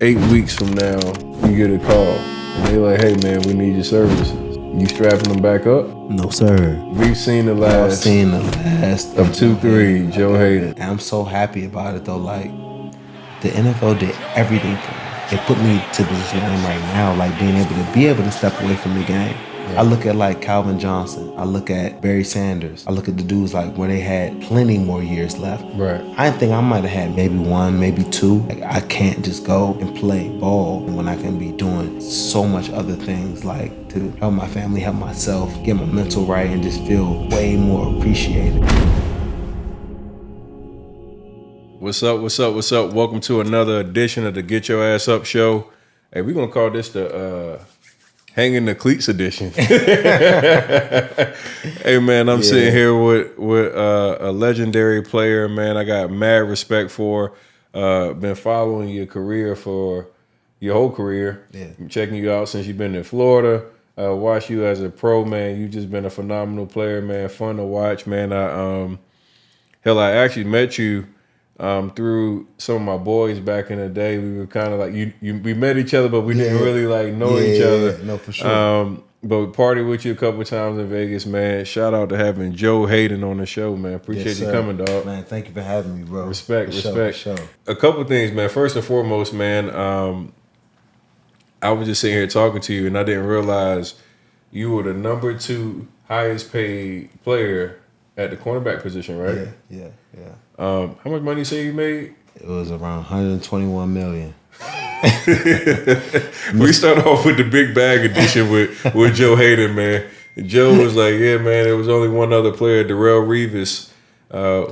8 weeks from now, you get a call and they like, hey man, we need your services. You strapping them back up? No, sir. We've seen the last. I've seen the last of 2-3, Joe Haden. And I'm so happy about it though. Like, the NFL did everything for me. It put me to the position I'm right now, like being able to step away from the game. I look at like Calvin Johnson. I look at Barry Sanders. I look at the dudes like where they had plenty more years left. Right. I think I might have had maybe one, maybe two. Like, I can't just go and play ball when I can be doing so much other things, like to help my family, help myself, get my mental right, and just feel way more appreciated. What's up? Welcome to another edition of the Get Your Ass Up show. Hey, we're going to call this the Hanging the Cleats edition. Hey, man, I'm sitting here with a legendary player, man. I got mad respect for. Been following your career for your whole career. Yeah. Checking you out since you've been in Florida. Watch you as a pro, man. You've just been a phenomenal player, man. Fun to watch, man. I actually met you through some of my boys back in the day. We were kind of like we met each other, but we didn't really like know each other. No, for sure. But we partied with you a couple of times in Vegas, man. Shout out to having Joe Haden on the show, man. Appreciate you coming, dog. Man, thank you for having me, bro. Respect. Sure. A couple of things, man. First and foremost, man, I was just sitting here talking to you, and I didn't realize you were the number 2 highest paid player at the cornerback position, right? Yeah. How much money you say you made? It was around $121 million. We start off with the big bag edition with Joe Haden, man. Joe was like, yeah, man, there was only one other player, Darrell Revis,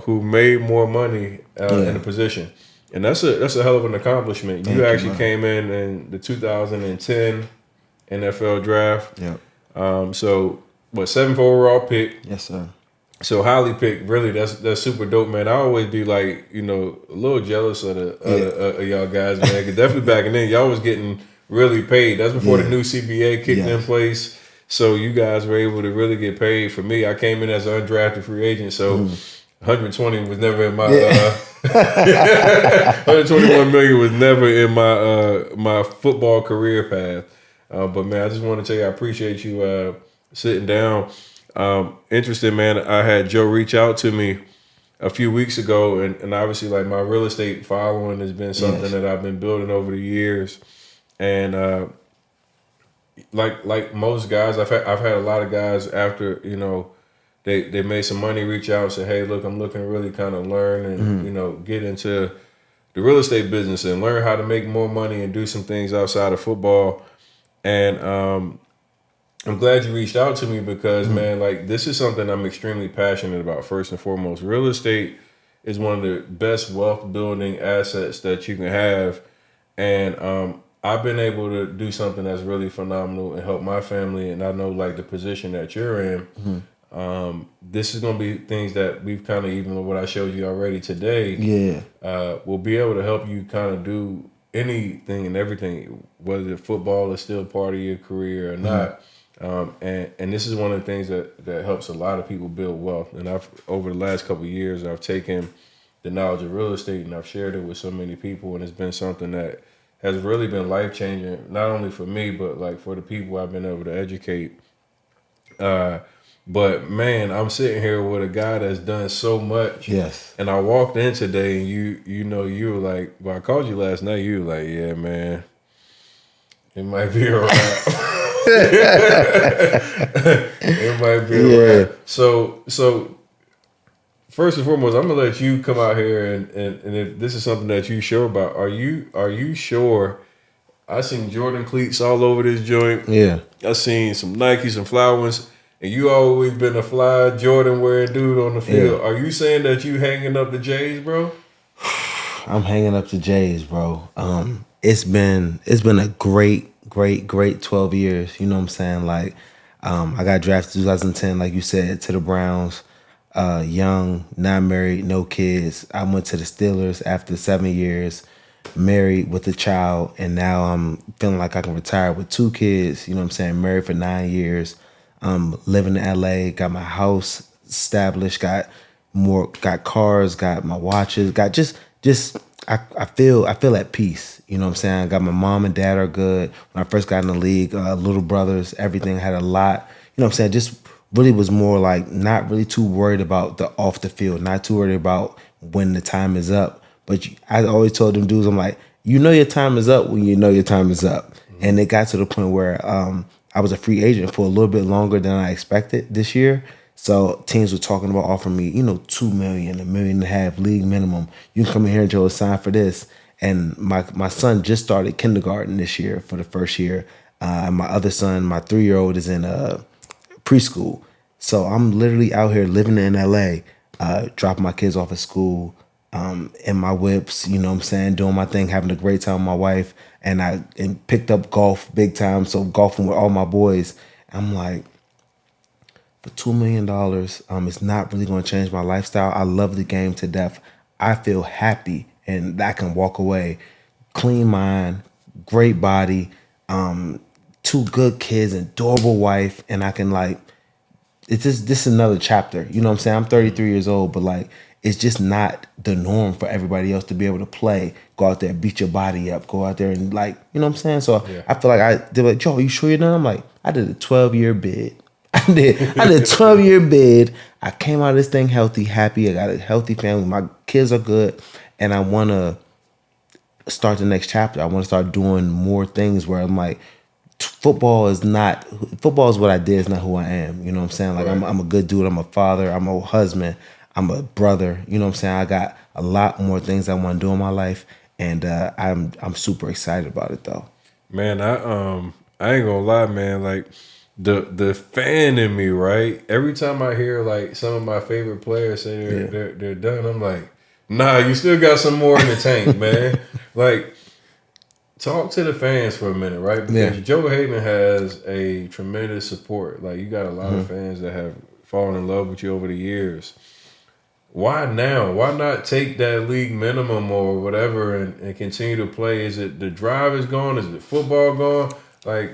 who made more money in the position. And that's a hell of an accomplishment. Thank you you, actually man. came in the 2010 NFL draft. Yep. So, 7th overall pick. Yes, sir. So highly picked, really. That's super dope, man. I always be like, a little jealous of y'all guys, man. Cause definitely back then, y'all was getting really paid. That's before the new CBA kicked in place. So you guys were able to really get paid. For me, I came in as an undrafted free agent, so 120 was never in my 121 million was never in my football career path. But man, I just want to tell you, I appreciate you sitting down. Interested, man. I had Joe reach out to me a few weeks ago, and obviously, like, my real estate following has been something that I've been building over the years. And like most guys, I've had a lot of guys after they made some money reach out and say, hey, look, I'm looking to really kind of learn and get into the real estate business and learn how to make more money and do some things outside of football. And I'm glad you reached out to me because, man, like, this is something I'm extremely passionate about. First and foremost, real estate is one of the best wealth building assets that you can have. And I've been able to do something that's really phenomenal and help my family. And I know, like, the position that you're in, this is going to be things that we've kind of, even what I showed you already today, will be able to help you kind of do anything and everything, whether football is still part of your career or not. And this is one of the things that helps a lot of people build wealth. And over the last couple of years, I've taken the knowledge of real estate and I've shared it with so many people. And it's been something that has really been life-changing, not only for me, but like for the people I've been able to educate. But man, I'm sitting here with a guy that's done so much. Yes. And I walked in today and you were like, well, I called you last night. You were like, yeah, man, it might be a wrap. It might be a wrap. So first and foremost, I'm gonna let you come out here and if this is something that you sure about, are you sure? I seen Jordan cleats all over this joint. Yeah. I seen some Nikes, some flower ones, and you always been a fly Jordan wearing dude on the field. Are you saying that you hanging up the J's, bro? I'm hanging up the J's, bro. It's been a great 12 years. You know what I'm saying? Like, I got drafted 2010, like you said, to the Browns. Young, not married, no kids. I went to the Steelers after 7 years, married with a child, and now I'm feeling like I can retire with 2 kids. You know what I'm saying? Married for 9 years. Living in LA, got my house established, got cars, got my watches, got just I feel at peace. You know what I'm saying? I got my mom and dad are good. When I first got in the league, little brothers, everything had a lot. You know what I'm saying? Just really was more like not really too worried about the off the field, not too worried about when the time is up. But I always told them dudes, I'm like, you know your time is up when you know your time is up. And it got to the point where I was a free agent for a little bit longer than I expected this year. So teams were talking about offering me, $2 million, $1.5 million league minimum. You can come in here and Joe sign for this. And my son just started kindergarten this year for the first year. My other son, my 3-year-old, is in preschool. So I'm literally out here living in LA, dropping my kids off at school, in my whips, you know what I'm saying, doing my thing, having a great time with my wife. And picked up golf big time, so golfing with all my boys. I'm like, for $2 million, it's not really going to change my lifestyle. I love the game to death. I feel happy, and I can walk away, clean mind, great body, 2 good kids, adorable wife, and I can it's just this is another chapter. You know what I'm saying? I'm 33 years old, but it's just not the norm for everybody else to be able to play, go out there, beat your body up, go out there and you know what I'm saying? So yeah. I feel like they're like, Joe, you sure you're done? I'm like, I did a 12-year bid. I did a 12-year bid. I came out of this thing healthy, happy. I got a healthy family. My kids are good. And I want to start the next chapter. I want to start doing more things where I'm like, football is what I did, it's not who I am. You know what I'm saying? Like, right. I'm a good dude. I'm a father. I'm a husband. I'm a brother. You know what I'm saying? I got a lot more things I want to do in my life, and I'm super excited about it though. Man, I ain't gonna lie, man. Like the fan in me, right? Every time I hear some of my favorite players say they're done, I'm like, nah, you still got some more in the tank, man. Talk to the fans for a minute, right? Because Joe Haden has a tremendous support. You got a lot of fans that have fallen in love with you over the years. Why now? Why not take that league minimum or whatever and continue to play? Is it the drive is gone? Is it football gone?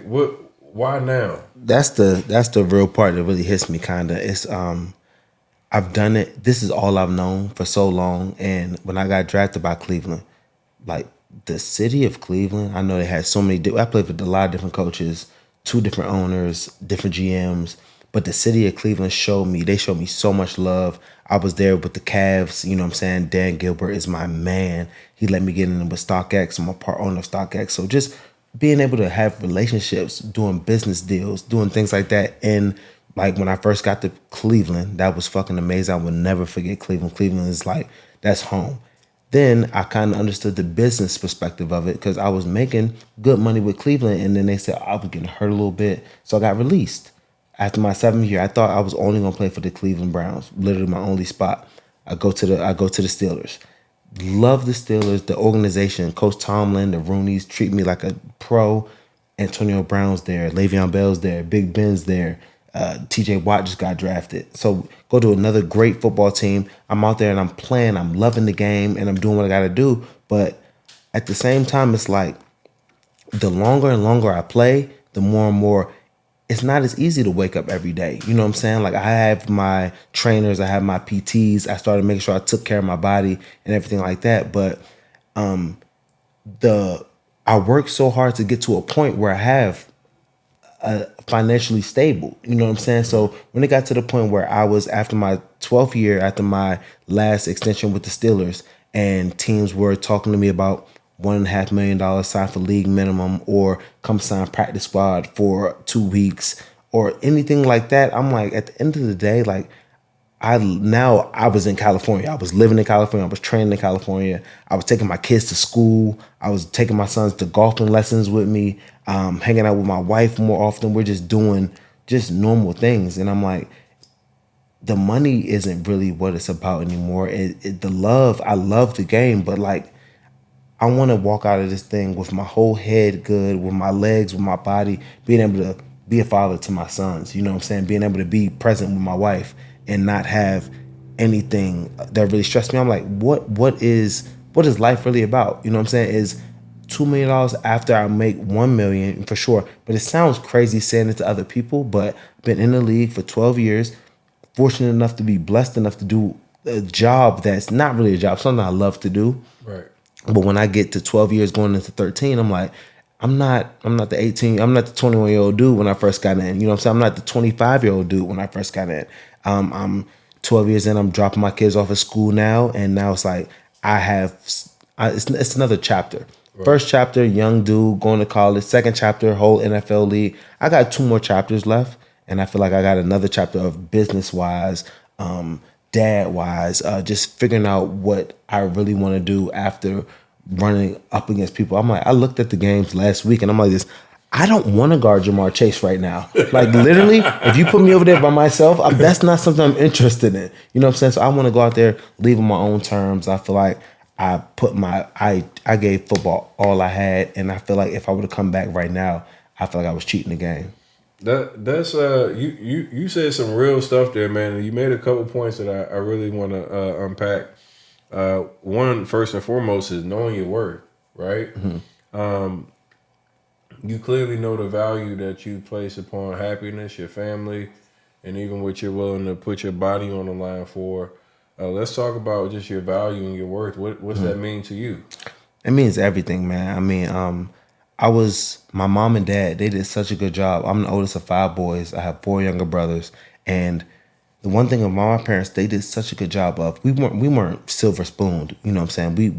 What? Why now? That's the real part that really hits me. Kinda. It's I've done it. This is all I've known for so long. And when I got drafted by Cleveland, the city of Cleveland, I know they had so many. I played with a lot of different coaches, 2 different owners, different GMs. But the city of Cleveland showed me so much love. I was there with the Cavs, you know what I'm saying? Dan Gilbert is my man. He let me get in with StockX. I'm a part owner of StockX. So just being able to have relationships, doing business deals, doing things like that. And when I first got to Cleveland, that was fucking amazing. I will never forget Cleveland. Cleveland is that's home. Then I kind of understood the business perspective of it because I was making good money with Cleveland. And then they said I was getting hurt a little bit. So I got released. After my 7th year, I thought I was only gonna play for the Cleveland Browns. Literally my only spot. I go to the Steelers. Love the Steelers, the organization, Coach Tomlin, the Rooneys treat me like a pro. Antonio Brown's there, Le'Veon Bell's there, Big Ben's there. T.J. Watt just got drafted. So go to another great football team. I'm out there and I'm playing. I'm loving the game and I'm doing what I got to do. But at the same time, it's the longer and longer I play, the more and more. It's not as easy to wake up every day. You know what I'm saying? I have my trainers, I have my PTs. I started making sure I took care of my body and everything like that. But I worked so hard to get to a point where I have financially stable. You know what I'm saying? So when it got to the point where I was after my 12th year, after my last extension with the Steelers, and teams were talking to me about $1.5 million sign for league minimum or come sign practice squad for 2 weeks or anything like that. I'm like, at the end of the day, I was in California. I was living in California. I was training in California. I was taking my kids to school. I was taking my sons to golfing lessons with me, hanging out with my wife more often. We're just doing normal things. And I'm like, the money isn't really what it's about anymore. The love, I love the game, but I want to walk out of this thing with my whole head good, with my legs, with my body, being able to be a father to my sons, you know what I'm saying? Being able to be present with my wife and not have anything that really stressed me. I'm like, what is life really about? You know what I'm saying? Is $2 million after I make $1 million for sure. But it sounds crazy saying it to other people, but I've been in the league for 12 years, fortunate enough to be blessed enough to do a job that's not really a job, something I love to do. Right. But when I get to 12 years going into 13, I'm like, I'm not the 18, I'm not the 21-year-old dude when I first got in. You know what I'm saying? I'm not the 25-year-old dude when I first got in. I'm 12 years in, I'm dropping my kids off at school now, and now it's like it's another chapter. Right. First chapter, young dude going to college. Second chapter, whole NFL league. I got 2 more chapters left, and I feel like I got another chapter of business-wise, dad-wise, just figuring out what I really want to do after running up against people. I'm like, I looked at the games last week, and I'm like this. I don't want to guard Jamar Chase right now. Like, literally, if you put me over there by myself, that's not something I'm interested in. You know what I'm saying? So I want to go out there, leave on my own terms. I feel like I gave football all I had, and I feel like if I would have come back right now, I feel like I was cheating the game. That's you said some real stuff there, man. And you made a couple points that I really want to unpack. One, first and foremost, is knowing your worth, right? Mm-hmm. You clearly know the value that you place upon happiness, your family, and even what you're willing to put your body on the line for. Let's talk about just your value and your worth. What's that mean to you? It means everything, man. I mean, my mom and dad, they did such a good job. I'm the oldest of 5 boys. I have 4 younger brothers. And the one thing about my parents, they did such a good job of, we weren't silver spooned, you know what I'm saying?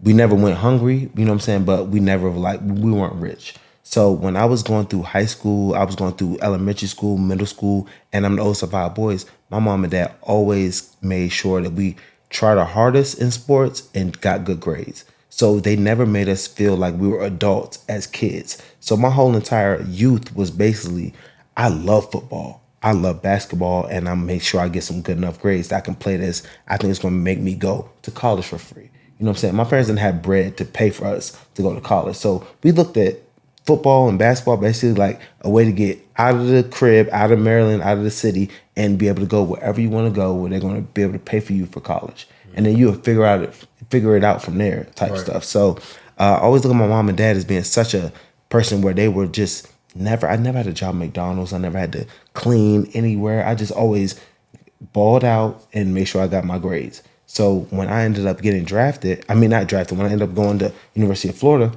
We never went hungry, you know what I'm saying? But we weren't rich. So when I was going through high school, I was going through elementary school, middle school, and I'm the oldest of 5 boys, my mom and dad always made sure that we tried our hardest in sports and got good grades. So they never made us feel like we were adults as kids. So my whole entire youth was basically, I love football, I love basketball, and I make sure I get some good enough grades that I can play this. I think it's going to make me go to college for free. You know what I'm saying? My parents didn't have bread to pay for us to go to college. So we looked at football and basketball basically like a way to get out of the crib, out of Maryland, out of the city, and be able to go wherever you want to go, where they're going to be able to pay for you for college. Mm-hmm. And then you'll figure it out from there type stuff. So I always look at my mom and dad as being such a person where they were just I never had a job at McDonald's. I never had to clean anywhere. I just always balled out and made sure I got my grades. So when I ended up getting drafted, when I ended up going to University of Florida,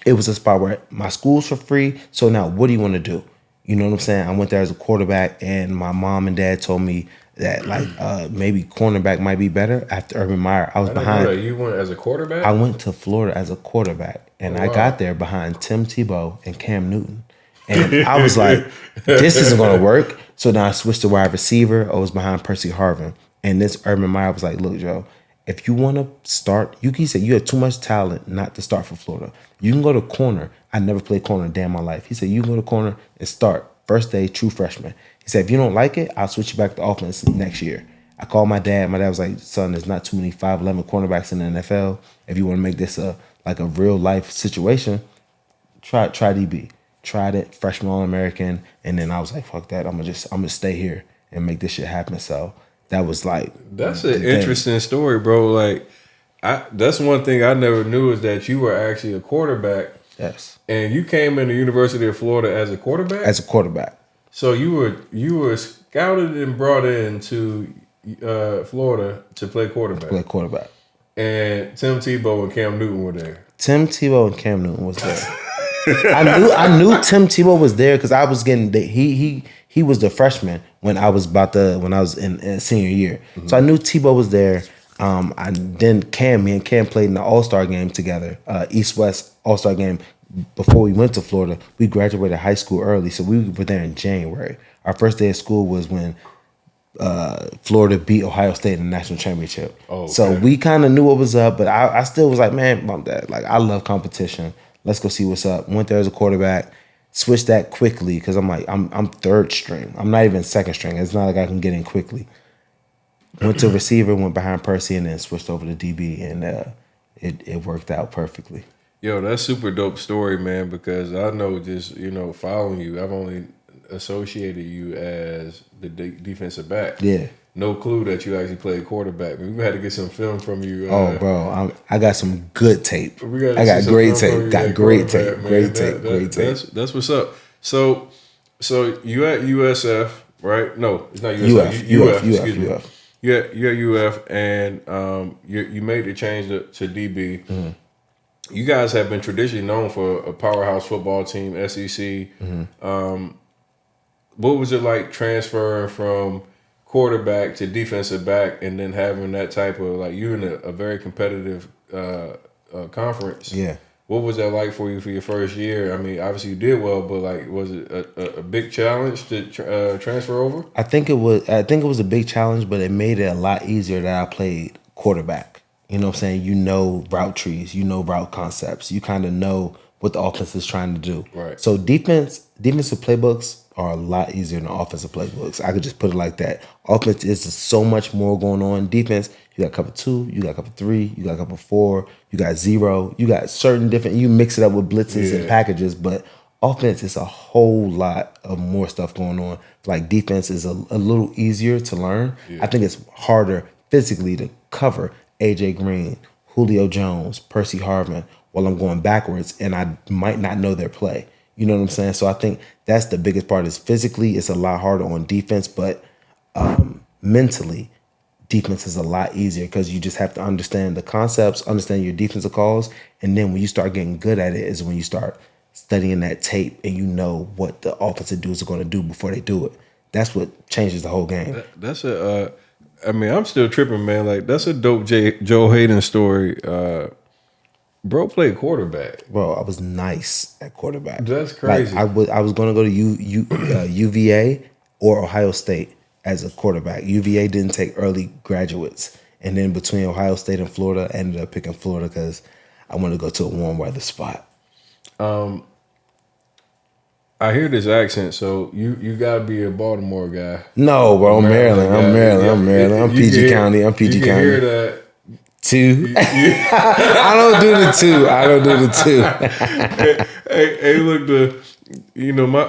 it was a spot where my schools were free. So now what do you want to do? You know what I'm saying? I went there as a quarterback, and my mom and dad told me that maybe cornerback might be better after Urban Meyer. I was behind. You went as a quarterback? I went to Florida as a quarterback, and I got there behind Tim Tebow and Cam Newton. And I was like, this isn't going to work. So then I switched to wide receiver. I was behind Percy Harvin. And this Urban Meyer was like, look, Joe, if you want to start, he said, you have too much talent not to start for Florida. You can go to corner. I never played corner a day in my life. He said, you can go to corner and start. First day, true freshman. He said, if you don't like it, I'll switch you back to offense next year. I called my dad. My dad was like, son, there's not too many 5'11" cornerbacks in the NFL. If you want to make this a real life situation, try DB. Tried it, freshman All-American, and then I was like, fuck that. I'm gonna stay here and make this shit happen. So that was that's an interesting story, bro. Like, that's one thing I never knew is that you were actually a quarterback. Yes. And you came into the University of Florida as a quarterback? As a quarterback. So you were scouted and brought in to Florida to play quarterback. And Tim Tebow and Cam Newton were there. Tim Tebow and Cam Newton was there. I knew Tim Tebow was there because I was getting he was the freshman when I was in senior year. Mm-hmm. So I knew Tebow was there. Me and Cam played in the All-Star game together, East-West All-Star game before we went to Florida. We graduated high school early, so we were there in January. Our first day of school was when Florida beat Ohio State in the national championship. Oh, okay. So we kind of knew what was up, but I still was like, man, Mom, Dad, I love competition. Let's go see what's up. Went there as a quarterback, switched that quickly because I'm third string. I'm not even second string. It's not like I can get in quickly. Went to receiver, went behind Percy, and then switched over to DB, and it worked out perfectly. Yo, that's super dope story, man, because I know just, following you, I've only associated you as the defensive back. Yeah. No clue that you actually played quarterback. We had to get some film from you. Bro, I got some good tape. I got great tape. Got great tape. Great tape. That's what's up. So you at USF, right? No, it's not USF. UF. you're UF, and you made the change to DB. Mm-hmm. You guys have been traditionally known for a powerhouse football team, SEC. What was it like transferring from quarterback to defensive back, and then having that type of like you in a very competitive conference? Yeah. What was that like for you for your first year? I mean, obviously you did well, but like, was it a big challenge to transfer over? I think it was. I think it was a big challenge, but it made it a lot easier that I played quarterback. You know what I'm saying? You know route trees, you know route concepts. You kind of know what the offense is trying to do. Right. So defensive playbooks are a lot easier than offensive playbooks. I could just put it like that. Offense is just so much more going on. Defense, you got cover 2, you got cover 3, you got cover 4, you got 0, you got certain different. You mix it up with blitzes and packages, but offense is a whole lot of more stuff going on. Like defense is a little easier to learn. I think it's harder physically to cover AJ Green, Julio Jones, Percy Harvin while I'm going backwards and I might not know their play. You know what I'm saying? So I think that's the biggest part is physically it's a lot harder on defense, but mentally defense is a lot easier because you just have to understand the concepts, understand your defensive calls, and then when you start getting good at it is when you start studying that tape and you know what the offensive dudes are going to do before they do it. That's what changes the whole game. That's I mean, I'm still tripping, man. Like, that's a dope Joe Haden story. Bro played quarterback. Bro, I was nice at quarterback. That's crazy. Like, I was going to go to UVA or Ohio State as a quarterback. UVA didn't take early graduates. And then between Ohio State and Florida, I ended up picking Florida because I wanted to go to a warm weather spot. I hear this accent, so you gotta be a Baltimore guy. No, bro, I'm Maryland. I'm Maryland. I'm PG County. I'm PG you County. You hear that? 2. I don't do the 2. Hey, look,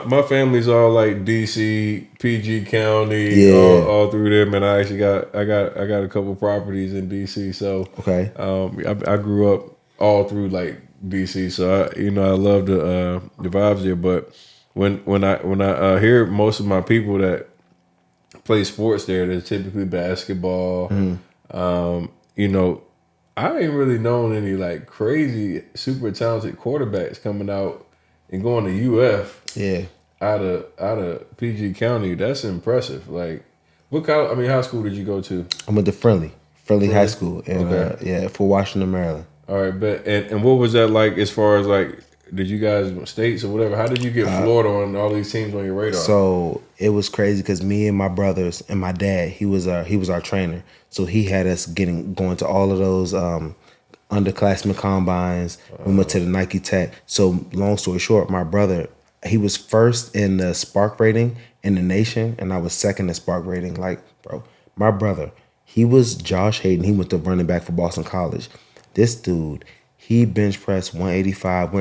my family's all like DC, PG County, all through them, and I actually got a couple properties in DC. So okay, I grew up all through like DC, so I love the vibes there. But when I hear most of my people that play sports there, they're typically basketball. I ain't really known any like crazy, super talented quarterbacks coming out and going to UF. Yeah, out of PG County. That's impressive. Like, what college? I mean, high school did you go to? I'm at the Friendly High School, in for Washington, Maryland. All right, but and what was that like as far as like? Did you guys states or whatever? How did you get Florida on all these teams on your radar? So it was crazy because me and my brothers and my dad, he was our trainer. So he had us going to all of those underclassmen combines. We went to the Nike Tech. So long story short, my brother, he was first in the Spark rating in the nation, and I was second in Spark rating. Like, bro, my brother, he was Josh Haden. He went to running back for Boston College. This dude, he bench pressed 185.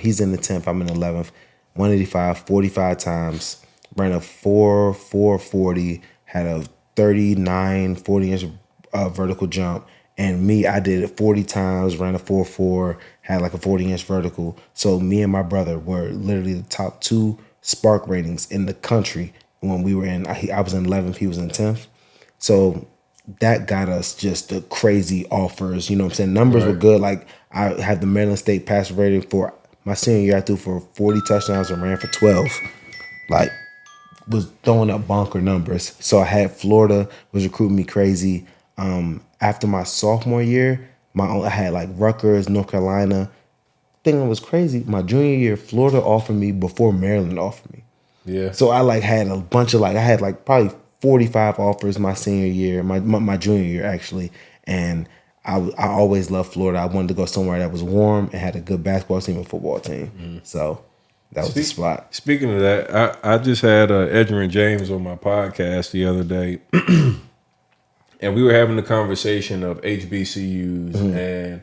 He's in the 10th. I'm in the 11th. 185, 45 times. Ran a 4.40. Had a 39, 40-inch vertical jump. And me, I did it 40 times. Ran a 4.4. Had like a 40-inch vertical. So me and my brother were literally the top 2 Spark ratings in the country when we were in. I was in 11th. He was in 10th. So that got us just the crazy offers. You know what I'm saying? Numbers were good. Like, I had the Maryland State passer rating for my senior year. I threw for 40 touchdowns and ran for 12. Like, was throwing up bonker numbers. So I had Florida was recruiting me crazy. After my sophomore year, I had like Rutgers, North Carolina. Thing that was crazy, my junior year, Florida offered me before Maryland offered me. Yeah. So I like had a bunch of I had like probably 45 offers my senior year, my junior year actually, and I always loved Florida. I wanted to go somewhere that was warm and had a good basketball team and football team. So that was the spot. Speaking of that, I just had Edgerrin James on my podcast the other day, and we were having the conversation of HBCUs and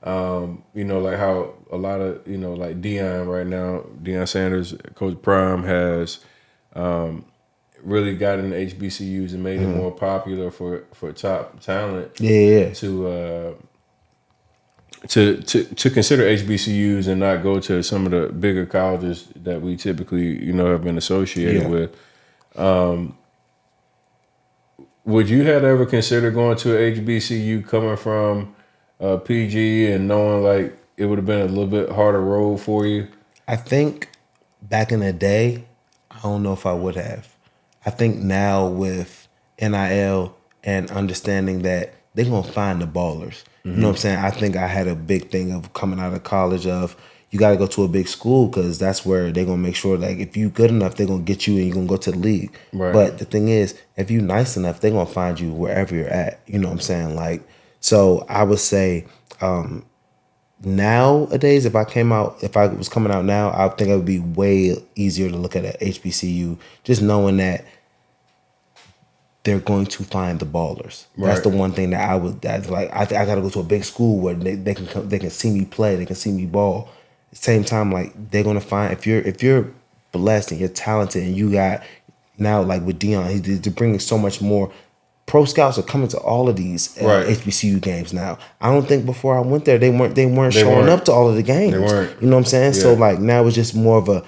like how a lot of like Deion right now, Deion Sanders, Coach Prime has really got into HBCUs and made it more popular for top talent. To consider HBCUs and not go to some of the bigger colleges that we typically have been associated with. would you have ever considered going to a HBCU coming from PG and knowing like it would have been a little bit harder road for you? I think back in the day, I don't know if I would have. I think now with NIL and understanding that they're gonna find the ballers. You know what I'm saying? I think I had a big thing of coming out of college of you got to go to a big school because that's where they're gonna make sure like if you good enough, they're gonna get you and you're gonna go to the league. Right. But the thing is, if you nice enough, they're gonna find you wherever you're at. You know what I'm saying? Like, so I would say nowadays, if I was coming out now, I think it would be way easier to look at an HBCU, just knowing that they're going to find the ballers. Right. That's the one thing that's like I got to go to a big school where they can come, they can see me play, they can see me ball. At the same time, like they're gonna find if you're blessed and you're talented and you got now like with Dion, they're bringing so much more. Pro scouts are coming to all of these HBCU games now. I don't think before I went there they weren't showing up to all of the games. They weren't. You know what I'm saying? Yeah. So like now it's just more of a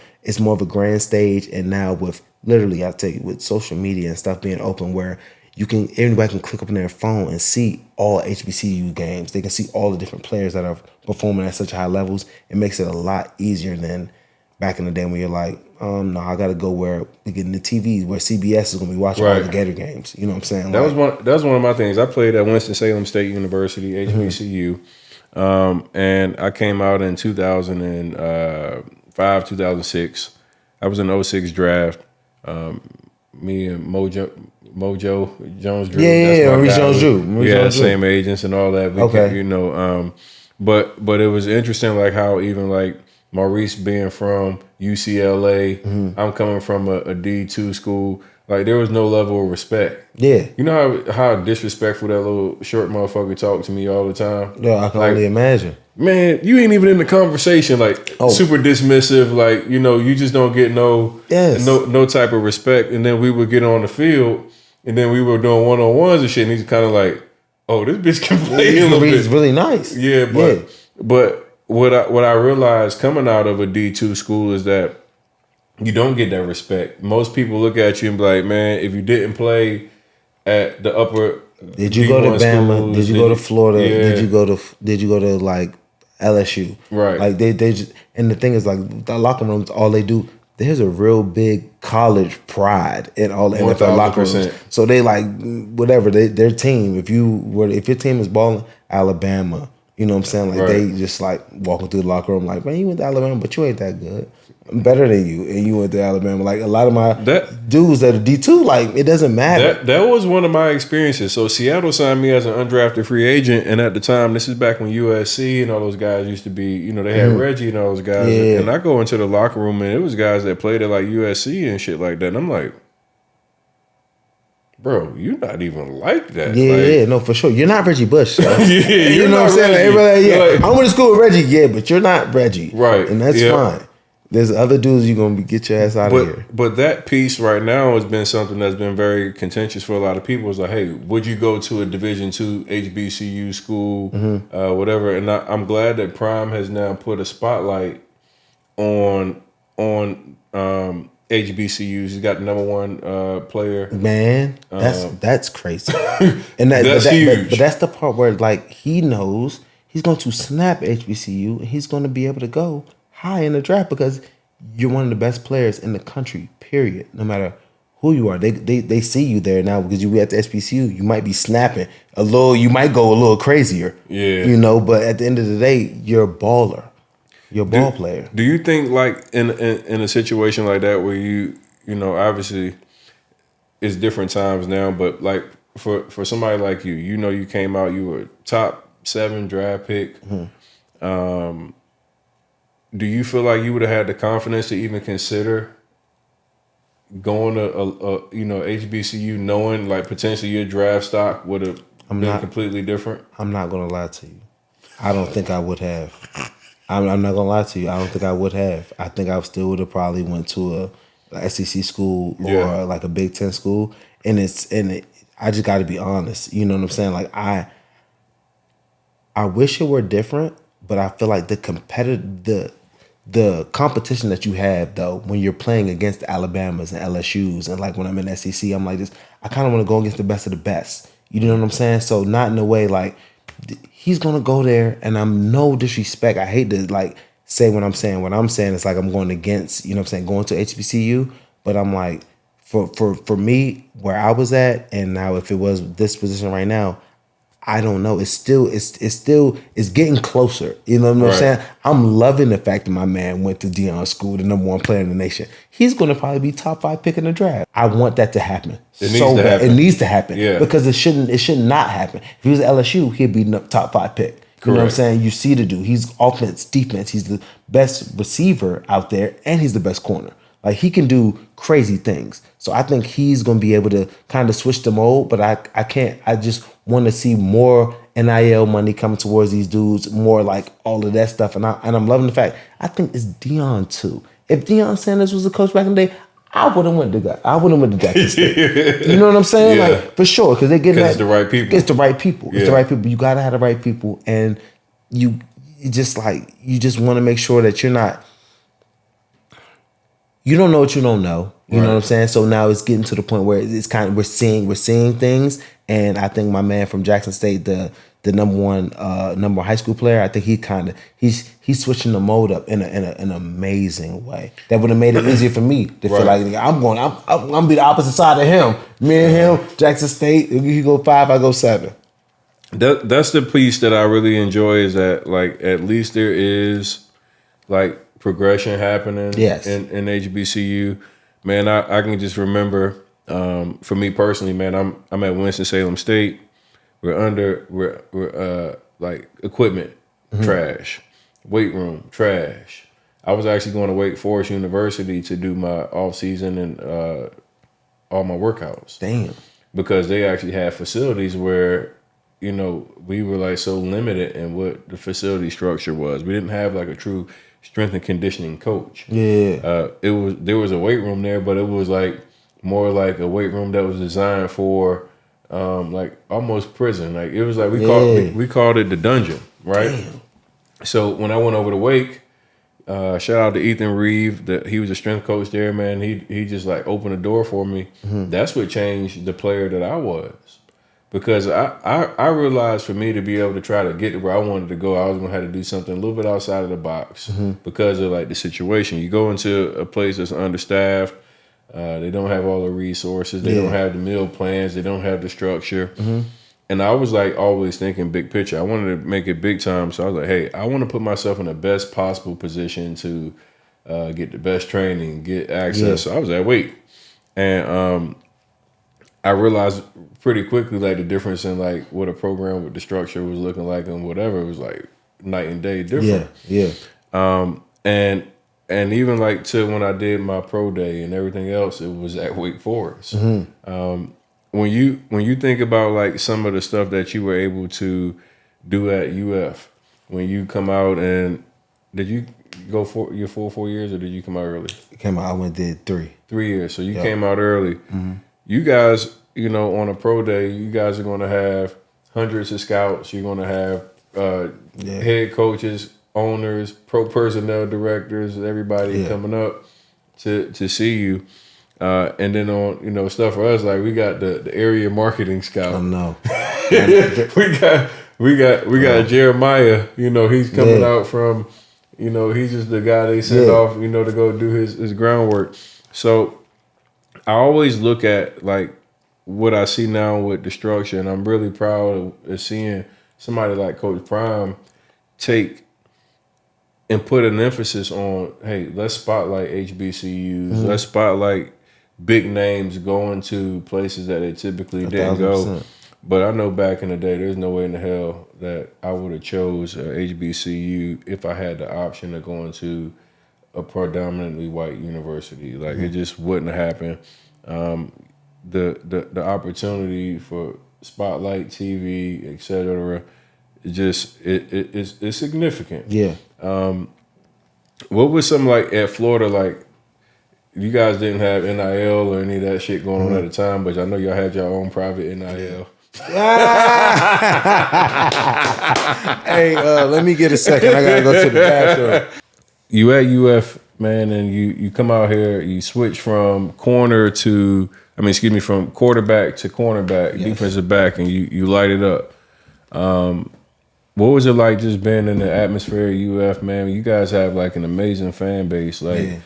grand stage, and now with literally I tell you with social media and stuff being open where anybody can click up on their phone and see all HBCU games. They can see all the different players that are performing at such high levels. It makes it a lot easier than back in the day when you're like, no, I got to go where we get in the TV where CBS is going to be watching all the Gator games. You know what I'm saying? That was one of my things. I played at Winston-Salem State University, HBCU, and I came out in 2005, 2006. I was in the 06 draft. Me and Mojo Jones Drew. Maurice Jones Drew. Yeah, same agents and all that. But it was interesting, like how even like Maurice being from UCLA, I'm coming from a D2 school. Like there was no level of respect. Yeah, you know how disrespectful that little short motherfucker talked to me all the time. Yeah, I can only imagine. Man, you ain't even in the conversation. Like super dismissive. Like you just don't get no type of respect. And then we would get on the field, and then we were doing 1-on-1s and shit. And he's kind of like, "Oh, this bitch can play a little bit." He's really nice. Yeah, but what I realized coming out of a D2 school is that you don't get that respect. Most people look at you and be like, "Man, if you didn't play at the upper, did you go to Bama? Schools, did you go to Florida? Yeah. Did you go to like LSU? Right. Like they just, and the thing is like the locker rooms, all they do. There's a real big college pride in all the NFL locker rooms. So they like whatever their team. If your team is balling, Alabama. You know what I'm saying? Like they just like walking through the locker room like, man, you went to Alabama, but you ain't that good. I'm better than you, and you went to Alabama. Like a lot of my dudes that are D2, like it doesn't matter. That was one of my experiences. So Seattle signed me as an undrafted free agent, and at the time, this is back when USC and all those guys used to be, they had Reggie and all those guys. Yeah. And I go into the locker room, and it was guys that played at like USC and shit like that. And I'm like, bro, you're not even like that. Yeah, no, for sure. You're not Reggie Bush. So. You know what I'm saying? Like, everybody, like, I went to school with Reggie, but you're not Reggie. Right. And that's fine. There's other dudes you're going to get your ass out of here. But that piece right now has been something that's been very contentious for a lot of people. It's like, hey, would you go to a Division II HBCU school, whatever? And I'm glad that Prime has now put a spotlight on HBCUs. He's got the number one player. Man, that's crazy. And that's huge. But that's the part where like he knows he's going to snap HBCU and he's going to be able to go high in the draft because you're one of the best players in the country, period. No matter who you are. They see you there now because you at the HBCU. You might be snapping a little, you might go a little crazier. Yeah. But at the end of the day, you're a baller. You're a ball player. Do you think like in a situation like that where you obviously it's different times now, but like for somebody like you, you came out, you were top 7 draft pick. Do you feel like you would have had the confidence to even consider going to a HBCU, knowing like potentially your draft stock would have been completely different? I'm not gonna lie to you. I don't think I would have. I'm not gonna lie to you. I don't think I would have. I think I still would have probably went to a SEC school or like a Big Ten school. And I just got to be honest. You know what I'm saying? Like I wish it were different, but I feel like the competition that you have though when you're playing against the Alabamas and LSUs and like when I'm in SEC, I'm like this. I kind of want to go against the best of the best. You know what I'm saying? So not in a way like he's gonna go there, and I'm no disrespect. I hate to like say what I'm saying. What I'm saying is like I'm going against, you know what I'm saying, going to HBCU, but I'm like for me where I was at, and now if it was this position right now, I don't know. It's getting closer. You know what I'm saying? I'm loving the fact that my man went to Deion school, the number one player in the nation. He's going to probably be top 5 pick in the draft. I want that to happen. It needs to happen. Yeah. Because it should not happen. If he was at LSU, he'd be top 5 pick. You know what I'm saying? You see the dude. He's offense, defense. He's the best receiver out there, and he's the best corner. Like, he can do crazy things. So I think he's going to be able to kind of switch the mold, but I can't. I just want to see more NIL money coming towards these dudes, more like all of that stuff. And I'm loving the fact, I think it's Deion too. If Deion Sanders was a coach back in the day, I would have went to Jackson State. You know what I'm saying? Yeah. Like, for sure. Because they're getting it's the right people. It's the right people. Yeah. It's the right people. You got to have the right people. And you just want to make sure that you're not, you don't know what you don't know. You know what I'm saying? So now it's getting to the point where it's kind of we're seeing things, and I think my man from Jackson State, the number one high school player, I think he's switching the mode up in an amazing way. That would have made it easier for me to feel like I'm gonna be the opposite side of him. Me and him, Jackson State, he go 5, I go 7. That's the piece that I really enjoy, is that like at least there is like progression happening in HBCU. Man, I can just remember, for me personally, man, I'm at Winston-Salem State. We're like equipment trash, weight room trash. I was actually going to Wake Forest University to do my off season and all my workouts. Damn. Because they actually had facilities where, you know, we were like so limited in what the facility structure was. We didn't have like a true strength and conditioning coach. Yeah. There was a weight room there, but it was like more like a weight room that was designed for like almost prison. Like it was like we called it the dungeon, right? Damn. So when I went over to Wake, shout out to Ethan Reeve, that he was a strength coach there, man. He just like opened the door for me. That's what changed the player that I was. Because I realized for me to be able to try to get to where I wanted to go, I was going to have to do something a little bit outside of the box because of like the situation. You go into a place that's understaffed. They don't have all the resources. They don't have the meal plans. They don't have the structure. And I was like always thinking big picture. I wanted to make it big time. So I was like, hey, I want to put myself in the best possible position to get the best training, get access. Yeah. So I was like, wait. And I realized pretty quickly like the difference in like what a program with the structure was looking like and whatever. It was like night and day different. And even like to when I did my pro day and everything else, it was at Wake Forest. When you think about like some of the stuff that you were able to do at UF, when you come out, and did you go for your full 4 years or did you come out early? Came out, I went did 3. 3 years. So you came out early. You guys, you know, on a pro day, you guys are going to have hundreds of scouts. You're going to have head coaches, owners, pro personnel directors, everybody coming up to see you. And then on, you know, stuff for us, like we got the area marketing scout. I know. we got Jeremiah, you know, he's coming out from, you know, he's just the guy they send off, you know, to go do his groundwork. So I always look at like what I see now with the structure, and I'm really proud of seeing somebody like Coach Prime take and put an emphasis on, hey, let's spotlight HBCUs, let's spotlight big names going to places that they typically didn't 1,000%. go. But I know back in the day, there's no way in the hell that I would have chose a HBCU if I had the option of going to a predominantly white university. Like it just wouldn't have happened. The opportunity for spotlight TV, etc., it's significant. Yeah. What was something like at Florida, like you guys didn't have NIL or any of that shit going on at the time, but I know y'all had your own private NIL. Hey, let me get a second. I gotta go to the bathroom. You at UF, man, and you come out here, you switch from corner to, I from quarterback to cornerback, defensive back, and you light it up. What was it like just being in the atmosphere of UF, man? You guys have like an amazing fan base. Like,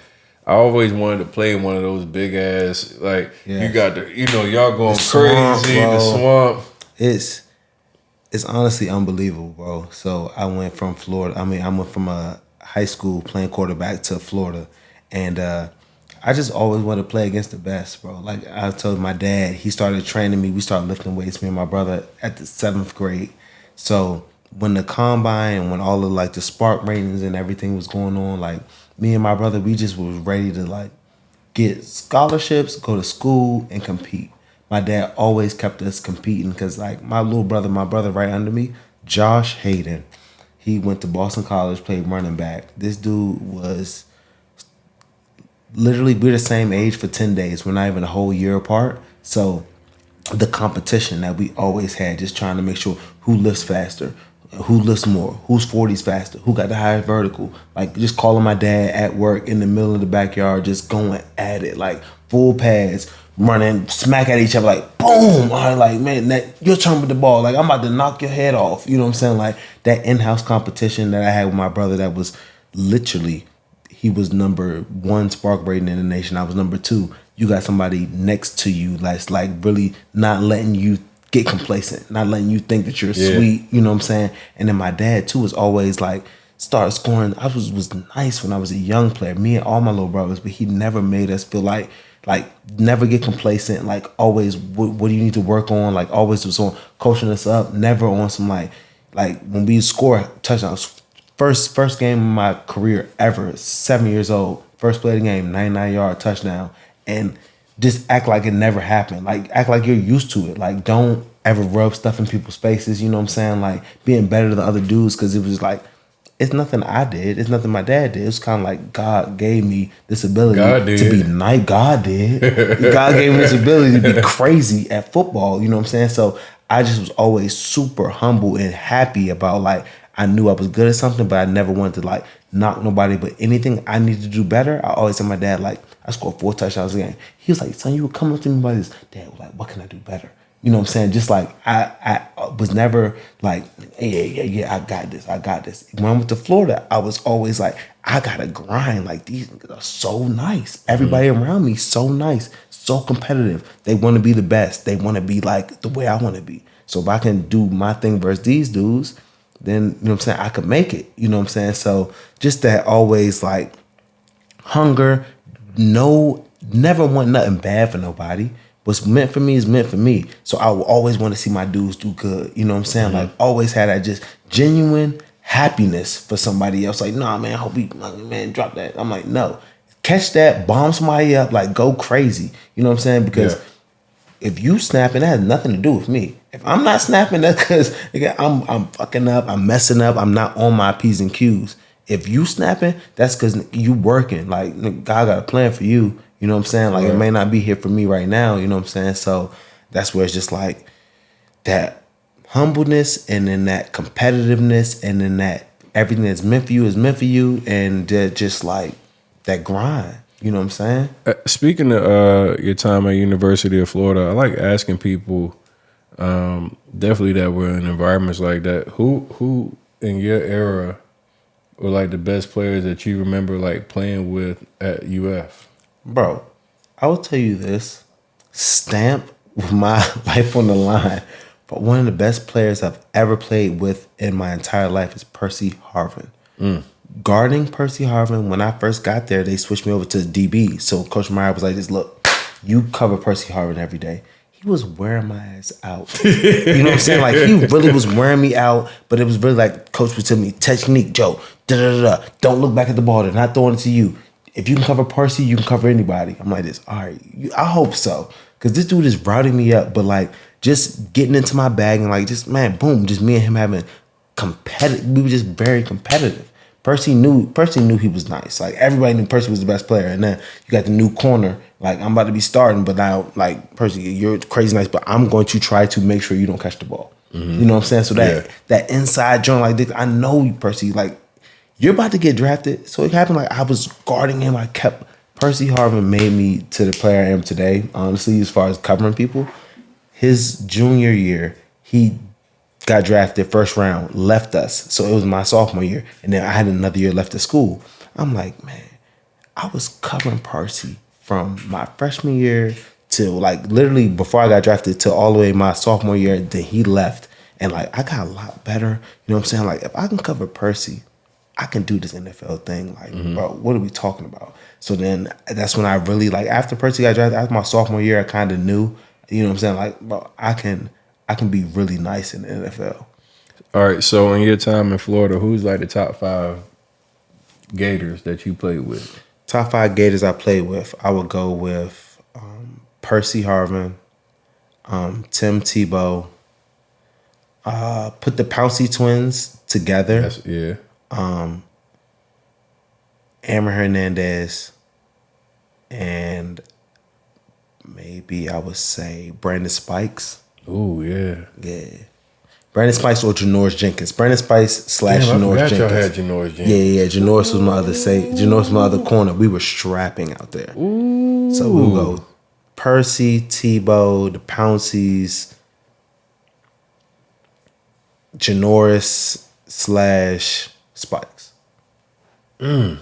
I always wanted to play in one of those big ass, like, you got the, y'all going crazy, the swamp. It's honestly unbelievable, bro. So I went from Florida. I went from a high school playing quarterback to Florida, and I just always wanted to play against the best, bro. Like I told my dad, he started training me. We started lifting weights, me and my brother, at the 7th grade. So when the combine and when all of like the spark ratings and everything was going on, like me and my brother, we just was ready to like get scholarships, go to school, and compete. My dad always kept us competing because like my brother right under me, Josh Haden, he went to Boston College, played running back. This dude was literally, we're the same age for 10 days. We're not even a whole year apart. So the competition that we always had, just trying to make sure who lifts faster, who lifts more, whose 40s faster, who got the highest vertical. Like just calling my dad at work in the middle of the backyard, just going at it, like full pads, running, smack at each other, like boom. I'm like, man, you're trying with the ball. Like I'm about to knock your head off. You know what I'm saying? Like that in-house competition that I had with my brother, that was literally, he was number 1 spark rating in the nation. I was number 2. You got somebody next to you that's like really not letting you get complacent, not letting you think that you're sweet, you know what I'm saying? And then my dad too was always like, start scoring. I was nice when I was a young player, me and all my little brothers, but he never made us feel like never get complacent, like always, what do you need to work on? Like always was on coaching us up, never on some like when we score touchdowns. First game of my career ever, 7 years old, first play of the game, 99-yard touchdown, and just act like it never happened. Like act like you're used to it. Like don't ever rub stuff in people's faces, you know what I'm saying? Like being better than the other dudes, because it was like, it's nothing I did. It's nothing my dad did. It's kind of like God gave me this ability to be nice. God did. God gave me this ability to be crazy at football. You know what I'm saying? So I just was always super humble and happy about like, I knew I was good at something, but I never wanted to like knock nobody. But anything I needed to do better, I always tell my dad, like, I scored 4 touchdowns a game. He was like, son, you would come up to me like this. Dad was like, what can I do better? You know what I'm saying? Just like I was never like, yeah, I got this. When I went to Florida, I was always like, I gotta grind. Like these niggas are so nice. Everybody around me so nice, so competitive. They want to be the best. They want to be like the way I want to be. So if I can do my thing versus these dudes, then you know what I'm saying, I could make it. You know what I'm saying? So just that always like hunger, never want nothing bad for nobody. What's meant for me is meant for me. So I will always want to see my dudes do good. You know what I'm saying? Like always had that just genuine happiness for somebody else. Like, nah, man, I hope you, man, drop that. I'm like, no. Catch that, bomb somebody up, like go crazy. You know what I'm saying? Because if you snapping, that has nothing to do with me. If I'm not snapping, that's because I'm fucking up, I'm messing up, I'm not on my P's and Q's. If you snapping, that's because you working. Like God got a plan for you. You know what I'm saying? Like it may not be here for me right now. You know what I'm saying? So that's where it's just like that humbleness, and then that competitiveness, and then that everything that's meant for you is meant for you, and just like that grind. You know what I'm saying? Speaking of your time at University of Florida, I like asking people, definitely that were in environments like that, who in your era were like the best players that you remember like playing with at UF? Bro, I will tell you this, stamp with my life on the line, but one of the best players I've ever played with in my entire life is Percy Harvin. Guarding Percy Harvin, when I first got there, they switched me over to DB. So Coach Meyer was like, "This look, you cover Percy Harvin every day." He was wearing my ass out. You know what I'm saying? Like he really was wearing me out, but it was really like Coach would tell me, technique, Joe, don't look back at the ball. They're not throwing it to you. If you can cover Percy, you can cover anybody. I'm like this. All right, I hope so, because this dude is routing me up. But like just getting into my bag and like just man, boom, just me and him having competitive. We were just very competitive. Percy knew he was nice. Like everybody knew Percy was the best player. And then you got the new corner. Like I'm about to be starting, but now like Percy, you're crazy nice, but I'm going to try to make sure you don't catch the ball. You know what I'm saying? So that inside joint, like I know you, Percy, like you're about to get drafted. So it happened like I was guarding him. I kept Percy Harvin made me to the player I am today, honestly, as far as covering people. His junior year, he got drafted first round, left us. So it was my sophomore year. And then I had another year left at school. I'm like, man, I was covering Percy from my freshman year till like literally before I got drafted till all the way my sophomore year. Then he left. And like I got a lot better. You know what I'm saying? Like if I can cover Percy, I can do this NFL thing. Like, bro, what are we talking about? So then that's when I really like after Percy got drafted, after my sophomore year, I kind of knew, you know what I'm saying? Like, bro, I can be really nice in the NFL. All right, so in your time in Florida, who's like the top 5 Gators that you played with? Top 5 Gators I played with, I would go with Percy Harvin, Tim Tebow. Put the Pouncey twins together. Yeah. Aaron Hernandez, and maybe I would say Brandon Spikes. Oh yeah. Yeah. Brandon Spikes or Janoris Jenkins. Brandon Spikes / Janoris Jenkins. Y'all had Janoris Jenkins. Yeah. Janoris was my other Janoris was my other corner. We were strapping out there. Ooh. So we'll go Percy, Tebow, the Pounceys, Janoris / Spikes. Yeah.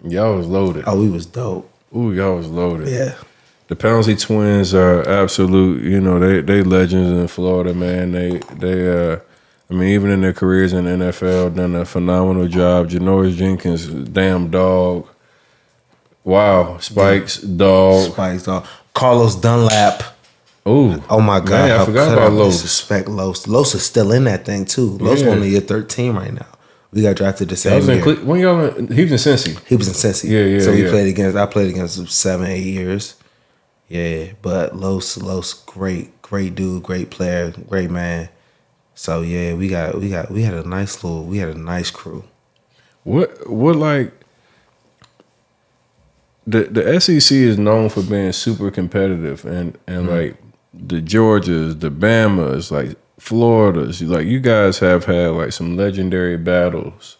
Y'all was loaded. Oh, we was dope. Ooh, y'all was loaded. Yeah. The Pouncey twins are absolute, you know, they legends in Florida, man. They I mean, even in their careers in the NFL, done a phenomenal job. Janoris Jenkins, damn dog. Wow. Spikes, dog. Spikes, dog. Carlos Dunlap. Ooh. Oh my God. Man, I forgot about Los. Disrespect Los. Los is still in that thing too. Los on the year 13 right now. We got drafted the same year. When y'all he was in Cincy. He was in Cincy. Yeah. So I played against him 7-8 years. Yeah. But Los, great dude, great player, great man. So yeah, we had a nice crew. What like the SEC is known for being super competitive and like the Georgias, the Bamas, like Floridas, like you guys have had like some legendary battles.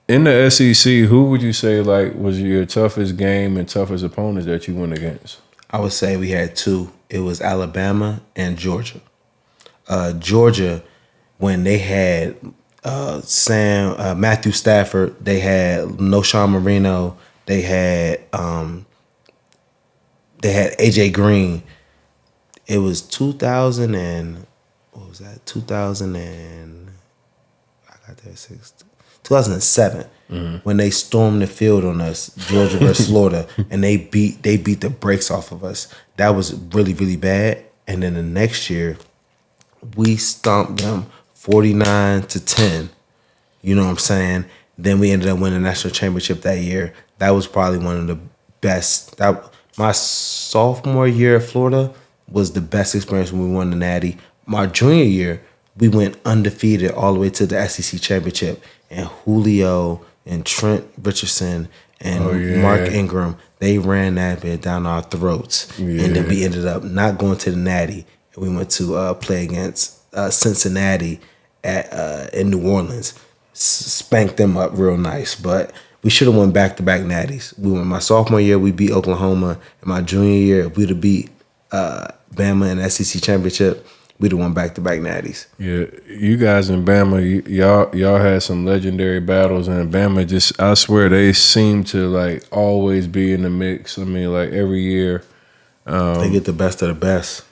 In the SEC, who would you say like was your toughest game and toughest opponents that you went against? I would say we had 2. It was Alabama and Georgia. Georgia, when they had Matthew Stafford, they had Noshawn Marino, they had AJ Green. It was 2000 and what was that? 2007 when they stormed the field on us, Georgia versus Florida, and they beat the brakes off of us. That was really, really bad. And then the next year, we stomped them 49-10. You know what I'm saying? Then we ended up winning the national championship that year. That was probably one of the best. My sophomore year at Florida was the best experience when we won the Natty. My junior year, we went undefeated all the way to the SEC championship. And Julio and Trent Richardson and Mark Ingram, they ran that bit down our throats. Yeah. And then we ended up not going to the Natty. And we went to play against Cincinnati in New Orleans. Spanked them up real nice. But we should have won back-to-back Natties. We won my sophomore year, we beat Oklahoma. And my junior year, if we'd have beat Bama in the SEC championship, we'd have won back-to-back Natties. Yeah, you guys in Bama, y'all had some legendary battles, and Bama just, I swear, they seem to like always be in the mix. I mean, like every year. They get the best of the best.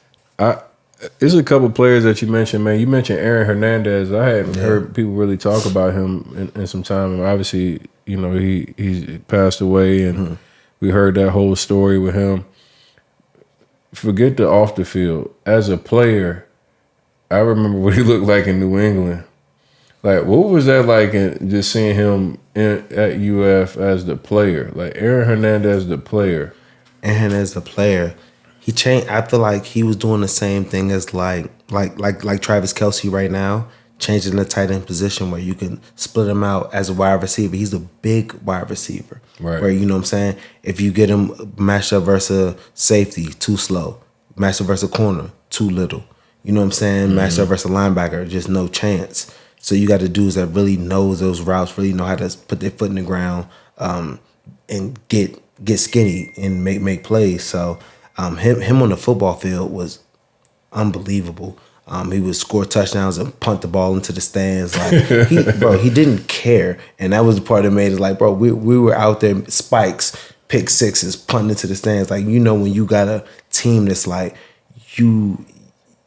There's a couple players that you mentioned, man. You mentioned Aaron Hernandez. I hadn't heard people really talk about him in some time. And obviously, you know, he passed away, and we heard that whole story with him. Forget the off the field. As a player, I remember what he looked like in New England. Like, what was that like in just seeing him at UF as the player? Like, Aaron Hernandez, the player. Aaron Hernandez, the player. He changed. I feel like he was doing the same thing as like Travis Kelce right now, changing the tight end position where you can split him out as a wide receiver. He's a big wide receiver. Right. Where, you know what I'm saying? If you get him matched up versus safety, too slow. Matched up versus corner, too little. You know what I'm saying? Matched up versus linebacker, just no chance. So you got the dudes that really knows those routes, really know how to put their foot in the ground, and get skinny and make plays. So him on the football field was unbelievable. He would score touchdowns and punt the ball into the stands. Like he didn't care, and that was the part that made it like, bro, we were out there spikes, pick sixes, punting into the stands. Like, you know, when you got a team that's like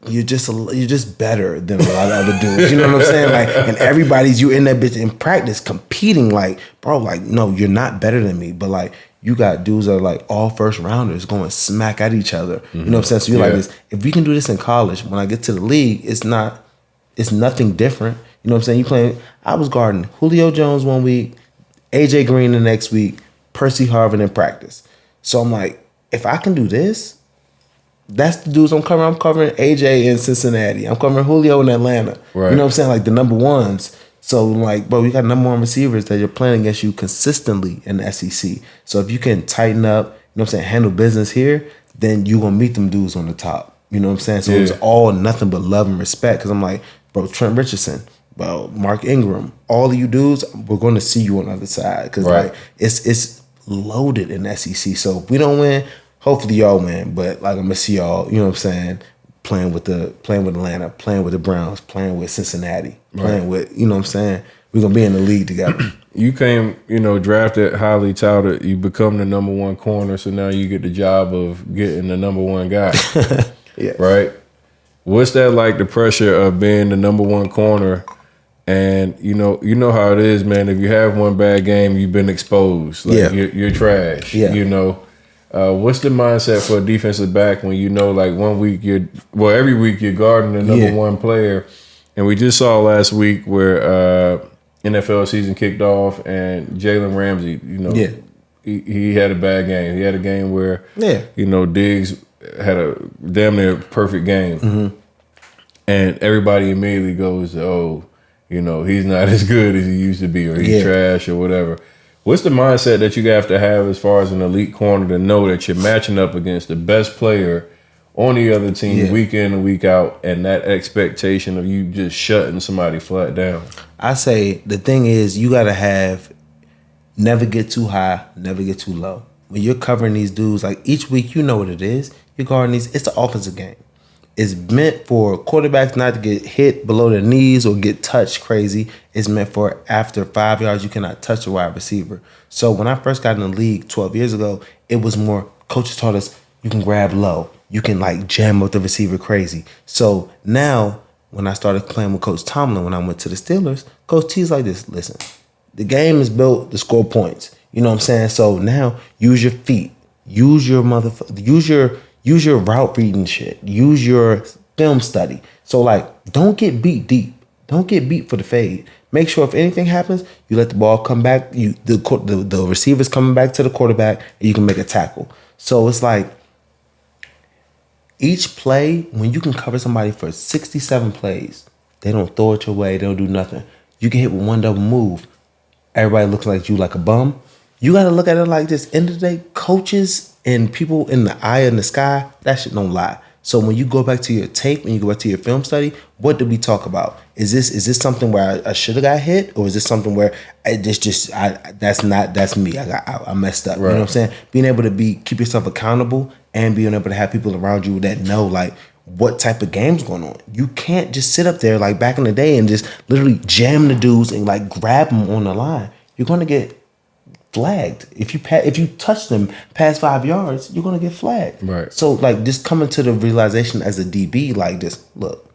you're just better than a lot of other dudes. You know what I'm saying? Like, and everybody's you in that bitch in practice competing. Like, bro, like, no, you're not better than me. But like, you got dudes that are like all first rounders going smack at each other. Mm-hmm. You know what I'm saying? So you're like this. If we can do this in college, when I get to the league, it's nothing different. You know what I'm saying? You playing. I was guarding Julio Jones one week, AJ Green the next week, Percy Harvin in practice. So I'm like, if I can do this. That's the dudes I'm covering. I'm covering AJ in Cincinnati. I'm covering Julio in Atlanta. Right. You know what I'm saying? Like the number ones. So like, bro, you got number one receivers that you're playing against you consistently in the SEC. So if you can tighten up, you know what I'm saying, handle business here, then you're going to meet them dudes on the top. You know what I'm saying? So it's all nothing but love and respect. Because I'm like, bro, Trent Richardson, bro, Mark Ingram, all of you dudes, we're going to see you on the other side. Because like it's loaded in the SEC. So if we don't win, hopefully y'all win, but like I'm gonna see y'all, you know what I'm saying, playing with Atlanta, playing with the Browns, playing with Cincinnati, playing with, you know what I'm saying, we're gonna be in the league together. You came, drafted, highly touted, you become the number one corner, so now you get the job of getting the number one guy. Yes. Right? What's that like, the pressure of being the number one corner? And you know how it is, man. If you have one bad game, you've been exposed. Like you're trash. Yeah. What's the mindset for a defensive back when like 1 week every week you're guarding the number one player, and we just saw last week where NFL season kicked off and Jalen Ramsey, he had a bad game. He had a game where Diggs had a damn near perfect game, and everybody immediately goes, oh, he's not as good as he used to be, or he's trash or whatever. What's the mindset that you have to have as far as an elite corner to know that you're matching up against the best player on the other team week in and week out, and that expectation of you just shutting somebody flat down? I say the thing is you got to never get too high, never get too low. When you're covering these dudes, like each week, you know what it is. You're guarding these. It's the offensive game. It's meant for quarterbacks not to get hit below their knees or get touched crazy. It's meant for after 5 yards, you cannot touch a wide receiver. So when I first got in the league 12 years ago, it was more, coaches taught us you can grab low. You can like jam up the receiver crazy. So now when I started playing with Coach Tomlin, when I went to the Steelers, Coach T's like this, listen, the game is built to score points. You know what I'm saying? So now use your feet. Use your use your route reading shit. Use your film study. So like, don't get beat deep. Don't get beat for the fade. Make sure if anything happens, you let the ball come back. The receiver's coming back to the quarterback, and you can make a tackle. So it's like each play, when you can cover somebody for 67 plays, they don't throw it your way. They don't do nothing. You can hit with one double move. Everybody looks like you like a bum. You got to look at it like this. End of the day, coaches and people in the eye in the sky, that shit don't lie. So when you go back to your tape and you go back to your film study, what did we talk about? Is this something where I should have got hit, or is this something where that's me? I messed up. Right. You know what I'm saying? Being able to keep yourself accountable and being able to have people around you that know like what type of game's going on. You can't just sit up there like back in the day and just literally jam the dudes and like grab them on the line. You're gonna get flagged. If you touch them past 5 yards, you're gonna get flagged. Right. So like just coming to the realization as a DB like this, look,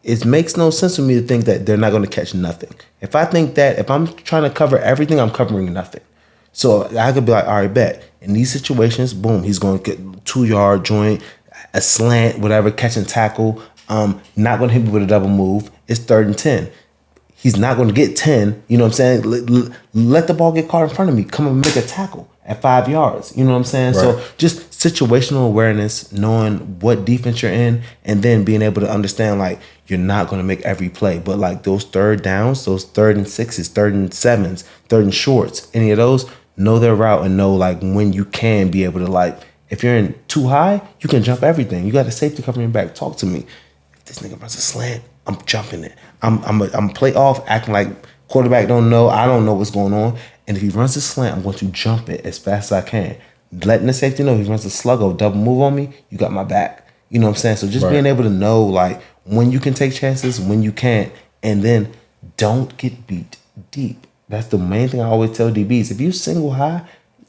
it makes no sense for me to think that they're not gonna catch nothing. If I think that if I'm trying to cover everything, I'm covering nothing. So I could be like, all right, bet. In these situations, boom, he's gonna get 2 yard joint, a slant, whatever, catch and tackle. Not gonna hit me with a double move. It's 3rd and 10. He's not going to get 10. You know what I'm saying? Let the ball get caught in front of me. Come and make a tackle at 5 yards. You know what I'm saying? Right. So just situational awareness, knowing what defense you're in, and then being able to understand, like, you're not going to make every play. But, like, those third downs, those 3rd and 6s, 3rd and 7s, 3rd and shorts, any of those, know their route and know, like, when you can be able to, like, if you're in too high, you can jump everything. You got a safety covering your back. Talk to me. If this nigga runs a slant, I'm jumping it. I'm play off acting like Quarterback don't know. I don't know what's going on. And if he runs a slant, I'm going to jump it as fast as I can. Letting the safety know if he runs a slug or double move on me, you got my back. You know what I'm saying? So just being able to know like when you can take chances, when you can't, and then don't get beat deep. That's the main thing I always tell DBs. If you single high,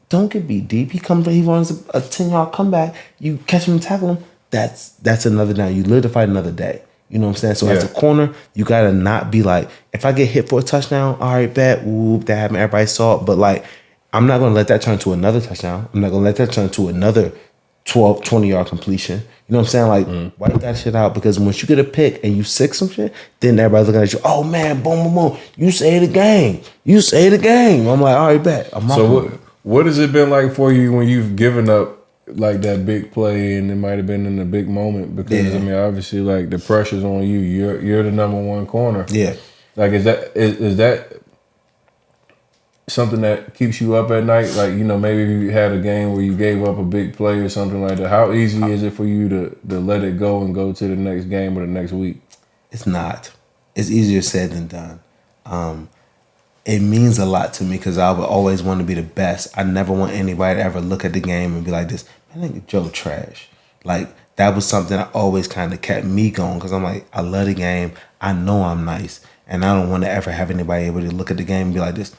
don't get beat deep. He runs a 10-yard comeback, you catch him and tackle him, that's another down. You live to fight another day. You know what I'm saying? So as a corner, you gotta not be like, if I get hit for a touchdown, all right, bet, whoop, that happened, everybody saw it. But like, I'm not gonna let that turn to another touchdown. I'm not gonna let that turn to another 12, 20-yard completion. You know what I'm saying? Like, wipe that shit out, because once you get a pick and you sick some shit, then everybody's looking at you, oh man, boom, boom, boom. You saved the game. You saved the game. I'm like, all right, bet. So what has it been like for you when you've given up like that big play and it might have been in a big moment? Because I mean, obviously, like the pressure's on you. You're the number one corner. Yeah. Like, is that something that keeps you up at night? Like, you know, maybe you had a game where you gave up a big play or something like that. How easy is it for you to let it go and go to the next game or the next week? It's not. It's easier said than done. It means a lot to me because I would always want to be the best. I never want anybody to ever look at the game and be like this, man, nigga Joe trash. Like, that was something that always kind of kept me going, because I'm like, I love the game. I know I'm nice. And I don't want to ever have anybody able to look at the game and be like this,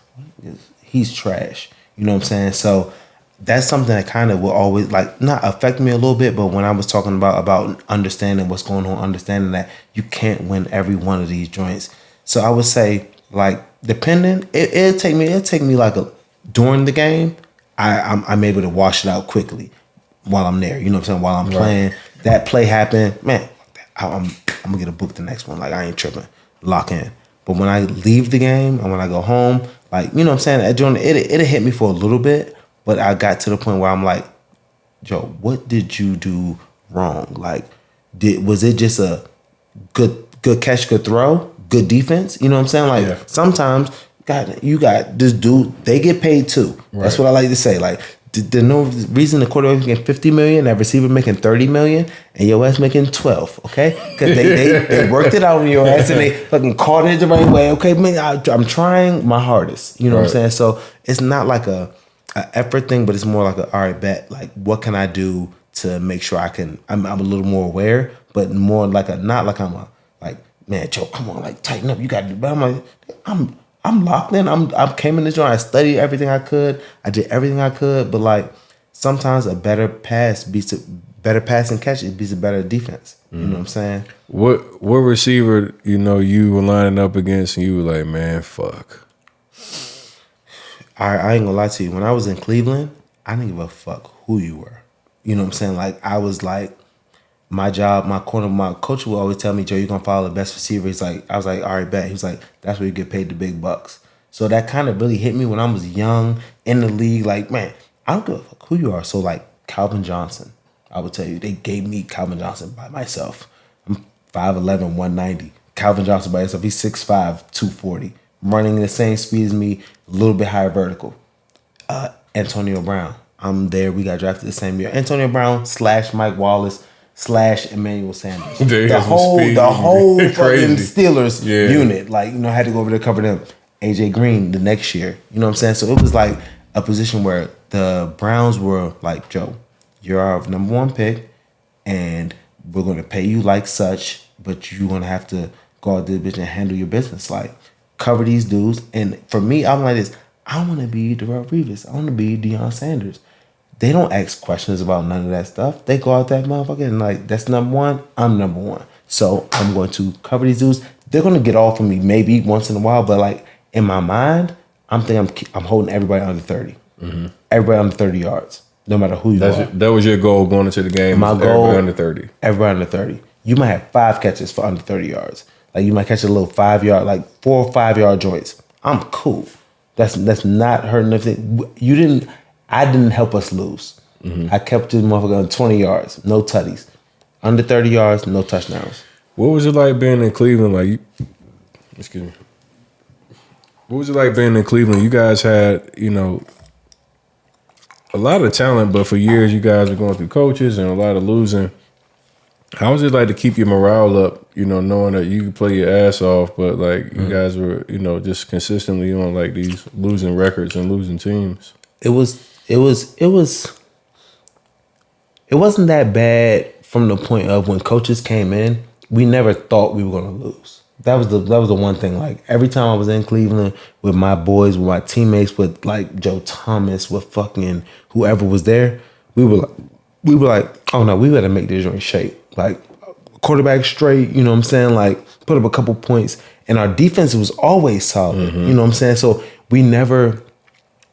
he's trash. You know what I'm saying? So that's something that kind of will always, like, not affect me a little bit, but when I was talking about understanding what's going on, understanding that you can't win every one of these joints. So I would say, like, depending, it'll take me like during the game, I'm able to wash it out quickly while I'm there. You know what I'm saying? While I'm playing, that play happened, man, I'm gonna get a book the next one. Like, I ain't tripping, lock in. But when I leave the game and when I go home, like, you know what I'm saying? It'll hit me for a little bit, but I got to the point where I'm like, Joe, what did you do wrong? Like, was it just a good catch, good throw, good defense? You know what I'm saying? Like, sometimes, God, you got this dude, they get paid too. Right. That's what I like to say. Like, there's no reason the quarterback making $50 million, that receiver making $30 million, and your ass making 12. Okay, because they worked it out on your ass and they fucking caught it the right way. Okay, man, I'm trying my hardest. You know what I'm saying? So it's not like a effort thing, but it's more like a, all right, bet. Like, what can I do to make sure I'm a little more aware, but more like not like I'm man, Joe, come on, like, tighten up. You got to do. But I'm like, I'm locked in. I came in this joint. I studied everything I could. I did everything I could. But like, sometimes a better pass and catch. It beats a better defense. You know what I'm saying? What receiver, you know, you were lining up against and you were like, man, fuck. I ain't gonna lie to you. When I was in Cleveland, I didn't give a fuck who you were. You know what I'm saying? Like, I was like, my job, my coach would always tell me, Joe, you're gonna follow the best receiver. I was like, all right, bet. He was like, that's where you get paid the big bucks. So that kind of really hit me when I was young in the league. Like, man, I don't give a fuck who you are. So like Calvin Johnson, I would tell you, they gave me Calvin Johnson by myself. I'm 5'11", 190. Calvin Johnson by himself, he's 6'5", 240. Running the same speed as me, a little bit higher vertical. Antonio Brown, I'm there. We got drafted the same year. Antonio Brown / Mike Wallace / Emmanuel Sanders. The whole fucking Steelers unit. Like, you know, I had to go over there to cover them. AJ Green the next year. You know what I'm saying? So it was like a position where the Browns were like, Joe, you're our number one pick, and we're going to pay you like such, but you're going to have to go out there, bitch, and handle your business. Like, cover these dudes. And for me, I'm like this. I want to be Darrelle Revis. I want to be Deion Sanders. They don't ask questions about none of that stuff. They go out that motherfucker and like, that's number one, I'm number one. So I'm going to cover these dudes. They're going to get off of me maybe once in a while, but like, in my mind, I'm thinking I'm holding everybody under 30. Mm-hmm. Everybody under 30 yards, no matter who you are. That was your goal going into the game. My goal, everybody under 30. Everybody under 30. You might have 5 catches for under 30 yards. Like, you might catch a little 5-yard, like 4 or 5 yard joints. I'm cool. That's not hurting anything. I didn't help us lose. Mm-hmm. I kept this motherfucker on 20 yards, no tutties. Under 30 yards, no touchdowns. What was it like being in Cleveland? Like, excuse me. What was it like being in Cleveland? You guys had, you know, a lot of talent, but for years you guys were going through coaches and a lot of losing. How was it like to keep your morale up? You know, knowing that you could play your ass off, but like you guys were, you know, just consistently on like these losing records and losing teams. It wasn't that bad from the point of when coaches came in, we never thought we were gonna lose. That was the one thing. Like every time I was in Cleveland with my boys, with my teammates, with like Joe Thomas, with fucking whoever was there, we were like, oh no, we better make this joint shape. Like quarterback straight, you know what I'm saying? Like put up a couple points. And our defense was always solid. You know what I'm saying? So we never,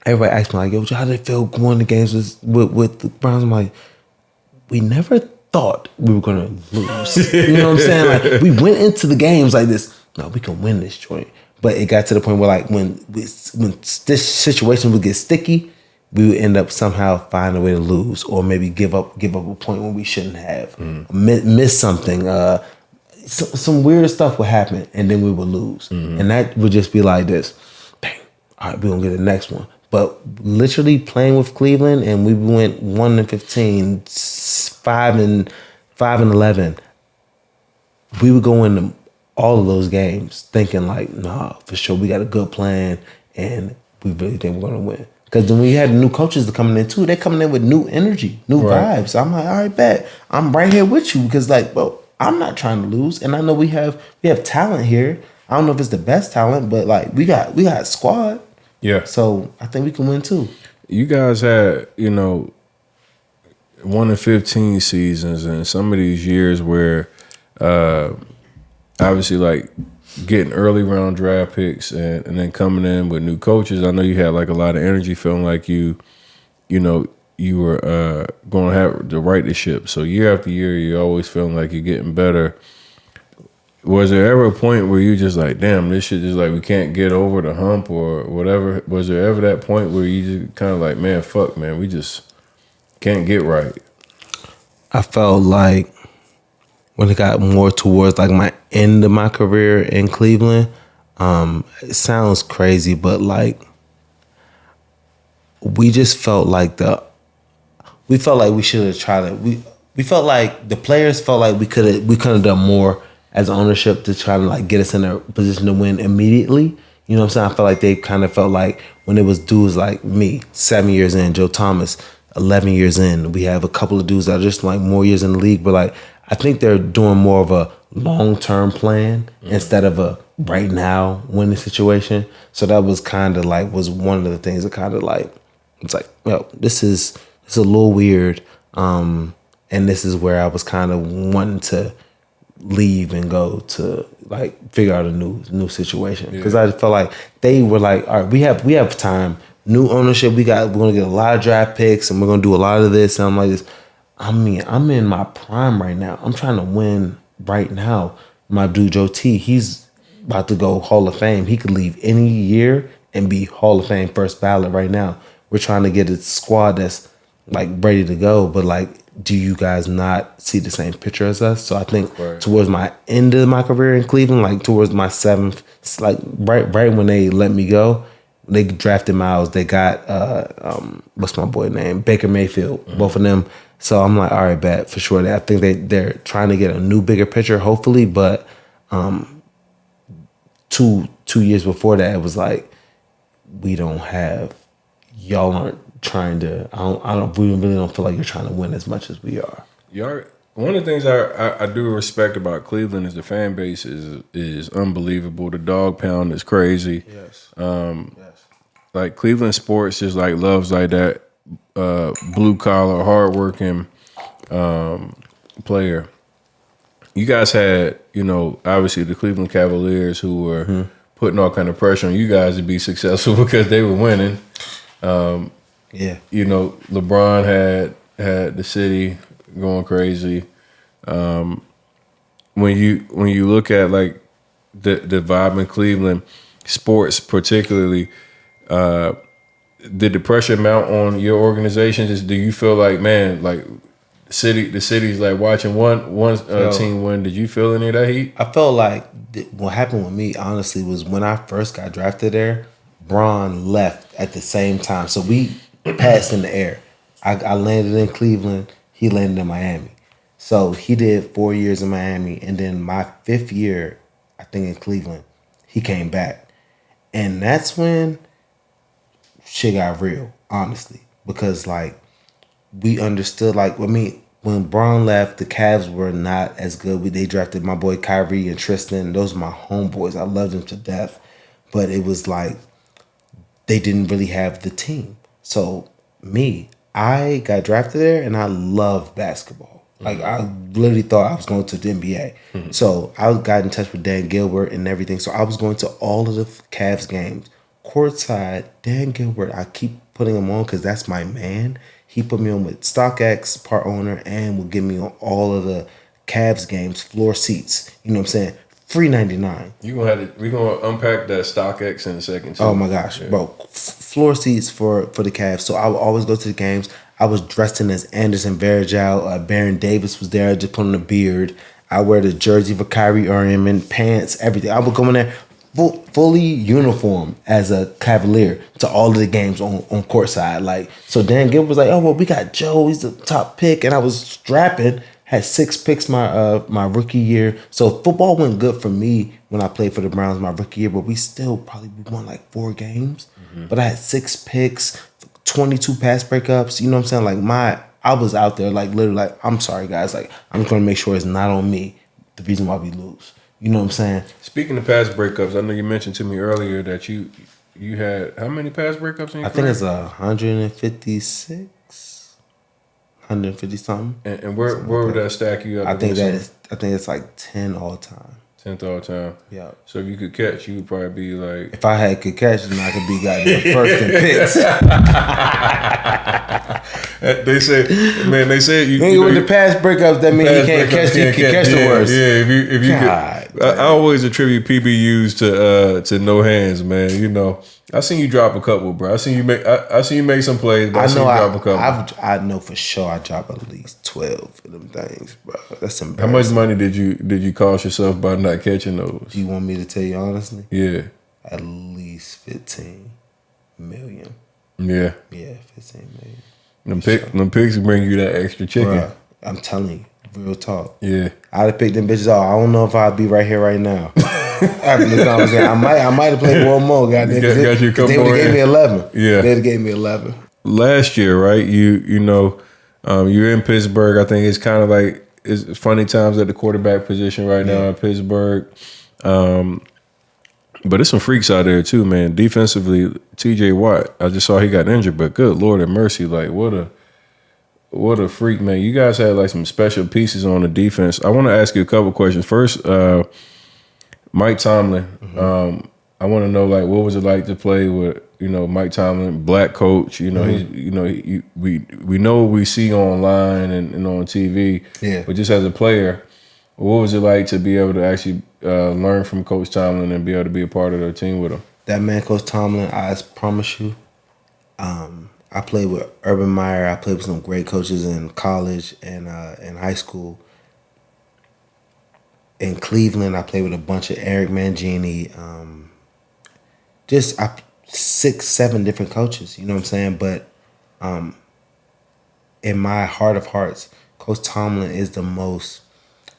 everybody asked me like, yo, how did it feel going to games with the Browns? I'm like, we never thought we were gonna lose. You know what I'm saying? Like we went into the games like this. No, we can win this joint. But it got to the point where like when this situation would get sticky, we would end up somehow finding a way to lose, or maybe give up a point when we shouldn't have, miss something. Some weird stuff would happen, and then we would lose, and that would just be like this. Bang! All right, we're gonna get the next one. But literally playing with Cleveland, and we went 1-15, 5-11. We would go into all of those games thinking like, nah, for sure, we got a good plan, and we really think we're gonna win. Because then we had new coaches coming in too. They're coming in with new energy, new vibes. So I'm like, all right, bet. I'm right here with you because like, well, I'm not trying to lose, and I know we have talent here. I don't know if it's the best talent, but like we got squad. Yeah. So I think we can win too. You guys had, you know, 1-15 seasons, and some of these years where obviously like getting early round draft picks and then coming in with new coaches. I know you had like a lot of energy, feeling like you know, you were going to have to right the ship. So year after year, you're always feeling like you're getting better. Was there ever a point where you just like, damn, this shit is like we can't get over the hump or whatever? Was there ever that point where you just kind of like, man, fuck, man, we just can't get right? I felt like when it got more towards like my end of my career in Cleveland, it sounds crazy, but like we just felt like we should have tried it. We felt like the players felt like we could have done more as ownership to try to like get us in a position to win immediately. You know what I'm saying? I felt like they kind of felt like when it was dudes like me, 7 years in, Joe Thomas, 11 years in, we have a couple of dudes that are just like more years in the league, but like I think they're doing more of a long-term plan instead of a right now winning situation. So that was kind of like was one of the things that kind of like it's like, well, this is a little weird, and this is where I was kind of wanting to leave and go to like figure out a new situation because I felt like they were like, all right, we have time, new ownership, we're gonna get a lot of draft picks and we're gonna do a lot of this, and I'm like this. I mean, I'm in my prime right now. I'm trying to win right now. My dude Joe T, he's about to go Hall of Fame. He could leave any year and be Hall of Fame first ballot right now. We're trying to get a squad that's like ready to go, but like, do you guys not see the same picture as us? So I think towards my end of my career in Cleveland, like towards my seventh, like right when they let me go, they drafted Miles. They got what's my boy name? Baker Mayfield. Both of them. So I'm like, all right, bet for sure. I think they're trying to get a new, bigger picture, hopefully. But 2 years before that, it was like, y'all aren't trying to. We really don't feel like you're trying to win as much as we are. One of the things I do respect about Cleveland is the fan base is unbelievable. The dog pound is crazy. Yes. Yes. Like Cleveland sports just like loves like that blue collar, hardworking player. You guys had, you know, obviously the Cleveland Cavaliers who were putting all kind of pressure on you guys to be successful because they were winning. You know, LeBron had the city going crazy. When you look at like the vibe in Cleveland, sports particularly, did the pressure mount on your organization? Do you feel like, man, like the city's like watching one team win? Did you feel any of that heat? I felt like what happened with me, honestly, was when I first got drafted there, Braun left at the same time. So we passed in the air. I landed in Cleveland. He landed in Miami. So he did 4 years in Miami, and then my 5th year, I think in Cleveland, he came back, and that's when shit got real, honestly, because like we understood. Like, I mean, when Braun left, the Cavs were not as good. They drafted my boy Kyrie and Tristan. Those are my homeboys. I loved them to death, but it was like they didn't really have the team. So I got drafted there, and I love basketball. Like, I literally thought I was going to the NBA. So I got in touch with Dan Gilbert and everything. So I was going to all of the Cavs games. Courtside, Dan Gilbert, I keep putting him on because that's my man. He put me on with StockX, part owner, and would give me on all of the Cavs games, floor seats. You know what I'm saying? Free 99. We're gonna unpack that StockX in a second too. Oh my gosh, bro! Floor seats for the Cavs. So I would always go to the games. I was dressed in as Anderson Varejao. Baron Davis was there, just putting a beard. I wear the jersey for Kyrie Irving, pants, everything. I would go in there fully uniform as a Cavalier to all of the games on courtside. Like, so Dan Gilbert was like, "Oh well, we got Joe. He's the top pick," and I was strapping. Had 6 picks my rookie year. So football went good for me when I played for the Browns my rookie year, but we still probably won like 4 games. But I had 6 picks, 22 pass breakups. You know what I'm saying? Like I was out there like literally like, I'm sorry guys, like I'm gonna make sure it's not on me the reason why we lose. You know what I'm saying? Speaking of pass breakups, I know you mentioned to me earlier that you had how many pass breakups in your career? I think it's 156. 150 something. And where would that stack you up? I think it's like 10 all time. 10th all time. Yeah. So if you could catch, you would probably be like. If I could catch, then I could be goddamn first in picks. They said you. With the pass breakups, that means you can't catch. You can catch the worst. Yeah, if you could. I always attribute PBUs to no hands, man. You know, I seen you drop a couple, bro. I seen you make some plays, but I seen you drop a couple. I know for sure I drop at least 12 of them things, bro. That's embarrassing. How much money did you cost yourself by not catching those? Do you want me to tell you honestly? Yeah. At least 15 million. Yeah. Yeah, 15 million. Them picks bring you that extra chicken. Bruh, I'm telling you. Real talk. Yeah. I'd have picked them bitches off. I don't know if I'd be right here right now. After the conversation, I might have played one more. Goddamn, got you a couple they would have gave me 11. Yeah. They'd have gave me 11. Last year, right? You know, you're in Pittsburgh. I think it's kind of like it's funny times at the quarterback position right now in Pittsburgh. But there's some freaks out there too, man. Defensively, T.J. Watt. I just saw he got injured, but good Lord have mercy, like what a freak, man. You guys had like some special pieces on the defense. I want to ask you a couple questions. First, Mike Tomlin. Mm-hmm. I want to know, like, what was it like to play with, Mike Tomlin, black coach? You know, we know what we see online and on TV. Yeah. But just as a player, what was it like to be able to actually learn from Coach Tomlin and be able to be a part of the team with him? That man, Coach Tomlin, I promise you, I played with Urban Meyer. I played with some great coaches in college and in high school. In Cleveland, I played with a bunch of Eric Mangini, 6, 7 different coaches. You know what I'm saying? But in my heart of hearts, Coach Tomlin is the most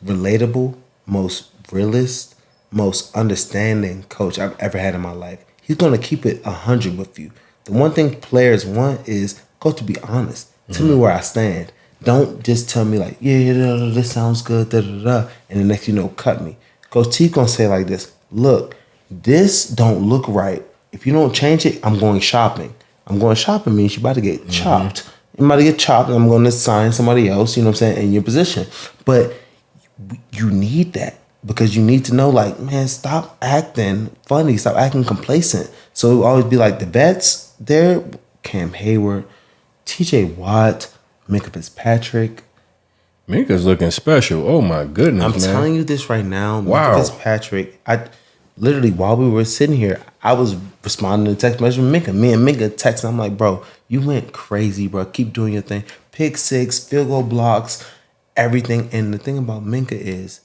relatable, most realist, most understanding coach I've ever had in my life. He's going to keep it 100 with you. The one thing players want is, coach, to be honest. Tell me where I stand. Don't just tell me like, yeah, this sounds good, and the next cut me. Coach T gonna say like this, look, this don't look right. If you don't change it, I'm going shopping. I'm going shopping means you about to get chopped. You about to get chopped and I'm going to sign somebody else, you know what I'm saying, in your position. But you need that because you need to know, like, man, stop acting funny, stop acting complacent. So it will always be like the vets there, Cam Hayward, T.J. Watt, Minkah Fitzpatrick. Minka's looking special. Oh my goodness, I'm man. telling you this right now. Wow. Minkah Fitzpatrick, I literally, while we were sitting here, I was responding to text message with Minkah. Me and Minkah texting. I'm like, bro, you went crazy, bro. Keep doing your thing. Pick 6, field goal blocks, everything. And the thing about Minkah is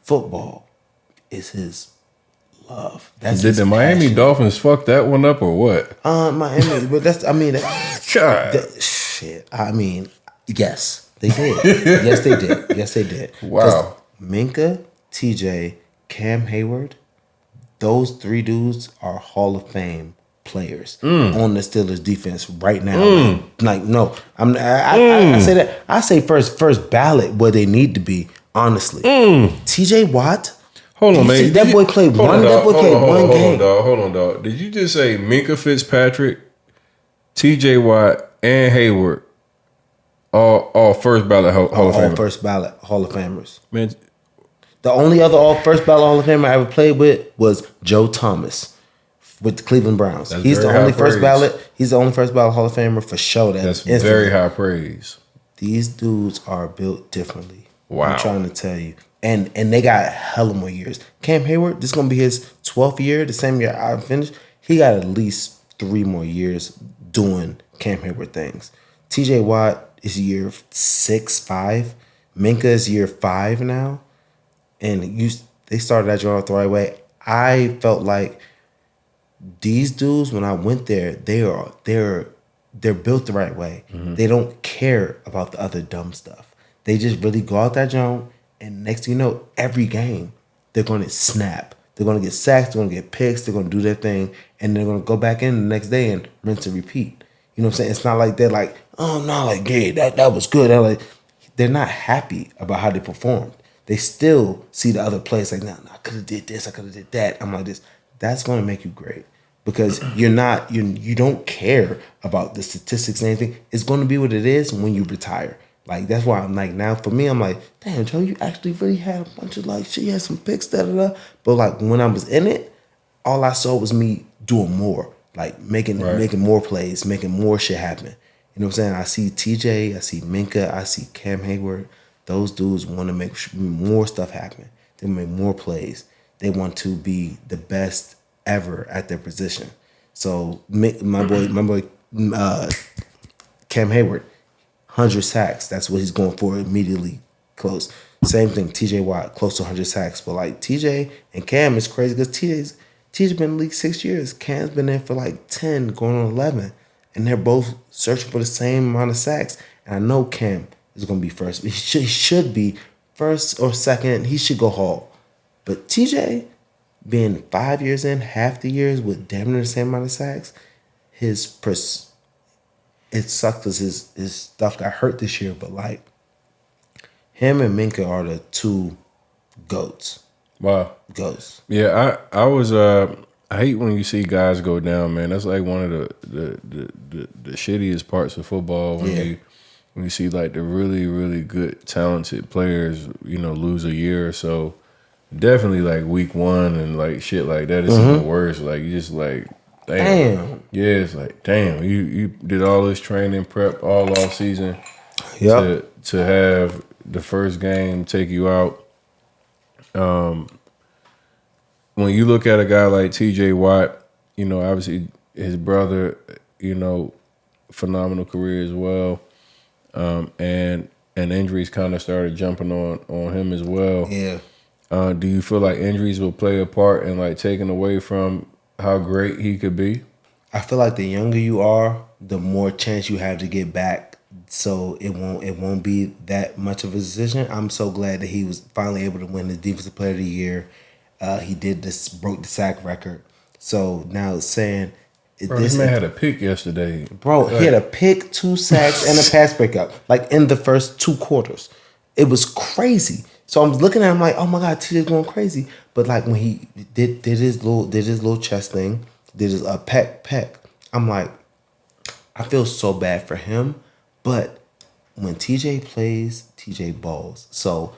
football is his love. That's Did the Miami passion. Dolphins fuck that one up or what? Miami, but that's, I mean, God. Shit. I mean, yes. They did. Yes, they did. Yes, they did. Wow. Minka, TJ, Cam Hayward, those three dudes are Hall of Fame players on the Steelers defense right now. Like no, I say that. I say first ballot where they need to be. Honestly, TJ Watt. Hold on, man. That boy played one. That boy played one game. Hold on, dog. Did you just say Minka Fitzpatrick, T.J. Watt, and Hayward, all first ballot Hall of Famers? All first ballot Hall of Famers. Man, The only other all first ballot Hall of Famer I ever played with was Joe Thomas with the Cleveland Browns. He's the only first ballot. He's the only first ballot Hall of Famer for sure. That's very high praise. These dudes are built differently. Wow. I'm trying to tell you. And they got hella more years. Cam Hayward, this is going to be his 12th year, the same year I finished. He got at least 3 more years doing Cam Hayward things. TJ Watt is year 6, 5. Minka is year 5 now. And they started that joint the right way. I felt like these dudes, when I went there, they're built the right way. They don't care about the other dumb stuff. They just really go out that joint, and next thing you know, every game they're going to snap. They're going to get sacks. They're going to get picks. They're going to do their thing, and they're going to go back in the next day and rinse and repeat. You know what I'm saying? It's not like they're like, oh no, like yeah, that was good. They're not happy about how they performed. They still see the other plays like, no, I could have did this, I could have did that. I'm like this. That's going to make you great because you don't care about the statistics and anything. It's going to be what it is when you retire. Like that's why I'm like now for me, I'm like, damn, Joe, you actually really had a bunch of like shit. You had some picks, da. But like when I was in it, all I saw was me doing more, like making more plays, making more shit happen. You know what I'm saying? I see TJ, I see Minka, I see Cam Hayward. Those dudes want to make more stuff happen. They make more plays. They want to be the best ever at their position. So my boy, Cam Hayward, 100 sacks. That's what he's going for immediately close. Same thing, TJ Watt, close to 100 sacks. But like TJ and Cam is crazy because TJ's been in the league 6 years. Cam's been there for like 10, going on 11. And they're both searching for the same amount of sacks. And I know Cam is going to be first. He should be first or second. He should go Hall. But TJ, being 5 years in, half the years with damn near the same amount of sacks, it sucked because his stuff got hurt this year. But like, him and Minka are the two GOATs. Wow. GOATs. Yeah, I was I hate when you see guys go down, man. That's like one of the shittiest parts of football when you see like the really, really good, talented players, lose a year or so. Definitely like week 1 and like shit like that is even worse. Like you just like, damn. Yeah, it's like, damn, you did all this training prep all off season to have the first game take you out. When you look at a guy like TJ Watt, obviously his brother, phenomenal career as well. And injuries kind of started jumping on him as well. Yeah. Do you feel like injuries will play a part in like taking away from how great he could be? I feel like the younger you are, the more chance you have to get back. So it won't be that much of a decision. I'm so glad that he was finally able to win the Defensive Player of the Year. He broke the sack record. So now it's saying this man had a pick yesterday. Bro, he had a pick, 2 sacks, and a pass breakup, like in the first 2 quarters. It was crazy. So I'm looking at him like, oh my God, TJ's going crazy. But like when he did his little chest thing, did his peck, I'm like, I feel so bad for him. But when TJ plays, TJ balls. So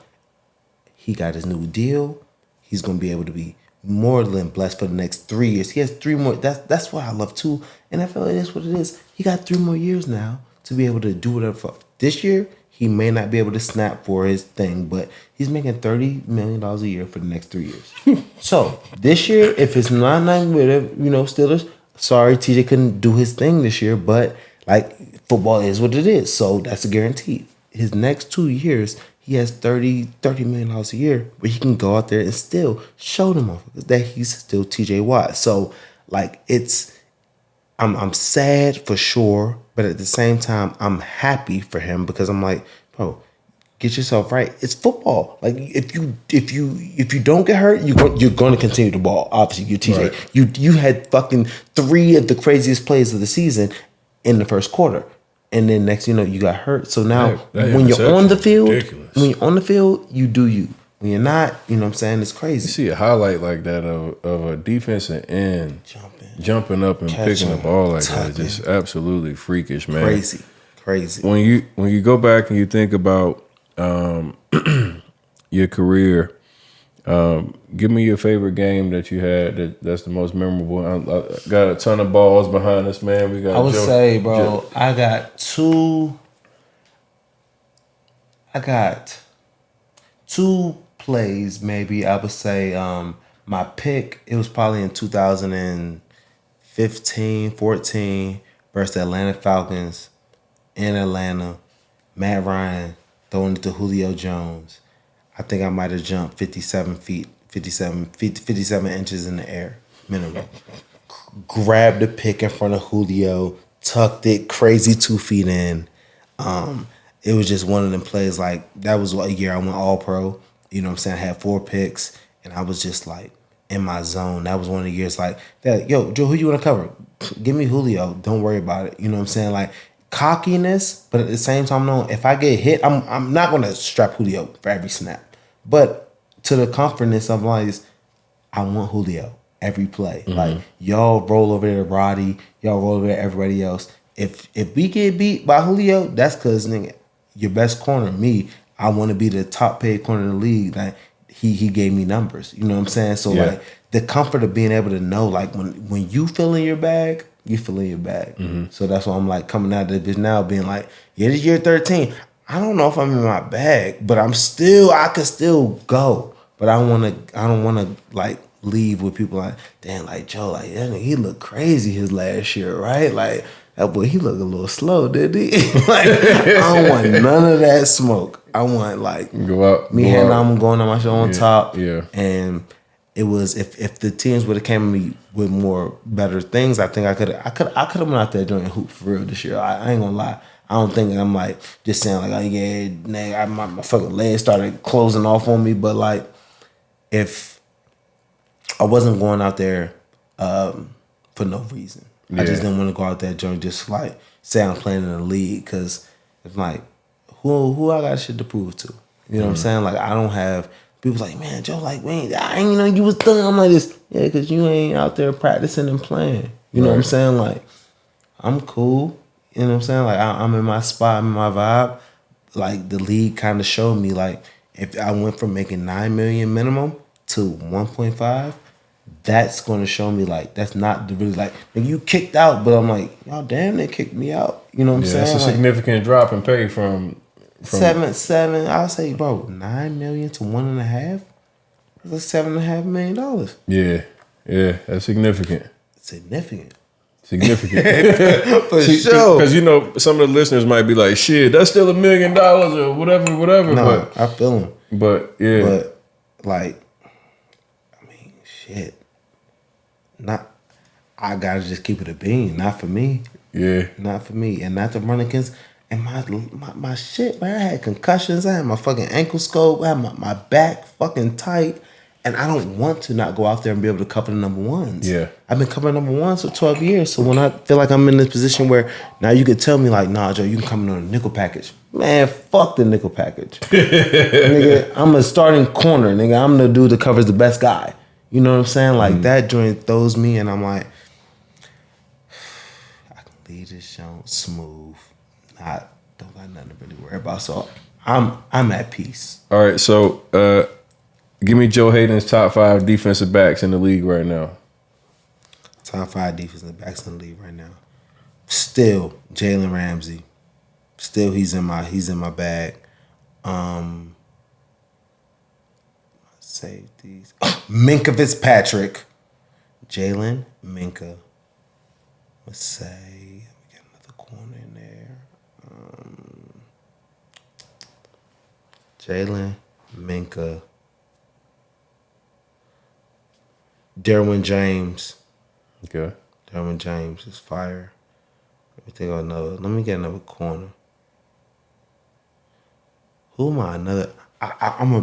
he got his new deal. He's gonna be able to be more than blessed for the next 3 years. He has 3 more. That's what I love too. NFL, it is what it is. He got 3 more years now to be able to do whatever. This year, he may not be able to snap for his thing, but he's making $30 million a year for the next 3 years. So this year, if it's not with Steelers, sorry, TJ couldn't do his thing this year, but like football is what it is. So that's a guarantee. His next 2 years, he has $30 million a year where he can go out there and still show them that he's still TJ Watt. So like I'm sad for sure, but at the same time I'm happy for him because I'm like, bro, get yourself right. It's football. Like if you don't get hurt, you're going to continue the ball. Obviously, you TJ. Right. You had fucking 3 of the craziest plays of the season in the first quarter, and then next you got hurt. So now That when you're on the field, ridiculous. you do you. When you're not, you know what I'm saying, it's You crazy. see a highlight like that of a defensive end jumping up and picking the ball like that, just absolutely freakish, man. Crazy. When you go back and you think about your career, give me your favorite game that you had that's the most memorable. I got a ton of balls behind us, man. We got. I would say, bro, I got two plays, maybe. I would say my pick, it was probably in 2015, 14 versus the Atlanta Falcons in Atlanta. Matt Ryan throwing it to Julio Jones. I think I might have jumped 57 inches in the air, minimum. Grabbed the pick in front of Julio, tucked it crazy 2 feet in. It was just one of them plays, like, that was a year I went all pro. You know what I'm saying? I had 4 picks, and I was just, like, in my zone. That was one of the years, like, yo, Joe, who you want to cover? Give me Julio. Don't worry about it. You know what I'm saying? Like, cockiness, but at the same time, no, if I get hit, I'm not going to strap Julio for every snap. But to the comfortness of, like, I want Julio every play. Mm-hmm. Like, y'all roll over there to Roddy. Y'all roll over there to everybody else. If we get beat by Julio, that's because, nigga, your best corner, me, I want to be the top paid corner in the league. Like, he gave me numbers. You know what I'm saying? So, like, the comfort of being able to know, like, when you feel in your bag, you feel in your bag. Mm-hmm. So that's why I'm, like, coming out of this now being like, this year 13. I don't know if I'm in my bag, but I could still go. But I don't want to, like, leave with people like, damn, like, Joe, like, he looked crazy his last year, right? Like, that boy, he looked a little slow, didn't he? Like, I don't want none of that smoke. I want, like, I'm going on my show on top. Yeah. And it was, if the teams would have came to me with more better things, I think I could have went out there doing hoop for real this year. I ain't gonna lie. I don't think I'm, like, just saying, like, oh, yeah, nigga, my fucking legs started closing off on me. But, like, if I wasn't going out there for no reason. Yeah. I just didn't want to go out there and just, like, say I'm playing in the league, because it's like, who I got shit to prove to? You know what I'm saying? Like, I don't have people like, man, Joe, like, man, I ain't know you was done. I'm like this. Yeah, because you ain't out there practicing and playing. You know what I'm saying? Like, I'm cool. You know what I'm saying? Like, I'm in my spot, I'm in my vibe. Like, the league kind of showed me, like, if I went from making $9 million minimum to 1.5, that's going to show me, like, that's not the really, like, you kicked out, but I'm like, y'all damn, they kicked me out. You know what I'm saying? That's a significant drop in pay from 7. I'll say, bro, $9 million to 1.5. That's like $7.5 million. Yeah, that's significant. Significant. For sure. Because, you know, some of the listeners might be like, shit, that's still $1 million or whatever. No, but I feel them. But, yeah. But, like, I mean, shit. I gotta just keep it a bean. Not for me. Yeah. Not for me. And not to run against. And my shit, man, I had concussions. I had my fucking ankle scope. I had my back fucking tight. And I don't want to not go out there and be able to cover the number ones. Yeah. I've been covering number ones for 12 years. So when I feel like I'm in this position where now you could tell me, like, nah, Joe, you can come in on a nickel package. Man, fuck the nickel package. Nigga, I'm a starting corner. Nigga, I'm the dude that covers the best guy. You know what I'm saying? Like, that joint throws me, and I'm like, I can leave this show smooth. Don't got nothing to really worry about. So I'm at peace. All right, so give me Joe Haden's top 5 defensive backs in the league right now. Top 5 defensive backs in the league right now. Still Jalen Ramsey. Still he's in my bag. Safeties. Minka Fitzpatrick. Jalen, Minka. Let's say, we got another corner in there. Jalen, Minka. Derwin James. Okay. Derwin James is fire. Let me get another corner. Who am I? I'm a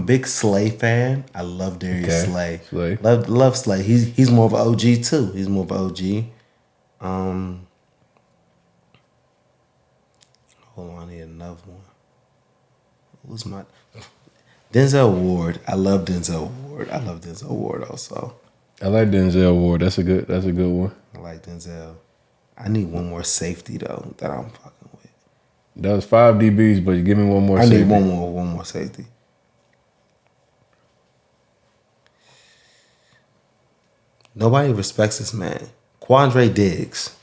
big Slay fan. I love Darius Slay. Love Slay. He's more of an OG too. He's more of an OG. Hold on, I need another one. Who's my Denzel Ward? I love Denzel Ward also. I like Denzel Ward. That's a good one. I like Denzel. I need one more safety though that I'm fucking with. That was 5 DBs, but you give me one more. I safety. need one more safety. Nobody respects this man. Quandre Diggs.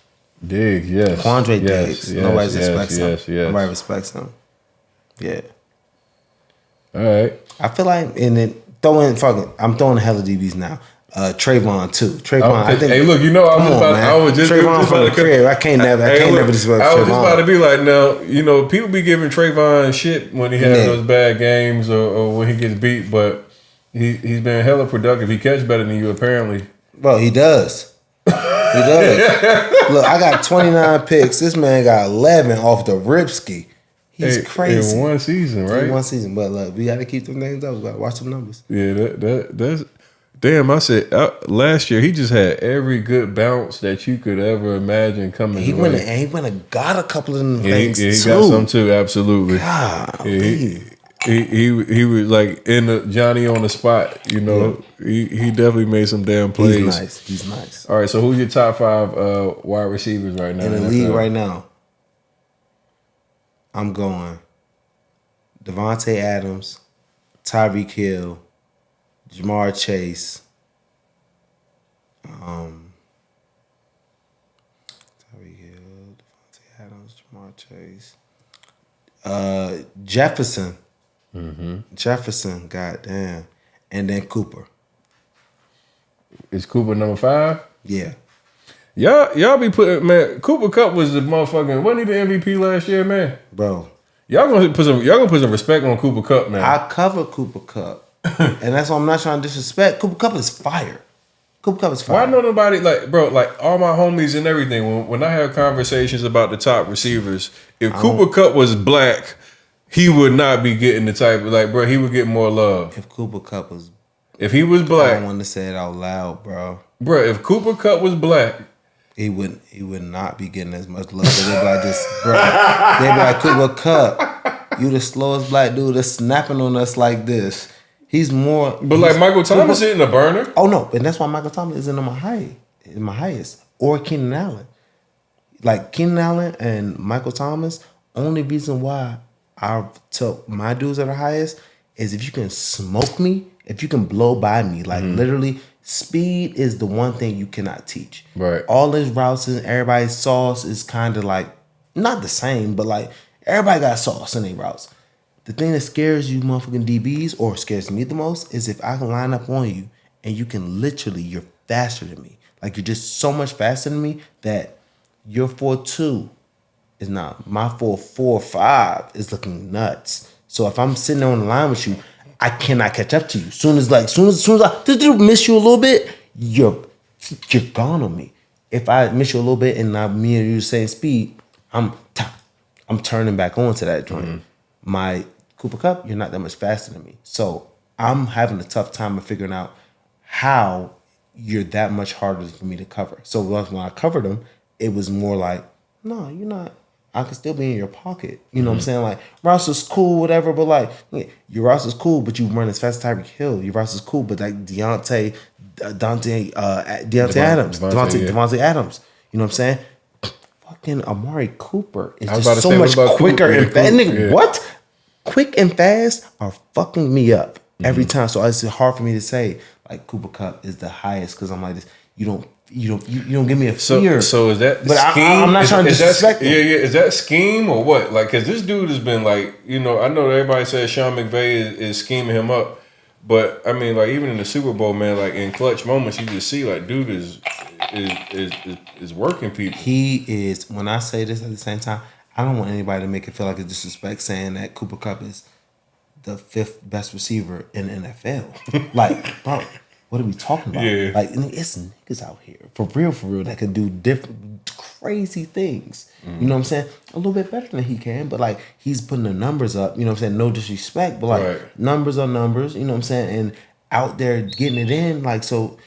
Yes. Quandre Diggs. Nobody respects him. Yes. Nobody respects him. Yeah. All right. I feel like, and then I'm throwing hella DBs now. Trayvon too. I think. Hey, look, you know, I was just Trayvon from the crib. I can't never disrespect Trayvon. I was just about to be like, now, you know, people be giving Trayvon shit when he has those bad games or when he gets beat, but he's been hella productive. He catch better than you apparently. Bro, he does. He does. Look, I got 29 picks. This man got 11 off the Ripski. He's crazy. In one season, right? In one season. But look, we got to keep them things up. We got to watch them numbers. Yeah, that's... Damn, I said last year he just had every good bounce that you could ever imagine coming. He went and got a couple of them things he too. got some too, absolutely. God, he was like in the Johnny on the spot. You know, he definitely made some damn plays. He's nice. All right, so who's your top 5 wide receivers right now in the league right now? I'm going Devontae Adams, Tyreek Hill, Jamar Chase, Tyreek Hill, Devontae Adams, Jamar Chase, Jefferson. Jefferson, goddamn, and then Cooper. Is Cooper number 5? Yeah. Y'all be putting, man. Cooper Kupp was the motherfucking. Wasn't he the MVP last year, man? Bro, y'all gonna put some respect on Cooper Kupp, man. I cover Cooper Kupp. And that's why I'm not trying to disrespect. Cooper Kupp is fire. Why know nobody, like, bro, like all my homies and everything, when I have conversations about the top receivers, if Cooper Kupp was black, he would not be getting the type of, like, bro, he would get more love. If Cooper Kupp was... If he was black... I don't want to say it out loud, bro. Bro, if Cooper Kupp was black... He would not be getting as much love. They'd be like this, bro. They'd be like, Cooper Kupp, you the slowest black dude that's snapping on us like this. He's more... But like Michael Thomas isn't a burner. Oh, no. And that's why Michael Thomas isn't in my highest. Or Keenan Allen. Like, Keenan Allen and Michael Thomas, only reason why I tell my dudes that are highest is if you can smoke me, if you can blow by me, like literally, speed is the one thing you cannot teach. Right. All his routes and everybody's sauce is kind of like, not the same, but like, everybody got sauce in their routes. The thing that scares you motherfucking DBs, or scares me the most, is if I can line up on you and you can literally, you're faster than me. Like, you're just so much faster than me that your 4.2 is not, my 4.45 is looking nuts. So if I'm sitting there on the line with you, I cannot catch up to you. Soon as I just miss you a little bit, you're gone on me. If I miss you a little bit and me and you the same speed, I'm turning back on to that joint. My Cooper Kupp, you're not that much faster than me. So I'm having a tough time of figuring out how you're that much harder for me to cover. So when I covered him, it was more like, no, you're not. I could still be in your pocket. You know what I'm saying? Like, Ross is cool, whatever, but like, your Ross is cool, but you run as fast as Tyreek Hill. Your Ross is cool, but like Devontae Adams. You know what I'm saying? Fucking Amari Cooper is just so much quicker and fast. Nigga, what? Quick and fast are fucking me up every time. So it's hard for me to say like Cooper Kupp is the highest because I'm like this. You don't give me a fear. So is that but scheme? I'm not trying to disrespect him. Yeah. Is that scheme or what? Like, cause this dude has been like, you know, I know everybody says Sean McVay is scheming him up, but I mean, like even in the Super Bowl, man, like in clutch moments, you just see like dude is working people. He is. When I say this at the same time, I don't want anybody to make it feel like it's disrespect saying that Cooper Kupp is the 5th best receiver in the NFL. Like, bro. what are we talking about? Yeah. Like, it's niggas out here for real that can do different crazy things. You know what I'm saying? A little bit better than he can, but like he's putting the numbers up. You know what I'm saying? No disrespect, but like numbers are numbers. You know what I'm saying? And out there getting it in, like so.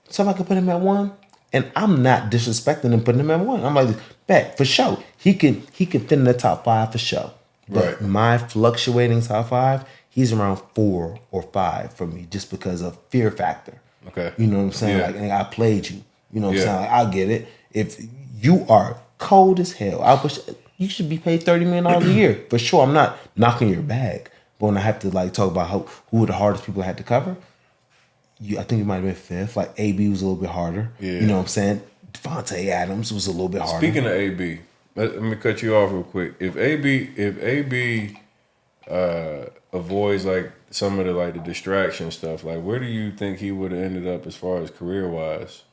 Somebody could put him at 1, and I'm not disrespecting him putting him at 1. I'm like, bet for sure he can fit in the top 5 for sure. But my fluctuating top 5, he's around 4 or 5 for me just because of fear factor. Okay, you know what I'm saying? Like, and I played you. You know what I'm saying? Like, I get it. If you are cold as hell, you should be paid $30 million a year for sure. I'm not knocking your bag, but when I have to like talk about who are the hardest people I had to cover. I think you might have been 5th. Like AB was a little bit harder. Yeah. You know what I'm saying? Devontae Adams was a little bit harder. Speaking of AB, let me cut you off real quick. If AB avoids like some of the distraction stuff, like where do you think he would have ended up as far as career wise?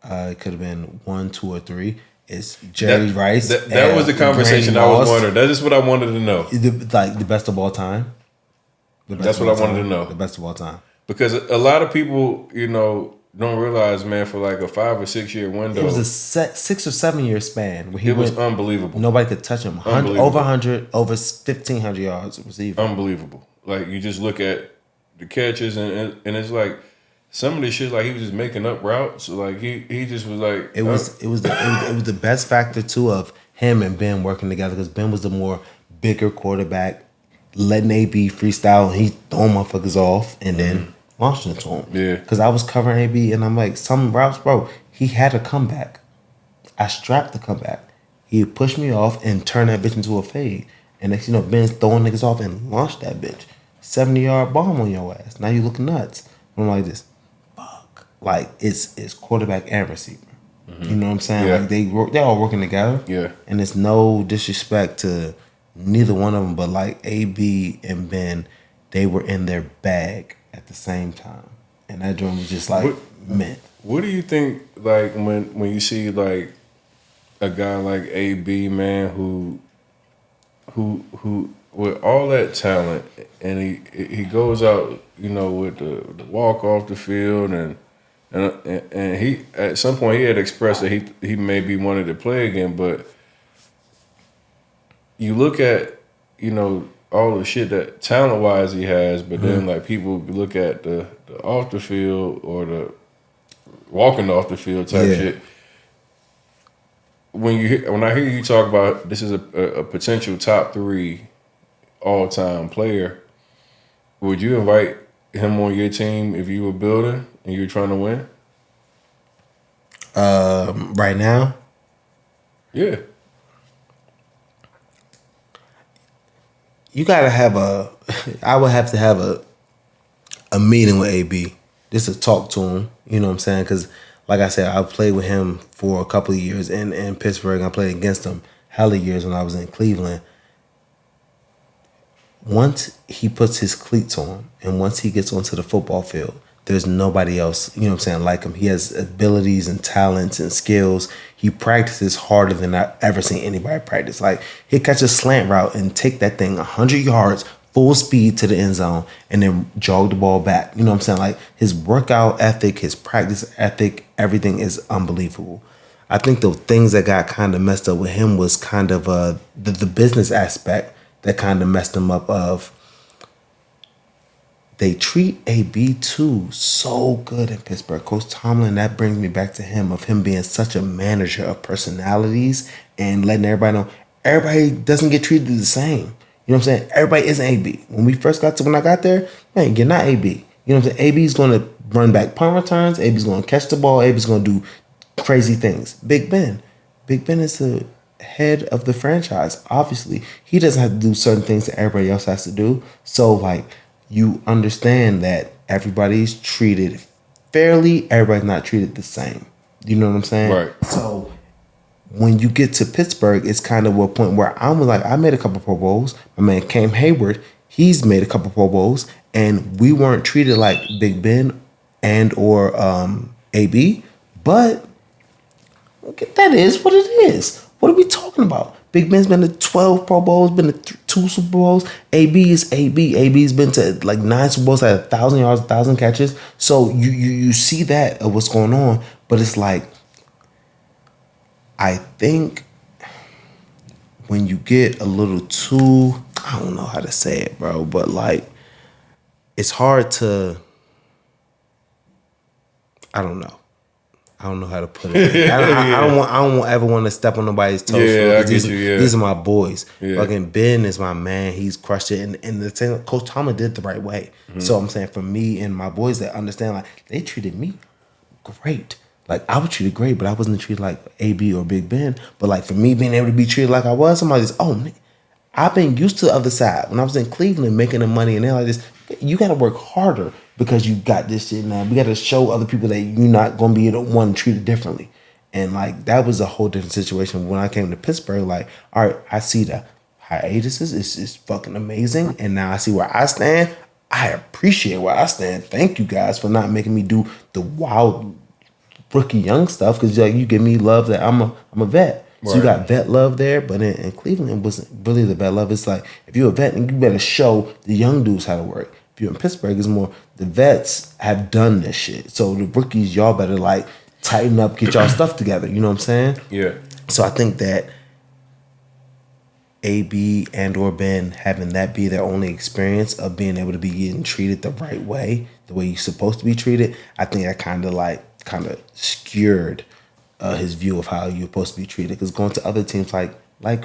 It could have been 1, 2, or 3. It's Jerry Rice. That was the conversation I was wondering. That's just what I wanted to know. The best of all time. That's what I wanted to know. The best of all time. Because a lot of people, don't realize, man, for like a 5 or 6 year window. It was a 6 or 7 year span where it was unbelievable. Nobody could touch him. Over 100, over 1,500 yards receiving. Unbelievable. Like you just look at the catches and it's like some of this shit like he was just making up routes. So like he just was like it was the best factor too of him and Ben working together because Ben was the more bigger quarterback. Letting AB freestyle and he throwing motherfuckers off and then launching it to him. Yeah. Because I was covering AB and I'm like, some routes, bro, he had a comeback. I strapped the comeback. He pushed me off and turned that bitch into a fade. And next Ben's throwing niggas off and launched that bitch. 70-yard bomb on your ass. Now you look nuts. I'm like this. Fuck. Like it's quarterback and receiver. You know what I'm saying? Yeah. Like they're all working together. Yeah. And it's no disrespect to neither one of them, but like AB and Ben, they were in their bag at the same time, and that joint was just like, man. What do you think? Like when you see like a guy like AB, man, who with all that talent, and he goes out, with the walk off the field, and he at some point he had expressed that he maybe wanted to play again, but. You look at, all the shit that talent-wise he has, but then like people look at the off the field or the walking off the field type shit. When I hear you talk about this is a potential top 3 all-time player, would you invite him on your team if you were building and you were trying to win? Right now? Yeah. You gotta have I would have to have a meeting with AB just to talk to him. You know what I'm saying? Because like I said, I played with him for a couple of years in Pittsburgh. I played against him hella years when I was in Cleveland. Once he puts his cleats on and once he gets onto the football field, there's nobody else, you know what I'm saying, like him. He has abilities and talents and skills. He practices harder than I've ever seen anybody practice. Like, he'll catch a slant route and take that thing 100 yards, full speed to the end zone, and then jog the ball back. You know what I'm saying? Like, his workout ethic, his practice ethic, everything is unbelievable. I think the things that got kind of messed up with him was kind of the business aspect that kind of messed him up of they treat AB2 so good in Pittsburgh. Coach Tomlin, that brings me back to him, of him being such a manager of personalities and letting everybody know everybody doesn't get treated the same. You know what I'm saying? Everybody isn't AB. When I got there, man, you're not AB. You know what I'm saying? AB's going to run back punt returns. AB's going to catch the ball. AB's going to do crazy things. Big Ben is the head of the franchise. Obviously, he doesn't have to do certain things that everybody else has to do. So, like, you understand that everybody's treated fairly. Everybody's not treated the same. You know what I'm saying? Right. So when you get to Pittsburgh, it's kind of a point where I was like, I made a couple Pro Bowls. My man Cam Hayward, he's made a couple Pro Bowls, and we weren't treated like Big Ben and or AB. But that is what it is. What are we talking about? Big Ben's been to 12 Pro Bowls, been to 2 Super Bowls. AB is AB. AB's been to like 9 Super Bowls, had 1,000 yards, 1,000 catches. So you see that of what's going on, but it's like, I think when you get a little too, I don't know how to say it, bro, but like, it's hard to, I don't know how to put it. I don't ever want to step on nobody's toes. Yeah, I get you. Yeah, these are my boys. Yeah. Fucking Ben is my man. He's crushed it, and the thing, Coach Tomlin did it the right way. So I'm saying for me and my boys that understand, like they treated me great. Like I was treated great, but I wasn't treated like AB or Big Ben. But like for me being able to be treated like I was, somebody's man, I've been used to the other side. When I was in Cleveland making the money and they're like this, you got to work harder because you got this shit now. We got to show other people that you're not going to be the one treated differently. And like, that was a whole different situation. When I came to Pittsburgh, like, all right, I see the hiatuses. It's fucking amazing. And now I see where I stand. I appreciate where I stand. Thank you guys for not making me do the wild rookie young stuff. Cause like, you give me love that I'm a vet. So you got vet love there, but in Cleveland, it wasn't really the vet love. It's like, if you're a vet, you better show the young dudes how to work. If you're in Pittsburgh, it's more, the vets have done this shit. So the rookies, y'all better like tighten up, get y'all stuff together. You know what I'm saying? Yeah. So I think that AB and or Ben having that be their only experience of being able to be getting treated the right way, the way you're supposed to be treated, I think that kind of skewered his view of how you're supposed to be treated. Because going to other teams like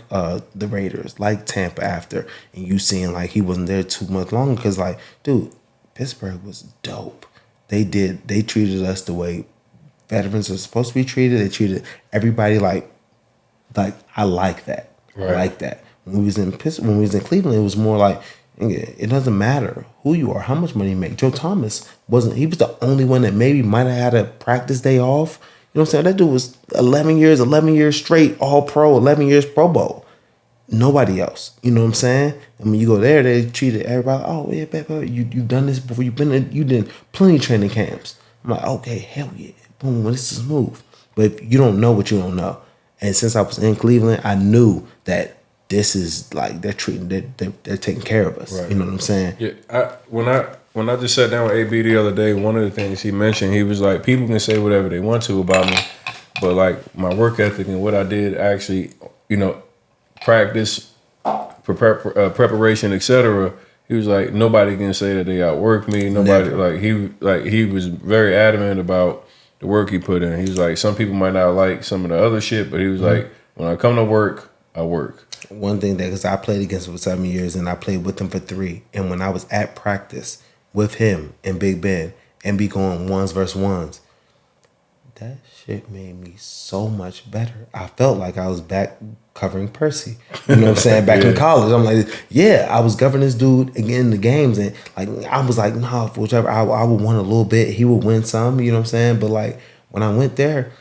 the Raiders, like Tampa after, and you seeing like he wasn't there too much longer. Because like, dude, Pittsburgh was dope. They treated us the way veterans are supposed to be treated. They treated everybody like I like that. Right. I like that. When we was in Cleveland, it was more like, it doesn't matter who you are, how much money you make. Joe Thomas he was the only one that maybe might have had a practice day off. You know what I'm saying? That dude was 11 years straight, all pro, 11 years Pro Bowl. Nobody else. You know what I'm saying? And when you go there, they treated everybody, oh, yeah, baby, you've done this before. You did plenty of training camps. I'm like, okay, hell yeah. Boom, this is smooth. But if you don't know what you don't know. And since I was in Cleveland, I knew that this is like, they're taking care of us. Right. You know what I'm saying? Yeah. When I just sat down with AB the other day, one of the things he mentioned, he was like, people can say whatever they want to about me, but like my work ethic and what I did actually, practice, preparation, etc. He was like, nobody can say that they outwork me. Nobody. Never. He was very adamant about the work he put in. He was like, some people might not like some of the other shit, but he was like, when I come to work, I work. One thing because I played against him for 7 years and I played with him for 3, and when I was at practice with him and Big Ben and be going ones versus ones, that shit made me so much better. I felt like I was back covering Percy. You know what I'm saying? Back in college. I'm like, yeah, I was governing this dude again in the games, and like I was like, nah, whichever I would win a little bit, he would win some, you know what I'm saying? But like when I went there,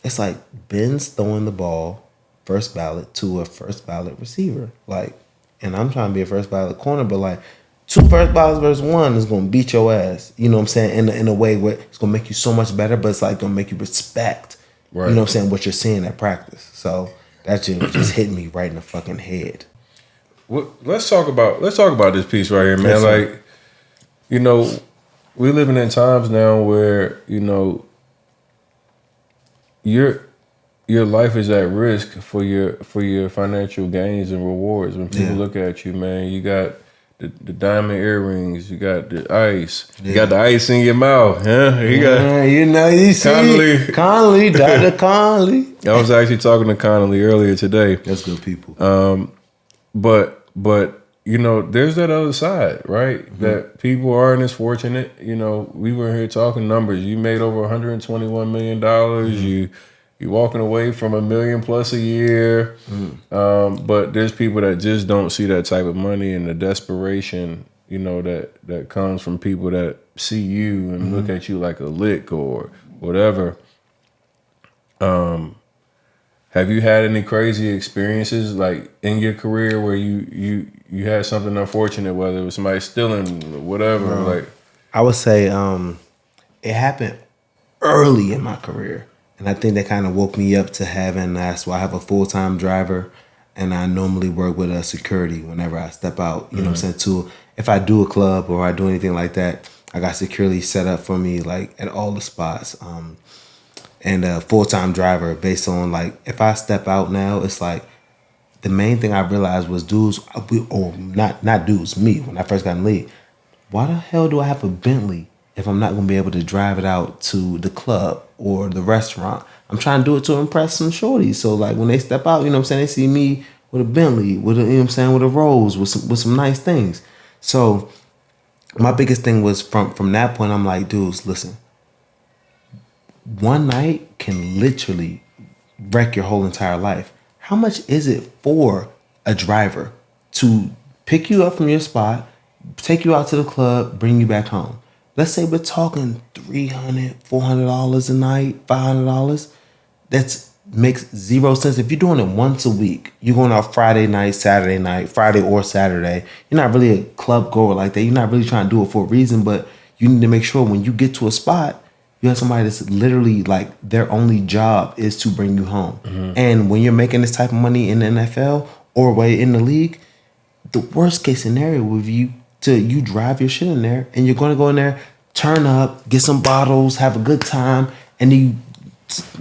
it's like Ben's throwing the ball first ballot to a first ballot receiver. Like, and I'm trying to be a first ballot corner, but like 2 first ballots versus 1 is gonna beat your ass. You know what I'm saying? In a way where it's gonna make you so much better, but it's like gonna make you respect. Right. You know what I'm saying? What you're seeing at practice. So that shit just hit me right in the fucking head. Well, let's talk about this piece right here, man. Like, we're living in times now where your life is at risk for your financial gains and rewards. When people look at you, man, you got the diamond earrings, you got the ice, you got the ice in your mouth, huh? You see Conley, Dr. Conley. I was actually talking to Conley earlier today. That's good people. But there's that other side, right? Mm-hmm. That people aren't as fortunate. We were here talking numbers. You made over $121 million. Mm-hmm. You're walking away from $1 million plus a year. But there's people that just don't see that type of money and the desperation, that comes from people that see you and look at you like a lick or whatever. Have you had any crazy experiences like in your career where you had something unfortunate, whether it was somebody stealing or whatever? I would say it happened early in my career. And I think that kind of woke me up to having, that's why I have a full-time driver. and I normally work with a security whenever I step out. You know what I'm saying? To if I do a club or I do anything like that, I got security set up for me like at all the spots. And a full-time driver based on like if I step out now, it's like the main thing I realized was dudes, or not dudes, me when I first got in the league. Why the hell do I have a Bentley if I'm not gonna be able to drive it out to the club or the restaurant? I'm trying to do it to impress some shorties. So like when they step out, you know what I'm saying, they see me with a Bentley, with a, you know what I'm saying, with a Rolls, with some nice things. So my biggest thing was from that point, I'm like, dudes, listen, one night can literally wreck your whole entire life. How much is it for a driver to pick you up from your spot, take you out to the club, bring you back home? Let's say we're talking $300, $400 a night, $500. That's makes zero sense. If you're doing it once a week, you're going out Friday night, Saturday night, Friday or Saturday. You're not really a club goer like that. You're not really trying to do it for a reason, but you need to make sure when you get to a spot, you have somebody that's literally like their only job is to bring you home. And when you're making this type of money in the NFL or way in the league, the worst case scenario would be you drive your shit in there and you're going to go in there, turn up, get some bottles, have a good time, and you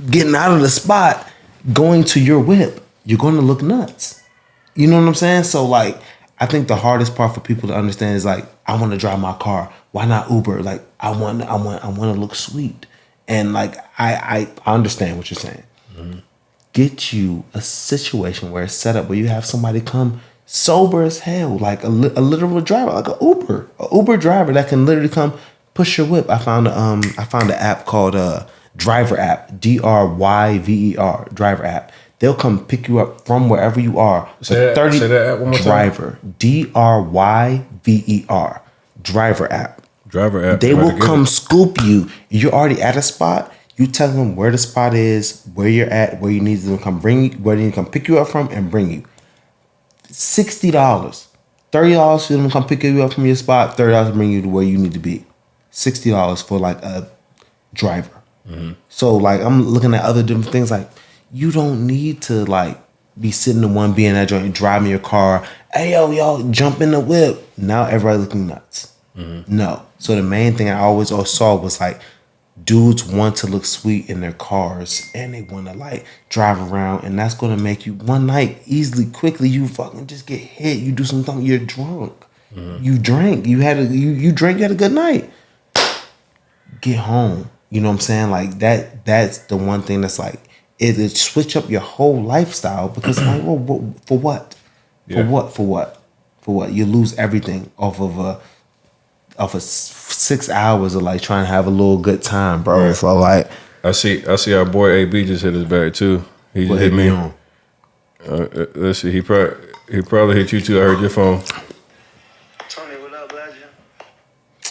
getting out of the spot, going to your whip, you're going to look nuts. You know what I'm saying? So like, I think the hardest part for people to understand is like, I want to drive my car. Why not Uber? Like, I want to look sweet. And like, I understand what you're saying. Get you a situation where it's set up where you have somebody come sober as hell, like a literal driver, like a Uber driver that can literally come push your whip. I found an app called Driver app, Dryver, Driver app. They'll come pick you up from wherever you are. Say that app one more Driver, time. Dryver, Driver app. Driver app. They will come scoop you. You're already at a spot. You tell them where the spot is, where you're at, where you need them to come bring you, where they need to come pick you up from and bring you. $60, $30 for them to come pick you up from your spot, $30 to bring you to where you need to be. $60 for like a driver. So like I'm looking at other different things like you don't need to like be sitting in one being that joint driving your car. Hey yo, y'all jump in the whip. Now everybody looking nuts. No. So the main thing I always saw was like dudes want to look sweet in their cars and they want to like drive around, and that's gonna make you one night easily, quickly. You fucking just get hit. You do something. You're drunk. You drank. You drank. You had a good night. Get home. You know what I'm saying? Like that. That's the one thing that's like it switch up your whole lifestyle because like, well, for what? Yeah. For what? You lose everything off of 6 hours of like trying to have a little good time, bro. Right. So like, I see our boy AB just hit his back too. He just hit me. Let's see. He probably hit you too. I heard your phone. Tony, what up, legend?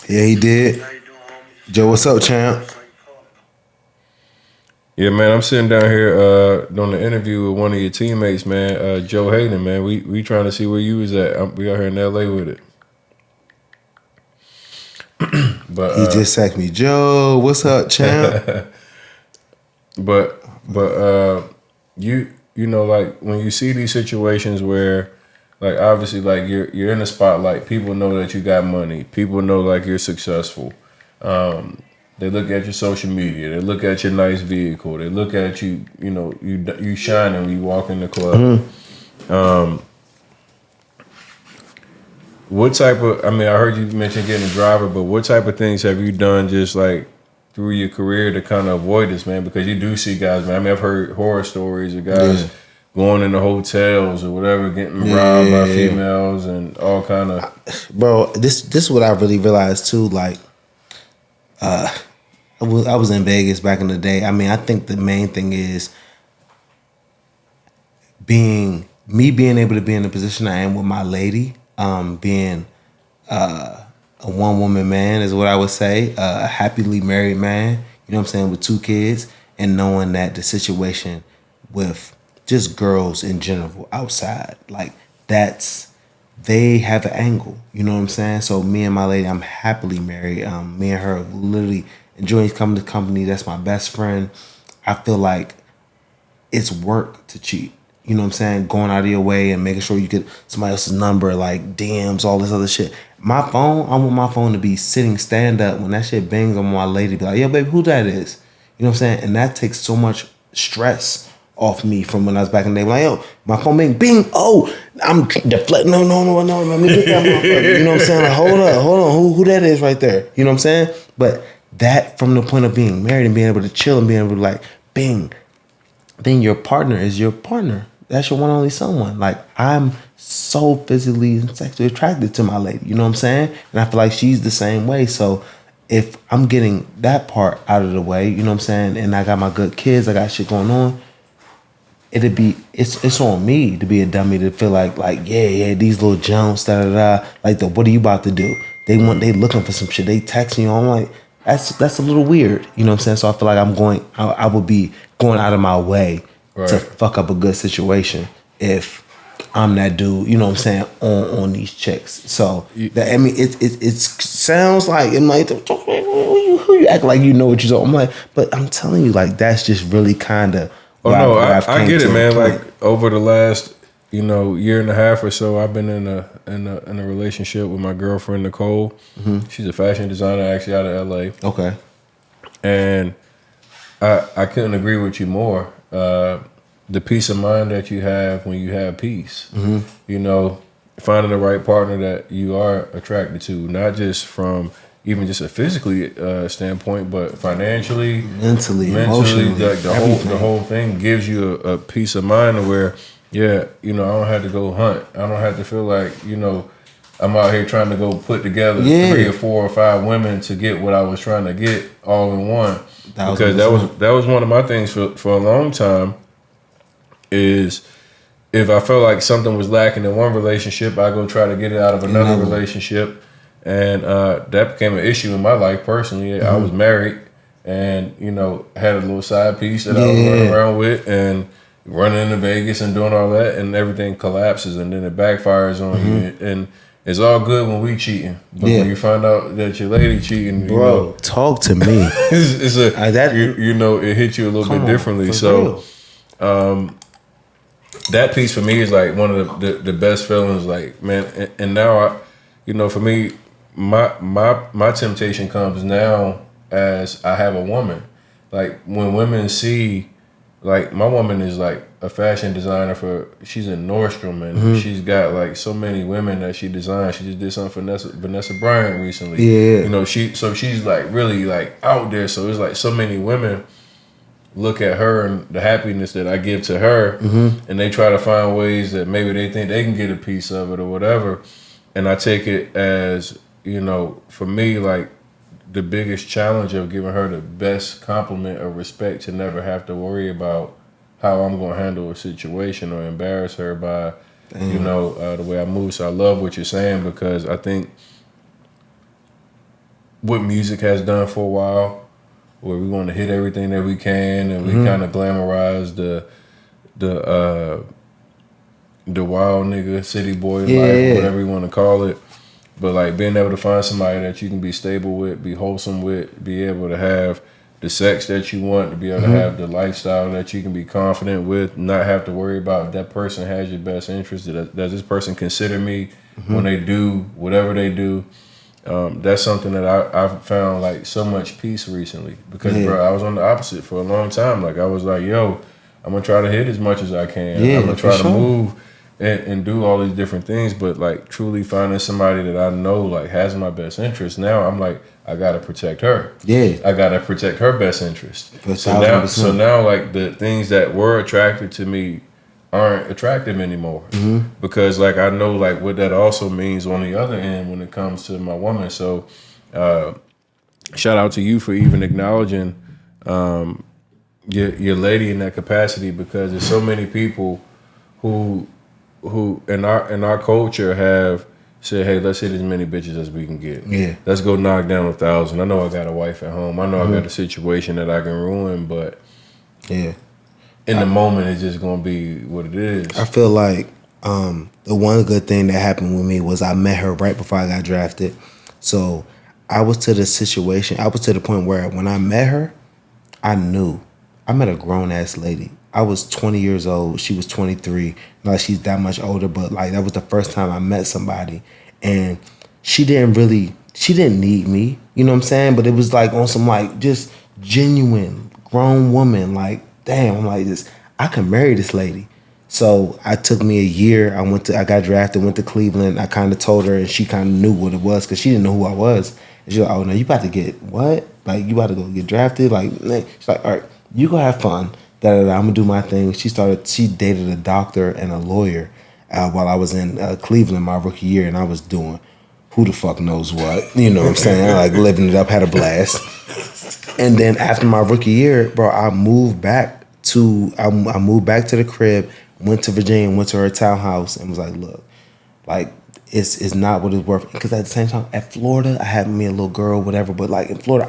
Yeah, he did. How you doing, homie? Joe, what's up, champ? Yeah, man, I'm sitting down here doing an interview with one of your teammates, man, Joe Haden, man. We trying to see where you was at. We out here in LA with it. But he just texted me, Joe, what's up, champ? but you know, like when you see these situations where like obviously like you're in the spotlight, people know that you got money, people know like you're successful. They look at your social media. They look at your nice vehicle. They look at you. You know, you shining when you walk in the club. What type of? I mean, I heard you mention getting a driver, but what type of things have you done just like through your career to kind of avoid this, man? Because you do see guys, man. I mean, I've heard horror stories of guys going into hotels or whatever, getting robbed by females and all kind of. Bro, this is what I really realized too. Like, I was in Vegas back in the day. I mean, I think the main thing is being able to be in the position I am with my lady, being a one-woman man is what I would say, a happily married man, you know what I'm saying, with 2 kids, and knowing that the situation with just girls in general outside, like they have an angle, you know what I'm saying? So me and my lady, I'm happily married. Me and her literally enjoying coming to company. That's my best friend. I feel like it's work to cheat. you know what I'm saying, going out of your way and making sure you get somebody else's number, like DMs, all this other shit. My phone, I want my phone to be sitting stand up. When that shit bangs, I want my lady to be like, yo, baby, who that is? You know what I'm saying? And that takes so much stress off me from when I was back in the day. Like, yo, my phone bing, oh, I'm deflecting. No, let me get that motherfucker. You know what I'm saying? Like, hold on, who that is right there? You know what I'm saying? But that from the point of being married and being able to chill and being able to like, bing, then your partner is your partner. That's your one and only someone. Like, I'm so physically and sexually attracted to my lady. You know what I'm saying? And I feel like she's the same way. So if I'm getting that part out of the way, you know what I'm saying, and I got my good kids, I got shit going on, it's on me to be a dummy to feel like yeah, these little jumps, like what are you about to do? They looking for some shit. They texting you. I'm like, that's a little weird. You know what I'm saying? So I feel like I would be going out of my way to fuck up a good situation if I'm that dude, you know what I'm saying, on these chicks. So that, I mean, it sounds like I'm like, who you act like you know what you're talking. I'm like, but I'm telling you, like, that's just really kind of. Oh no, I get it, man. Like over the last, year and a half or so, I've been in a relationship with my girlfriend Nicole. Mm-hmm. She's a fashion designer, actually out of LA. Okay. And I couldn't agree with you more. The peace of mind that you have when you have peace. Mm-hmm. Finding the right partner that you are attracted to, not just from even just a physically standpoint, but financially, mentally, emotionally, like the whole thing gives you a peace of mind where, I don't have to go hunt. I don't have to feel like, I'm out here trying to go put together 3 or 4 or 5 women to get what I was trying to get all in one. Because that was one of my things for a long time. Is if I felt like something was lacking in one relationship, I go try to get it out of another relationship. And that became an issue in my life personally. Mm-hmm. I was married and, had a little side piece that I was running around with and running into Vegas and doing all that, and everything collapses and then it backfires on you. And it's all good when we cheating. But when you find out that your lady cheating, bro, talk to me. It hits you a little bit differently. So that piece for me is like one of the best feelings, like, man. And now for me, my temptation comes now as I have a woman. Like when women see, like my woman is like a fashion designer she's in Nordstrom and she's got like so many women that she designed. She just did something for Vanessa Bryant recently. Yeah. She's like really like out there. So it's like so many women look at her and the happiness that I give to her, and they try to find ways that maybe they think they can get a piece of it or whatever. And I take it as, for me, like the biggest challenge of giving her the best compliment of respect to never have to worry about how I'm going to handle a situation or embarrass her by, the way I move. So I love what you're saying, because I think what music has done for a while, where we want to hit everything that we can, and we kind of glamorize the wild nigga city boy life, whatever you want to call it. But like being able to find somebody that you can be stable with, be wholesome with, be able to have the sex that you want, to be able to have the lifestyle that you can be confident with, not have to worry about that person has your best interest. Does this person consider me when they do whatever they do? That's something that I've found like so much peace recently, because bro, I was on the opposite for a long time. Like I was like, yo, I'm gonna try to hit as much as I can. I'm gonna try to move and do all these different things, but like truly finding somebody that I know like has my best interest. Now I'm like, I gotta protect her. I gotta protect her best interest. So now like the things that were attractive to me aren't attractive anymore, because like I know like what that also means on the other end when it comes to my woman. So shout out to you for even acknowledging your lady in that capacity, because there's so many people who in our culture have said, hey, let's hit as many bitches as we can get. Let's go knock down 1,000. I know I got a wife at home. I know I got a situation that I can ruin, but in the moment, it's just gonna be what it is. I feel like the one good thing that happened with me was I met her right before I got drafted. So I was to the point where when I met her, I knew. I met a grown ass lady. I was 20 years old. She was 23. Like she's that much older, but like that was the first time I met somebody, and she didn't need me. You know what I'm saying? But it was like on some like just genuine grown woman. Like damn, I'm like this. I can marry this lady. So I took me a year. I got drafted, went to Cleveland. I kind of told her, and she kind of knew what it was because she didn't know who I was. And she was like, "Oh no, you about to get what? Like you about to go get drafted? Like nah." She's like, "All right, you go have fun. I'm gonna do my thing." She dated a doctor and a lawyer while I was in Cleveland my rookie year, and I was doing who the fuck knows what. You know what I'm saying? Like living it up, had a blast. And then after my rookie year, bro, I moved back to the crib. Went to Virginia, went to her townhouse, and was like, "Look, like it's not what it's worth." Because at the same time, at Florida, I had me a little girl, whatever. But like in Florida,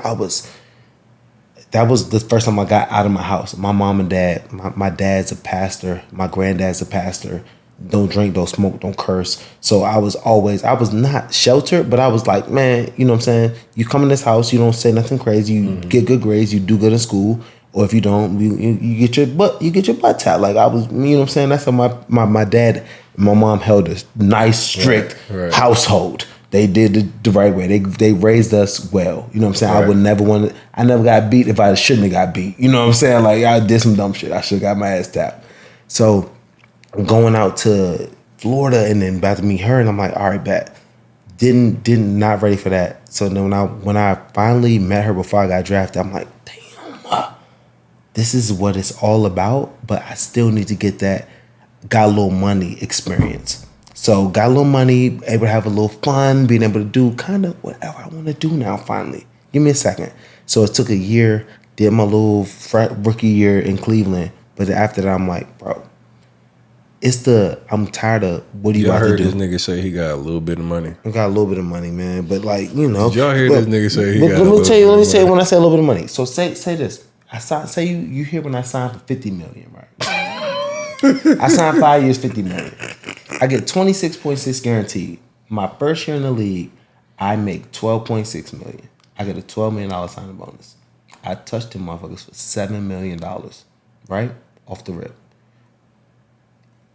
that was the first time I got out of my house. My mom and dad, my dad's a pastor, my granddad's a pastor. Don't drink, don't smoke, don't curse. So I was not sheltered, but I was like, man, you know what I'm saying? You come in this house, you don't say nothing crazy, you get good grades, you do good in school. Or if you don't, you get your butt tapped. Like I was, you know what I'm saying? That's how my dad and my mom held a nice, strict household. They did it the right way. They raised us well. You know what I'm saying? Right. I never got beat if I shouldn't have got beat. You know what I'm saying? Like I did some dumb shit. I should have got my ass tapped. So going out to Florida and then about to meet her, and I'm like, all right, bet. Not ready for that. So then when I finally met her before I got drafted, I'm like, damn. This is what it's all about, but I still need to get that got a little money experience. So got a little money, able to have a little fun, being able to do kind of whatever I want to do now finally. Give me a second. So it took a year, did my little rookie year in Cleveland, but after that I'm like, bro, I'm tired of what do you about to do? Y'all heard this nigga say he got a little bit of money. I got a little bit of money, man, but like, you know. Did y'all hear this nigga say he got a little bit of money? Let me tell you when I say a little bit of money. So say this. Say you hear when I signed for $50 million, right? I signed 5 years, $50 million. I get 26.6 guaranteed. My first year in the league, I make 12.6 million. I get a $12 million signing bonus. I touched them motherfuckers for $7 million, right? Off the rip.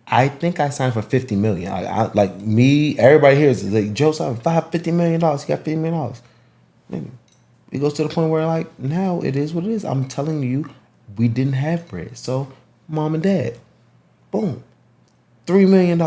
I think I signed for $50 million. Like me, everybody here is like, Joe signed for $50 million. He got $50 million. Nigga. It goes to the point where like now it is what it is. I'm telling you, we didn't have bread. So mom and dad, boom, $3 million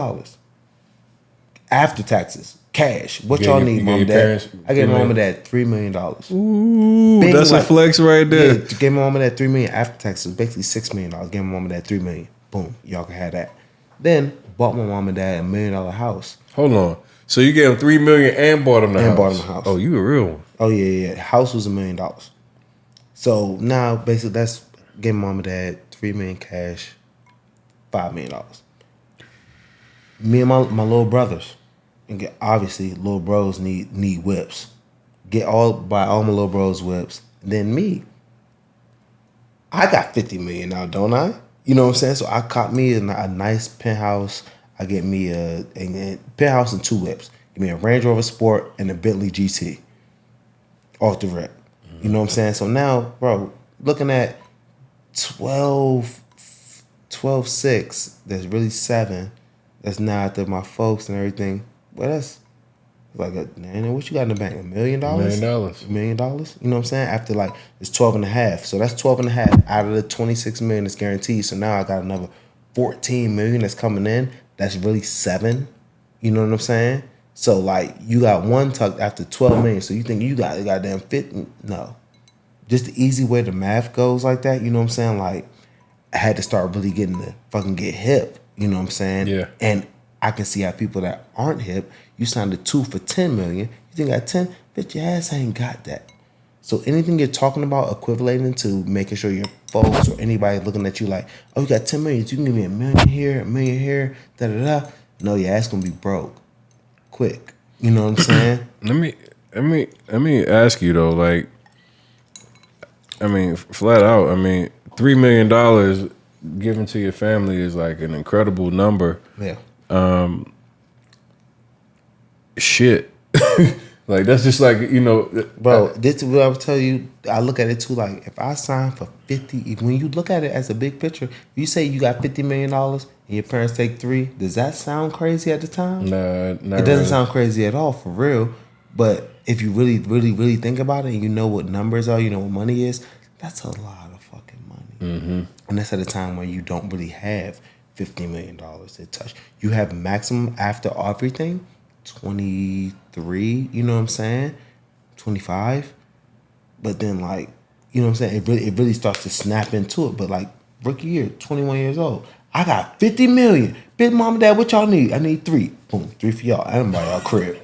after taxes, cash. What y'all need, mom and dad? I gave mom and dad $3 million. Ooh, big, that's like, a flex right there. Yeah, gave my mom and dad $3 million after taxes, basically $6 million. Gave my mom and dad $3 million. Boom, y'all can have that. Then bought my mom and dad $1 million house. Hold on. So you gave him $3 million and bought him the house. Bought him the house. Oh, you a real one. Oh yeah. House was $1 million. So now basically that's giving mom and dad $3 million cash, $5 million. Me and my little brothers, and obviously little bros need whips. Buy all my little bros whips. Then me, I got $50 million now, don't I? You know what I'm saying? So I caught me a nice penthouse. I get me a penthouse and 2 whips. Give me a Range Rover Sport and a Bentley GT. Off the rip. Mm-hmm. You know what I'm saying? So now, bro, looking at 12.6, that's really 7. That's now after my folks and everything. Well, that's like man, what you got in the bank? $1 million? $1 million. $1 million? You know what I'm saying? After like it's 12.5. So that's 12.5 out of the 26 million that's guaranteed. So now I got another 14 million that's coming in. That's really 7. You know what I'm saying? So like you got one tucked after 12 million. So you think you got a goddamn 50? No. Just the easy way the math goes like that, you know what I'm saying? Like I had to start really getting to fucking get hip. You know what I'm saying? Yeah. And I can see how people that aren't hip, you signed a 2 for 10 million. You think I got 10? Bitch, your ass ain't got that. So anything you're talking about equivalating to making sure your folks or anybody looking at you like, oh, you got 10 million, you can give me $1 million here, $1 million here, da-da-da. No, your ass gonna be broke. Quick. You know what I'm saying? Let me ask you though, like, I mean, flat out, I mean, $3 million given to your family is like an incredible number. Yeah. Shit. Like that's just like Bro, this is what I would tell you. I look at it too. Like if I sign for 50, when you look at it as a big picture, you say you got $50 million and your parents take 3. Does that sound crazy at the time? Nah, not it doesn't really. sound crazy at all, for real. But if you really, really, really think about it, and you know what numbers are, you know what money is. That's a lot of fucking money, and that's at a time when you don't really have $50 million to touch. You have maximum after everything, 23. You know what I'm saying? 25. But then like, you know what I'm saying? It really starts to snap into it. But like rookie year, 21 years old. I got 50 million. Big mom and dad, what y'all need? I need 3. Boom, 3 for y'all. I didn't buy y'all crib.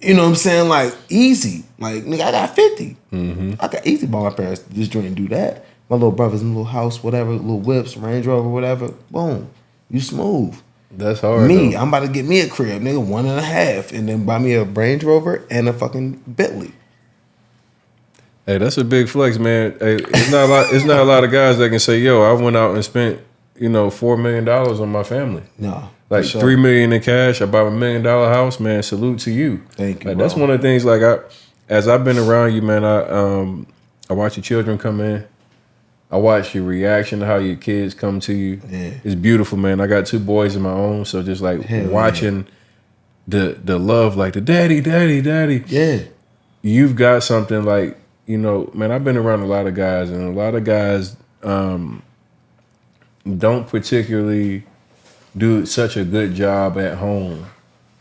You know what I'm saying? Like easy. Like nigga, I got 50. I got easy by my parents to just join and do that. My little brothers in a little house, whatever, little whips, Range Rover, whatever. Boom. You smooth. That's hard. Me, though. I'm about to get me a crib, nigga, 1.5, and then buy me a Range Rover and a fucking Bentley. Hey, that's a big flex, man. Hey, it's not a lot. It's not a lot of guys that can say, "Yo, I went out and spent $4 million on my family." No, Like for sure. $3 million in cash. I bought a $1 million house, man. Salute to you. Thank you, Like, that's bro. one of the things. Like as I've been around you, man, I watch your children come in. I watch your reaction to how your kids come to you. Yeah. It's beautiful, man. I got 2 boys of my own, so just like Hell watching the love, like the daddy. Yeah. You've got something like, man, I've been around a lot of guys, and a lot of guys don't particularly do such a good job at home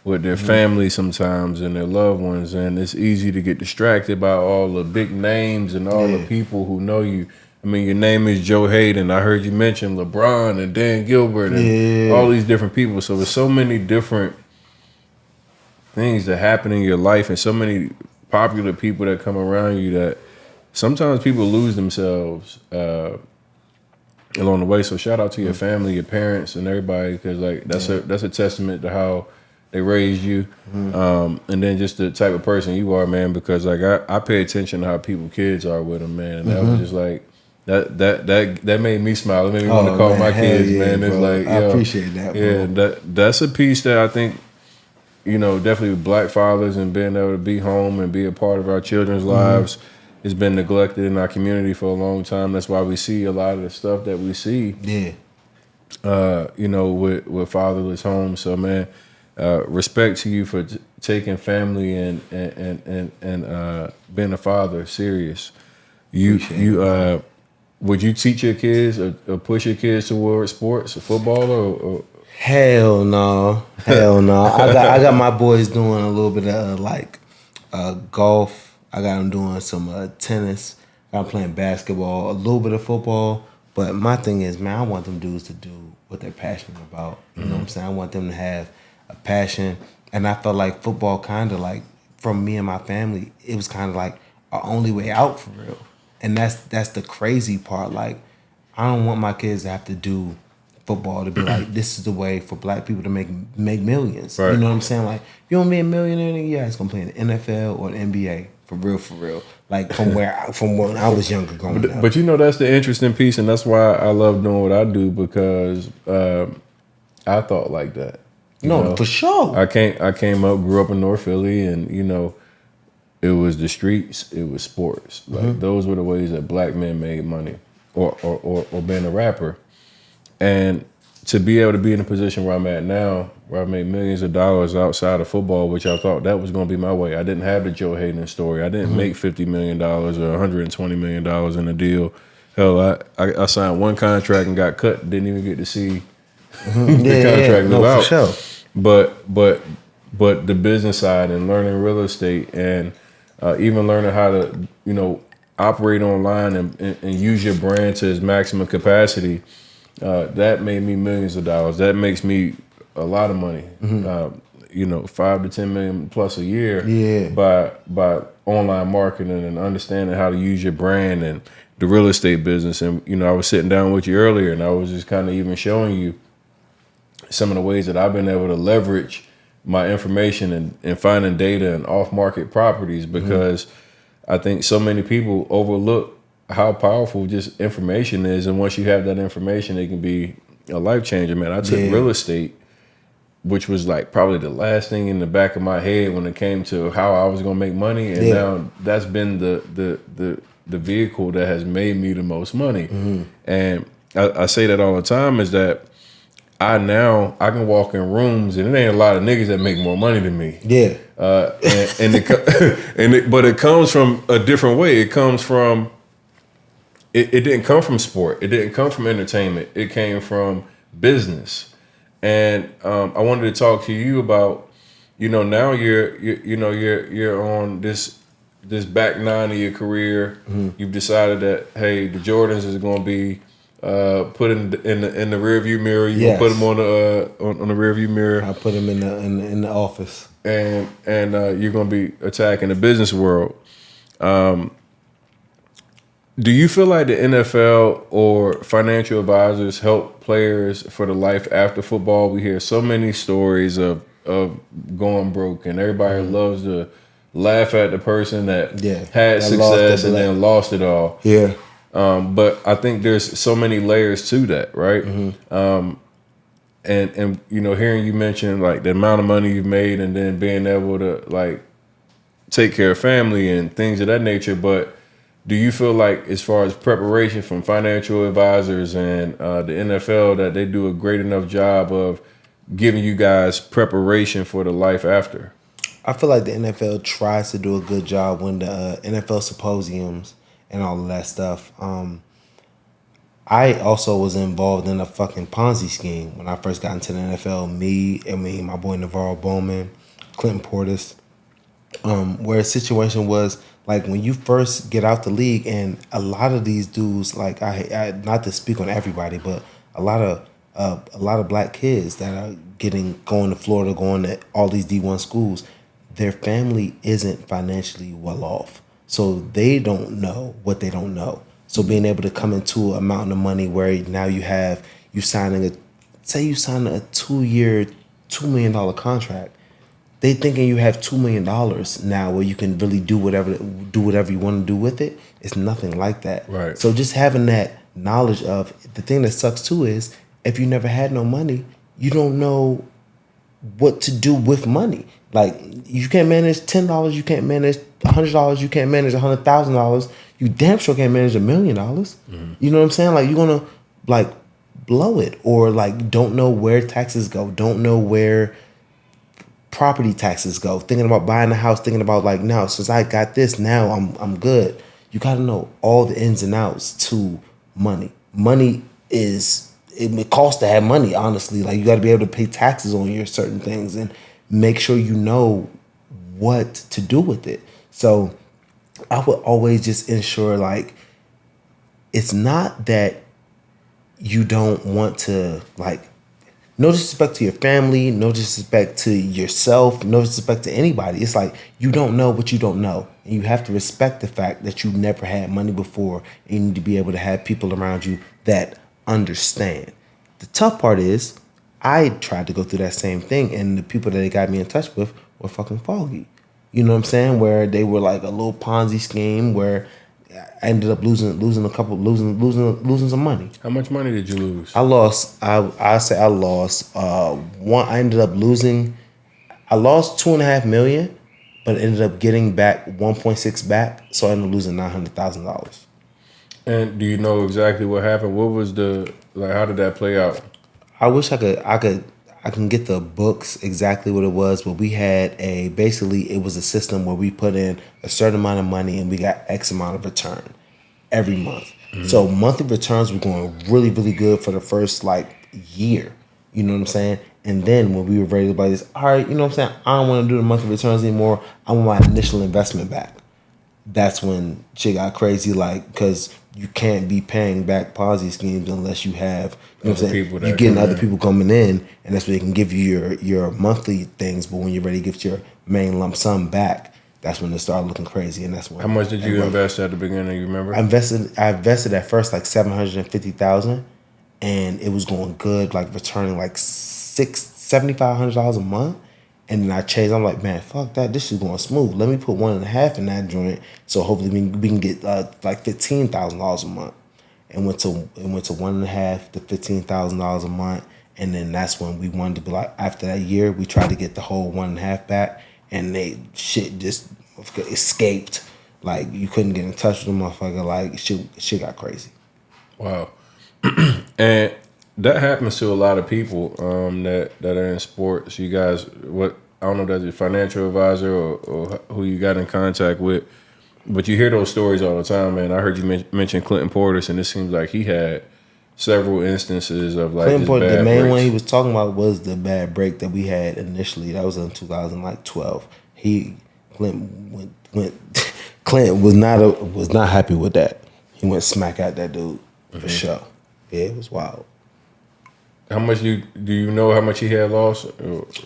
with their family sometimes and their loved ones, and it's easy to get distracted by all the big names and all the people who know you. I mean, your name is Joe Haden. I heard you mention LeBron and Dan Gilbert and all these different people. So there's so many different things that happen in your life and so many popular people that come around you that sometimes people lose themselves along the way. So shout out to your family, your parents, and everybody, because like that's a testament to how they raised you, and then just the type of person you are, man. Because like I pay attention to how people kids are with them, man. And that was just like that made me smile. It made me want to call my kids, man. It's like, I appreciate that, bro. Yeah, that's a piece that I think, definitely with black fathers and being able to be home and be a part of our children's lives has been neglected in our community for a long time. That's why we see a lot of the stuff that we see. Yeah. With fatherless homes. So, man, respect to you for taking family and being a father serious. Would you teach your kids or push your kids towards sports or football or? Hell no. I got my boys doing a little bit of golf. I got them doing some tennis. I got them playing basketball, a little bit of football. But my thing is, man, I want them dudes to do what they're passionate about. You know what I'm saying? I want them to have a passion. And I felt like football kind of like, from me and my family, it was kind of like our only way out for real. And that's the crazy part. Like, I don't want my kids to have to do football to be like, this is the way for black people to make millions. Right. You know what I'm saying? Like, you want to be a millionaire? Yeah, it's gonna play in the NFL or the NBA. For real. Like from when I was younger growing up. But that's the interesting piece, and that's why I love doing what I do, because I thought like that. For sure. I came up, grew up in North Philly, and it was the streets, it was sports. Like those were the ways that black men made money, or being a rapper. And to be able to be in a position where I'm at now, where I made millions of dollars outside of football, which I thought that was going to be my way. I didn't have the Joe Haden story. I didn't make $50 million or $120 million in a deal. Hell, I signed one contract and got cut. Didn't even get to see the contract move out. For sure. But the business side and learning real estate and even learning how to operate online and use your brand to its maximum capacity. That made me millions of dollars. That makes me a lot of money. 5 to 10 million plus a year. Yeah. By online marketing and understanding how to use your brand and the real estate business. And I was sitting down with you earlier, and I was just kind of even showing you some of the ways that I've been able to leverage my information and finding data and off-market properties, because I think so many people overlook how powerful just information is, and once you have that information, it can be a life changer, man. I took real estate which was like probably the last thing in the back of my head when it came to how I was gonna make money, and now that's been the vehicle that has made me the most money. And I say that all the time is that I can walk in rooms and it ain't a lot of niggas that make more money than me. Yeah. But it comes from a different way. It comes from it didn't come from sport. It didn't come from entertainment. It came from business. And I wanted to talk to you about, now you're on this back nine of your career. You've decided that, hey, the Jordans is going to be put in the rear view mirror. You're gonna put them on the rear view mirror. I put them in the office. And you're gonna be attacking the business world. Do you feel like the NFL or financial advisors help players for the life after football? We hear so many stories of going broke, and everybody loves to laugh at the person that had success and then lost it all. Yeah. But I think there's so many layers to that, right? And hearing you mention like the amount of money you've made and then being able to like take care of family and things of that nature. But do you feel like as far as preparation from financial advisors and the NFL that they do a great enough job of giving you guys preparation for the life after? I feel like the NFL tries to do a good job when the NFL symposiums and all of that stuff. I also was involved in a fucking Ponzi scheme when I first got into the NFL. Me, my boy Navarro Bowman, Clinton Portis, where a situation was like when you first get out the league, and a lot of these dudes, like I not to speak on everybody, but a lot of black kids that are going to Florida, going to all these D1 schools, their family isn't financially well off. So they don't know what they don't know. So being able to come into a mountain of money where now you signing a 2-year, $2 million contract. They thinking you have $2 million now where you can really do whatever you want to do with it. It's nothing like that. Right. So just having that knowledge of the thing that sucks too is if you never had no money, you don't know what to do with money. Like you can't manage $10, you can't manage $100, you can't manage $100,000. You damn sure can't manage $1 million. You know what I'm saying? Like you're gonna like blow it, or like don't know where taxes go, don't know where property taxes go. Thinking about buying a house, thinking about like now since I got this, now I'm good. You gotta know all the ins and outs to money. Money it costs to have money. Honestly, like you got to be able to pay taxes on your certain things and make sure you know what to do with it. So I would always just ensure like it's not that you don't want to like no disrespect to your family, no disrespect to yourself, no disrespect to anybody. It's like you don't know what you don't know. And you have to respect the fact that you never had money before, and you need to be able to have people around you that understand. The tough part is I tried to go through that same thing, and the people that they got me in touch with were fucking foggy. You know what I'm saying? Where they were like a little Ponzi scheme where I ended up losing some money. How much money did you lose? I lost. I say I lost. One. I ended up losing. I lost $2.5 million, but ended up getting back 1.6 back. So I ended up losing $900,000. And do you know exactly what happened? What was how did that play out? I wish I can get the books exactly what it was, but we had basically it was a system where we put in a certain amount of money and we got X amount of return every month. Mm-hmm. So monthly returns were going really, really good for the first year. You know what I'm saying? And then when we were ready to buy this, all right, you know what I'm saying? I don't want to do the monthly returns anymore. I want my initial investment back. That's when shit got crazy, because you can't be paying back Ponzi schemes unless you have, you know what I'm saying? You're getting other people coming in, and that's where they can give you your monthly things. But when you're ready to get your main lump sum back, that's when it started looking crazy. And that's when. How much did you invest at the beginning? You remember? I invested at first $750,000, and it was going good, returning $7,500 a month. And then I changed. I'm like, man, fuck that. This is going smooth. Let me put 1.5 in that joint, so hopefully we can get $15,000 a month. And went to 1.5 to $15,000 a month. And then that's when we wanted to be like, after that year, we tried to get the whole 1.5 back, and shit just escaped. Like, you couldn't get in touch with the motherfucker. Like, shit got crazy. Wow. And that happens to a lot of people that are in sports. You guys, I don't know if that's your financial advisor or who you got in contact with, but you hear those stories all the time, man. I heard you mention Clinton Portis, and it seems like he had several instances of like Clinton Portis, bad the main breaks. one he was talking about was the bad break that we had initially. That was in 2012. Clinton was not happy with that. He went smack at that dude for sure. Yeah, it was wild. How much do you know how much he had lost?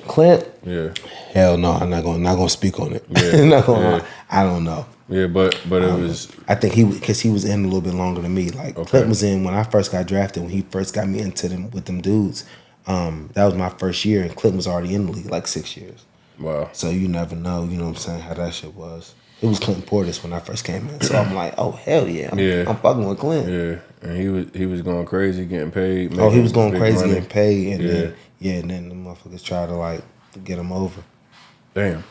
Clint? Yeah. Hell no, I'm not gonna speak on it. Yeah. I don't know. Yeah, but it was. I think because he was in a little bit longer than me. Like Clint was in when I first got drafted. When he first got me into them with them dudes, that was my first year, and Clint was already in the league like 6 years. Wow. So you never know. You know what I'm saying? How that shit was. It was Clinton Portis when I first came in. So I'm like, oh hell yeah, I'm fucking with Clint. Yeah, and he was going crazy getting paid. He was going crazy money. getting paid, and then the motherfuckers try to like get him over. Damn.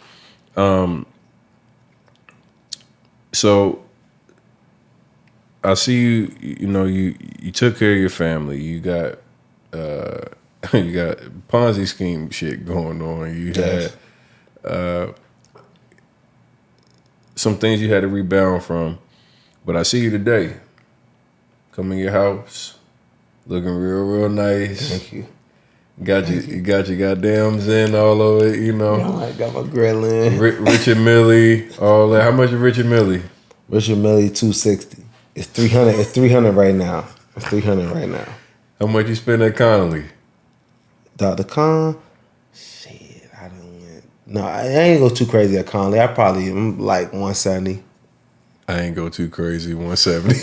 So I see you. You know, you took care of your family. You got you got Ponzi scheme shit going on. You had some things you had to rebound from. But I see you today. Come in your house, looking real nice. Thank you. You got your goddamn Zen all over it, you know. I got my grill in. Richard Millie, all that. How much is Richard Millie? Richard Millie, $260. It's 300. It's 300 right now. It's 300 right now. How much you spend at Connolly? Dr. Khan, shit, I don't win. No, I ain't go too crazy at Conley. I probably am like 170. I ain't go too crazy, 170.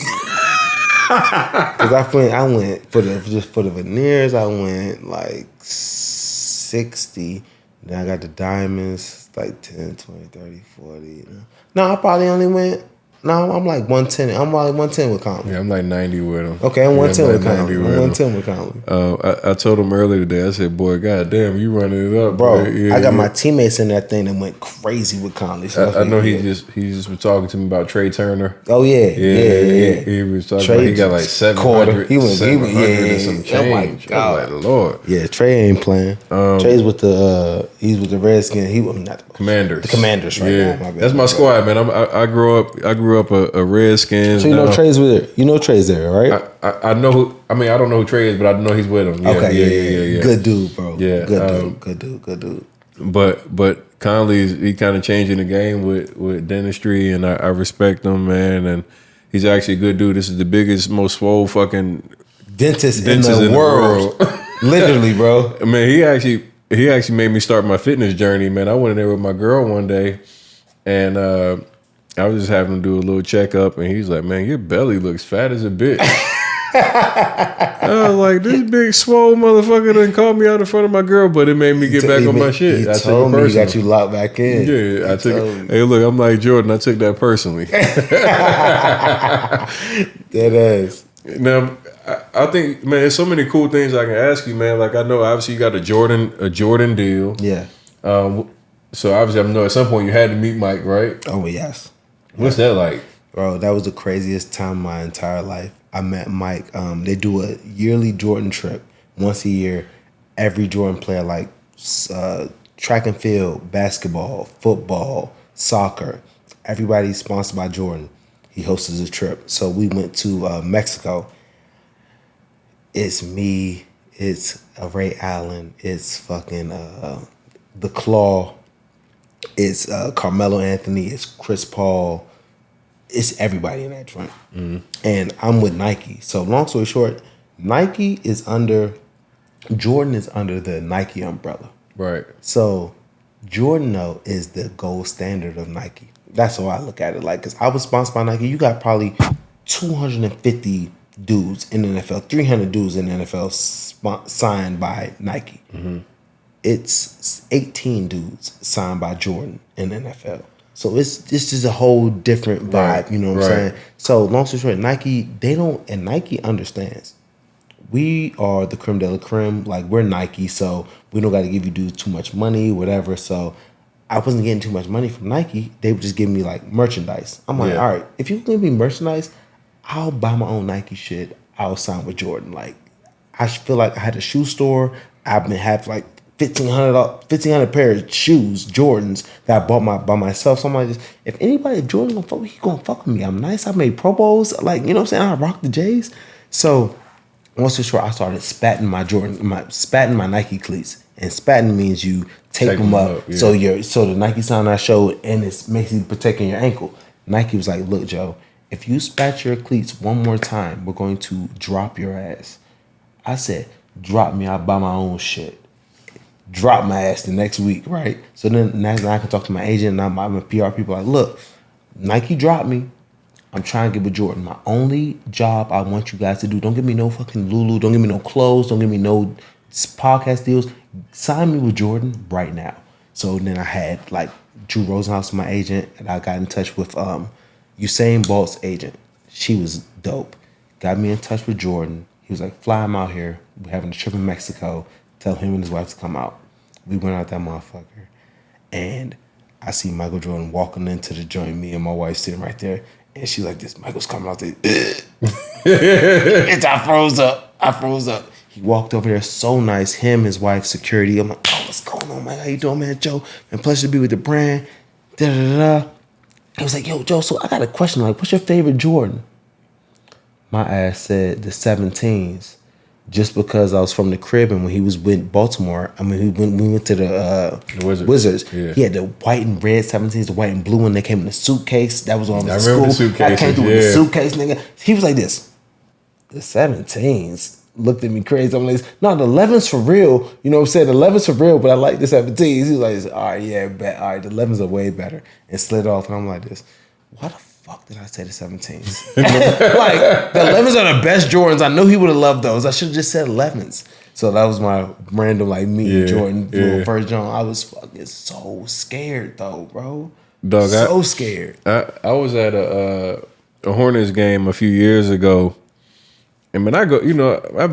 Cause I went for the veneers. I went like 60. Then I got the diamonds like 10, 20, 30, 40. No, I probably only went. No, I'm like 110. I'm like 110 with Conley. Yeah, I'm like 90 with him. Okay, I'm 110 with like Conley. I'm 110 with Conley. I told him earlier today, I said, boy, goddamn, you running it up, Bro, yeah, I got my teammates in that thing that went crazy with Conley. So I know he just was talking to me about Trey Turner. Oh yeah. He was talking about he got like 700. He went 700 and some Oh change. my God. I was like, Lord. Yeah, Trey ain't playing. Trey's with he's with the Redskins. Not the Commanders. The Commanders right now. My bad. That's my squad, man. I grew up a Redskins. So you know Trey's with it. You know Trey's there, right? I know who. I mean, I don't know who Trey is, but I know he's with him. Yeah, okay, yeah. Good dude, bro. Yeah, good dude. But Conley's kind of changing the game with dentistry, and I respect him, man. And he's actually a good dude. This is the biggest, most swole fucking dentist in the world. Literally, bro. I mean, he actually made me start my fitness journey, man. I went in there with my girl one day, and I was just having him do a little checkup, and he's like, "Man, your belly looks fat as a bitch." I was like, "This big swole motherfucker done called me out in front of my girl," but it made me get back on my shit. I told me he got you locked back in. Yeah, I took. Hey, look, I'm like Jordan. I took that personally. That is. Now, I think, man, there's so many cool things I can ask you, man. Like I know, obviously, you got a Jordan deal. Yeah. So obviously, I know at some point you had to meet Mike, right? Oh yes. What's that like? Bro, that was the craziest time of my entire life. I met Mike. They do a yearly Jordan trip once a year. Every Jordan player, like track and field, basketball, football, soccer, everybody's sponsored by Jordan. He hosted a trip. So we went to Mexico. It's me. It's Ray Allen. It's fucking The Claw. It's Carmelo Anthony. It's Chris Paul. It's everybody in that joint. Mm-hmm. And I'm with Nike. So long story short, Jordan is under the Nike umbrella. Right. So Jordan, though, is the gold standard of Nike. That's how I look at it. Like, because I was sponsored by Nike. You got probably 250 dudes in the NFL, 300 dudes in the NFL signed by Nike. Mm-hmm. It's 18 dudes signed by Jordan in the NFL. So this is a whole different vibe, you know what I'm saying? So long story short, Nike understands. we are the creme de la creme. Like, we're Nike, so we don't got to give you dudes too much money, whatever. So I wasn't getting too much money from Nike. They would just give me like merchandise. I'm like, all right, if you give me merchandise, I'll buy my own Nike shit. I'll sign with Jordan. Like, I feel like I had a shoe store. I've been have like 1,500 pair of shoes, Jordans, that I bought by myself. So I'm like, if Jordan gonna fuck with me, he gonna fuck with me. I'm nice. I made Pro Bowls. Like, you know what I'm saying? I rock the J's. So long story short, I started spatting my Nike cleats. And spatting means you tape them up. Yeah. So the Nike sign I showed, and it makes you protecting your ankle. Nike was like, look, Joe, if you spat your cleats one more time, we're going to drop your ass. I said, drop me, I'll buy my own shit. Drop my ass the next week, right? So then now I can talk to my agent and I'm a PR people like, look, Nike dropped me. I'm trying to get with Jordan. My only job I want you guys to do, don't give me no fucking Lulu, don't give me no clothes, don't give me no podcast deals. Sign me with Jordan right now. So then I had like Drew Rosenhaus, my agent, and I got in touch with Usain Bolt's agent. She was dope. Got me in touch with Jordan. He was like, fly him out here. We're having a trip in Mexico. Tell him and his wife to come out. We went out that motherfucker. And I see Michael Jordan walking into the joint, me and my wife sitting right there. And she's like, this Michael's coming out there. And I froze up. He walked over there so nice. Him, his wife, security. I'm like, oh, what's going on, man? How you doing, man? Joe, man, pleasure to be with the brand. Da-da-da-da. He was like, yo, Joe, so I got a question. Like, what's your favorite Jordan? My ass said the 17s. Just because I was from the crib, and when he was with Baltimore, we went to the Wizards. Yeah. He had the white and red 17s, the white and blue one. They came in a suitcase. That was on the school. Remember the suitcase. I came through with the suitcase, nigga. He was like this. The 17s looked at me crazy. I'm like, no, the 11s for real. You know what I'm saying? The 11s for real, but I like the 17s. He was like, all right, yeah, bet. All right, the 11s are way better. And slid off, and I'm like this. Why the fuck did I say the 17s? Like, the 11s are the best Jordans. I knew he would have loved those. I should have just said 11s. So that was my random, like, me and Jordan little first John. I was fucking so scared, though, bro. Dog, so scared. I was at a Hornets game a few years ago. And man, I've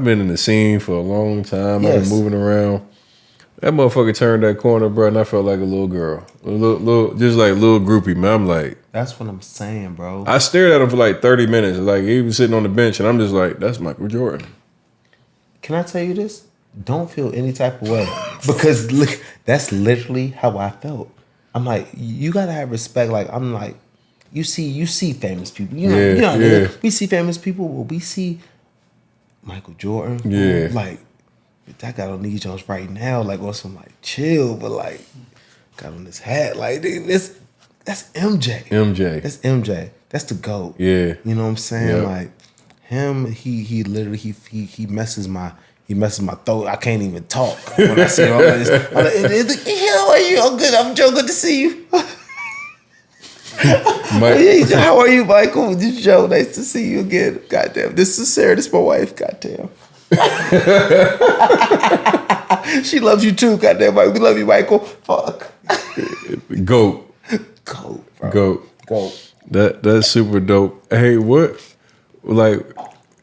been in the scene for a long time. Yes. I've been moving around. That motherfucker turned that corner, bro, and I felt like a little girl. Just like a little groupie, man. I'm like... That's what I'm saying, bro. I stared at him for like 30 minutes. Like, he was sitting on the bench, and I'm just like, that's Michael Jordan. Can I tell you this? Don't feel any type of way. Because, look, that's literally how I felt. I'm like, you got to have respect. Like, I'm like, you see famous people. You know, we see famous people, but we see Michael Jordan. Yeah. Like, that guy on these joints right now, like, on some, like, chill, but, like, got on this hat. Like, that's MJ. That's MJ. That's the GOAT. Yeah. You know what I'm saying? Yep. Like, him, he literally, he messes my throat. I can't even talk when I see all this. I'm like, how are you? I'm good. I'm Joe. Good to see you. How are you, Michael? This is Joe. Nice to see you again. Goddamn. This is Sarah. This is my wife. Goddamn. She loves you too. Goddamn. We love you, Michael. Fuck. GOAT, bro. Goat. That's super dope. Hey, what? Like,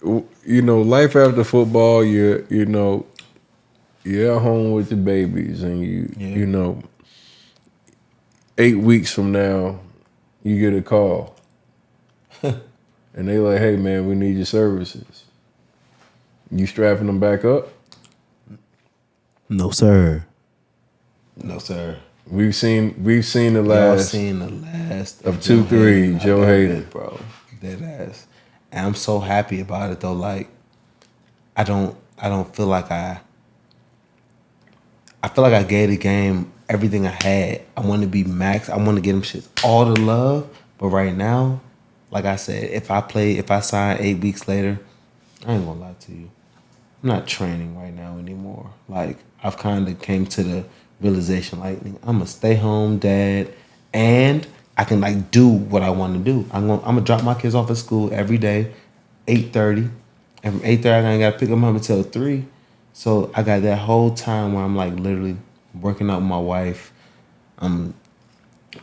life after football. You're at home with the babies, and 8 weeks from now, you get a call, and they like, hey man, we need your services. You strapping them back up? No, sir. No, sir. We've seen the last. Y'all seen the last of 2-3, Joe Haden, bro. Dead ass. And I'm so happy about it though. Like, I don't feel like I feel like I gave the game everything I had. I want to be max. I want to get them shit all the love. But right now, like I said, if I sign 8 weeks later, I ain't gonna lie to you. I'm not training right now anymore. Like, I've kind of came to the realization, like, I'm gonna stay home dad, and I can like do what I want to do. I'm gonna drop my kids off at school every day, 8:30, and from 8:30 I gotta pick them up until 3. So I got that whole time where I'm like literally working out with my wife. I'm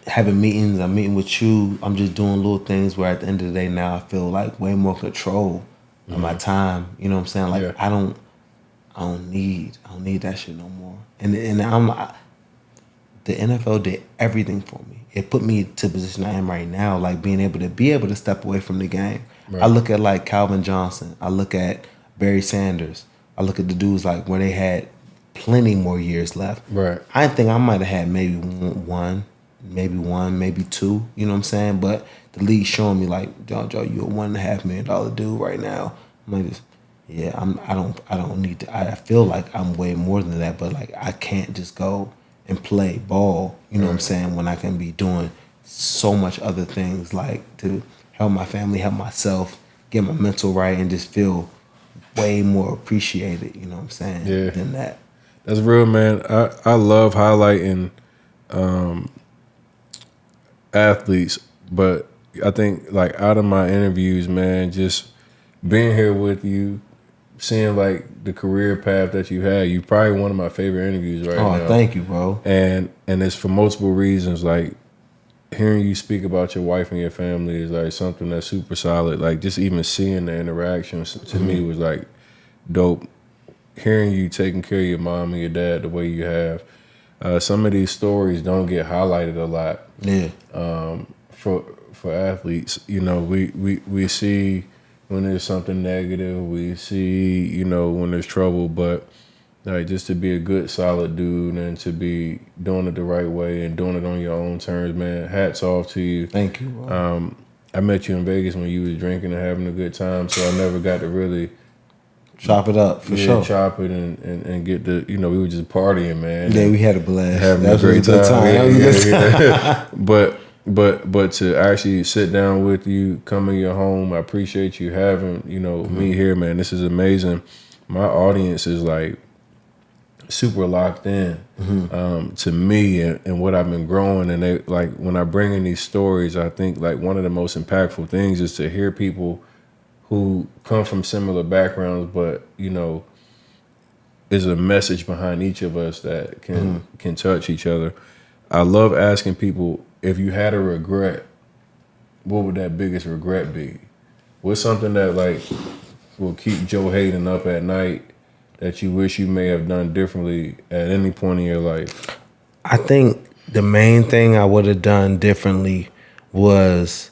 having meetings. I'm meeting with you. I'm just doing little things where at the end of the day now I feel like way more control of my time. You know what I'm saying? Like Yeah. I don't need that shit no more. And the NFL did everything for me. It put me to the position I am right now, like being able to step away from the game. Right. I look at like Calvin Johnson. I look at Barry Sanders. I look at the dudes like when they had plenty more years left. Right. I think I might have had maybe one, maybe two. You know what I'm saying? But the league showing me like, Joe, you're a $1.5 million dude right now. I'm like, yeah, I don't need to. I feel like I'm way more than that, but like I can't just go and play ball. You know what I'm saying? When I can be doing so much other things, like to help my family, help myself, get my mental right, and just feel way more appreciated. You know what I'm saying? Yeah. Than that. That's real, man. I love highlighting athletes, but I think like out of my interviews, man, just being here with you, seeing like the career path that you had, you're probably one of my favorite interviews right now. Oh, thank you, bro. And it's for multiple reasons. Like hearing you speak about your wife and your family is like something that's super solid. Like just even seeing the interactions to me was like dope. Hearing you taking care of your mom and your dad the way you have. Some of these stories don't get highlighted a lot. Yeah. For athletes, you know, we see when there's something negative, we see, you know, when there's trouble, but like just to be a good, solid dude and to be doing it the right way and doing it on your own terms, man, hats off to you. Thank you, bro. I met you in Vegas when you was drinking and having a good time, so I never got to really Chop it up for sure. chop it and get the, you know, we were just partying, man. Yeah, we had a blast. Having That a great was a good time. That was a good time. But to actually sit down with you, come in your home, I appreciate you having, you know, me here, man. This is amazing. My audience is like super locked in to me and what I've been growing. And they like when I bring in these stories, I think like one of the most impactful things is to hear people who come from similar backgrounds, but you know, there's a message behind each of us that can touch each other. I love asking people, if you had a regret, what would that biggest regret be? What's something that like will keep Joe Haden up at night that you wish you may have done differently at any point in your life? I think the main thing I would have done differently was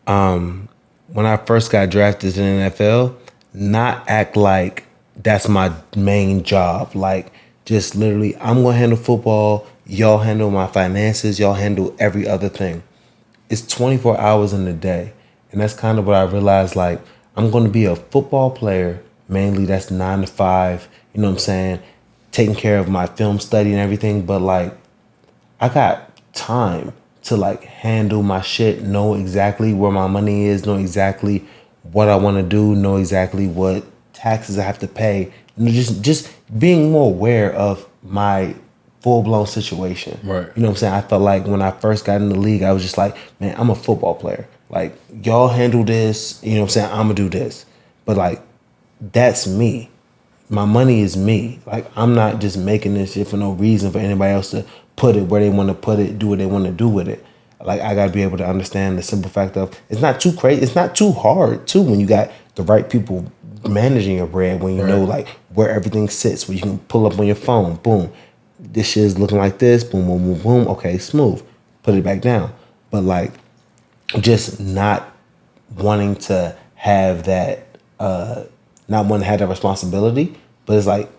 when I first got drafted in the NFL, not act like that's my main job. Like just literally, I'm gonna handle football, y'all handle my finances, y'all handle every other thing. It's 24 hours in a day. And that's kind of what I realized, like, I'm gonna be a football player, mainly that's 9 to 5, you know what I'm saying? Taking care of my film study and everything, but like I got time to like handle my shit, know exactly where my money is, know exactly what I want to do, know exactly what taxes I have to pay. You know, just being more aware of my full-blown situation. Right. You know what I'm saying? I felt like when I first got in the league, I was just like, man, I'm a football player. Like, y'all handle this, you know what I'm saying? I'm going to do this. But like, that's me. My money is me. Like, I'm not just making this shit for no reason for anybody else to put it where they want to put it, do what they want to do with it. Like, I got to be able to understand the simple fact of it's not too crazy. It's not too hard, too, when you got the right people managing your bread, when you know, like, where everything sits, where you can pull up on your phone, boom. This shit is looking like this, boom, boom, boom, boom. Okay, smooth. Put it back down. But, like, just not wanting to have that, not wanting to have that responsibility, but it's like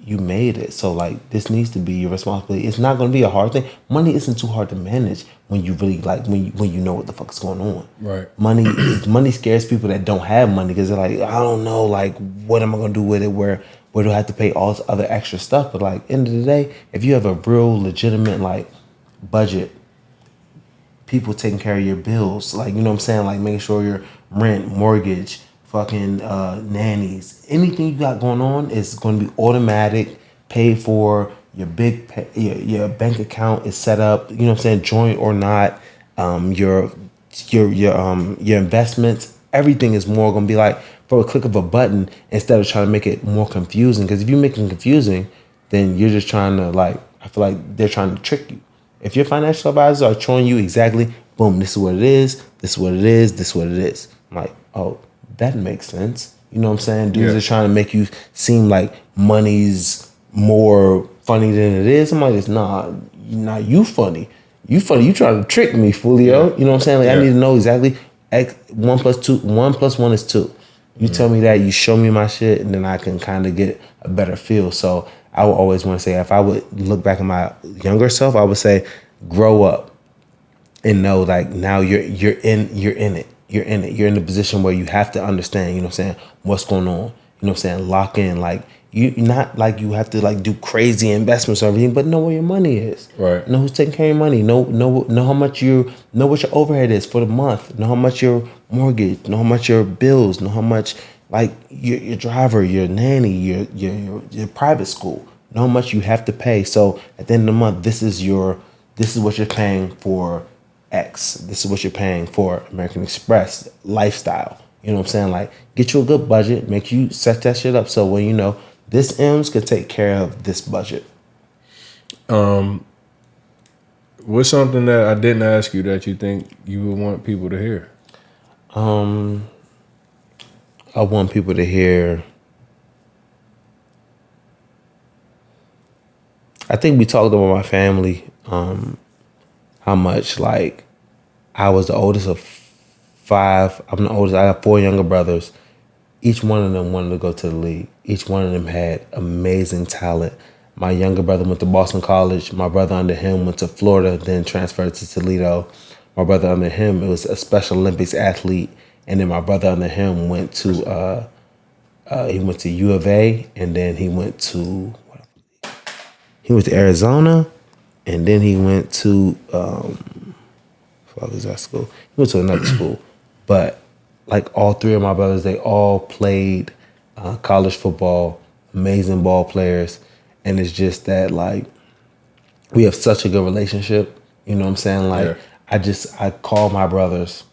you made it, so like this needs to be your responsibility. It's not going to be a hard thing. Money isn't too hard to manage when you really like when you know what the fuck is going on. Right. Money scares people that don't have money because they're like, I don't know, like what am I going to do with it? Where do I have to pay all this other extra stuff? But like end of the day, if you have a real legitimate like budget, people taking care of your bills, like you know what I'm saying, like making sure your rent, mortgage, fucking nannies, anything you got going on is going to be automatic, paid for. Your your bank account is set up, you know what I'm saying, joint or not. Your investments, everything is more going to be like for a click of a button instead of trying to make it more confusing. Because if you make it confusing, then you're just trying to like, I feel like they're trying to trick you. If your financial advisors are showing you exactly, boom, this is what it is, this is what it is, this is what it is. I'm like, oh, that makes sense. You know what I'm saying? Dudes Yeah. are trying to make you seem like money's more funny than it is. I'm like, it's not you funny. You funny. You trying to trick me, Fulio. Yeah. You know what I'm saying? Like, Yeah. I need to know exactly X, 1 plus 2. 1 plus 1 is 2. You tell me that, you show me my shit, and then I can kind of get a better feel. So I would always want to say, if I would look back at my younger self, I would say, grow up and know, like, now you're in it. You're in the position where you have to understand, you know what I'm saying, what's going on. You know what I'm saying? Lock in. Like, you not like you have to like do crazy investments or everything, but know where your money is. Right. Know who's taking care of your money. Know how much know what your overhead is for the month. Know how much your mortgage. Know how much your bills. Know how much like your driver, your nanny, your private school. Know how much you have to pay. So at the end of the month, this is what you're paying for X. This is what you're paying for American Express lifestyle. You know what I'm saying? Like, get you a good budget, make you set that shit up so when you know this M's can take care of this budget. What's something that I didn't ask you that you think you would want people to hear? I want people to hear. I think we talked about my family, how much like I was the oldest of 5. I'm the oldest. I have 4 younger brothers. Each one of them wanted to go to the league. Each one of them had amazing talent. My younger brother went to Boston College. My brother under him went to Florida, then transferred to Toledo. My brother under him, it was a Special Olympics athlete. And then my brother under him went to U of A, and then he went to Arizona, and then he went to what was that school? He went to another school. But like all 3 of my brothers, they all played college football, amazing ball players. And it's just that like we have such a good relationship. You know what I'm saying? Like I called my brothers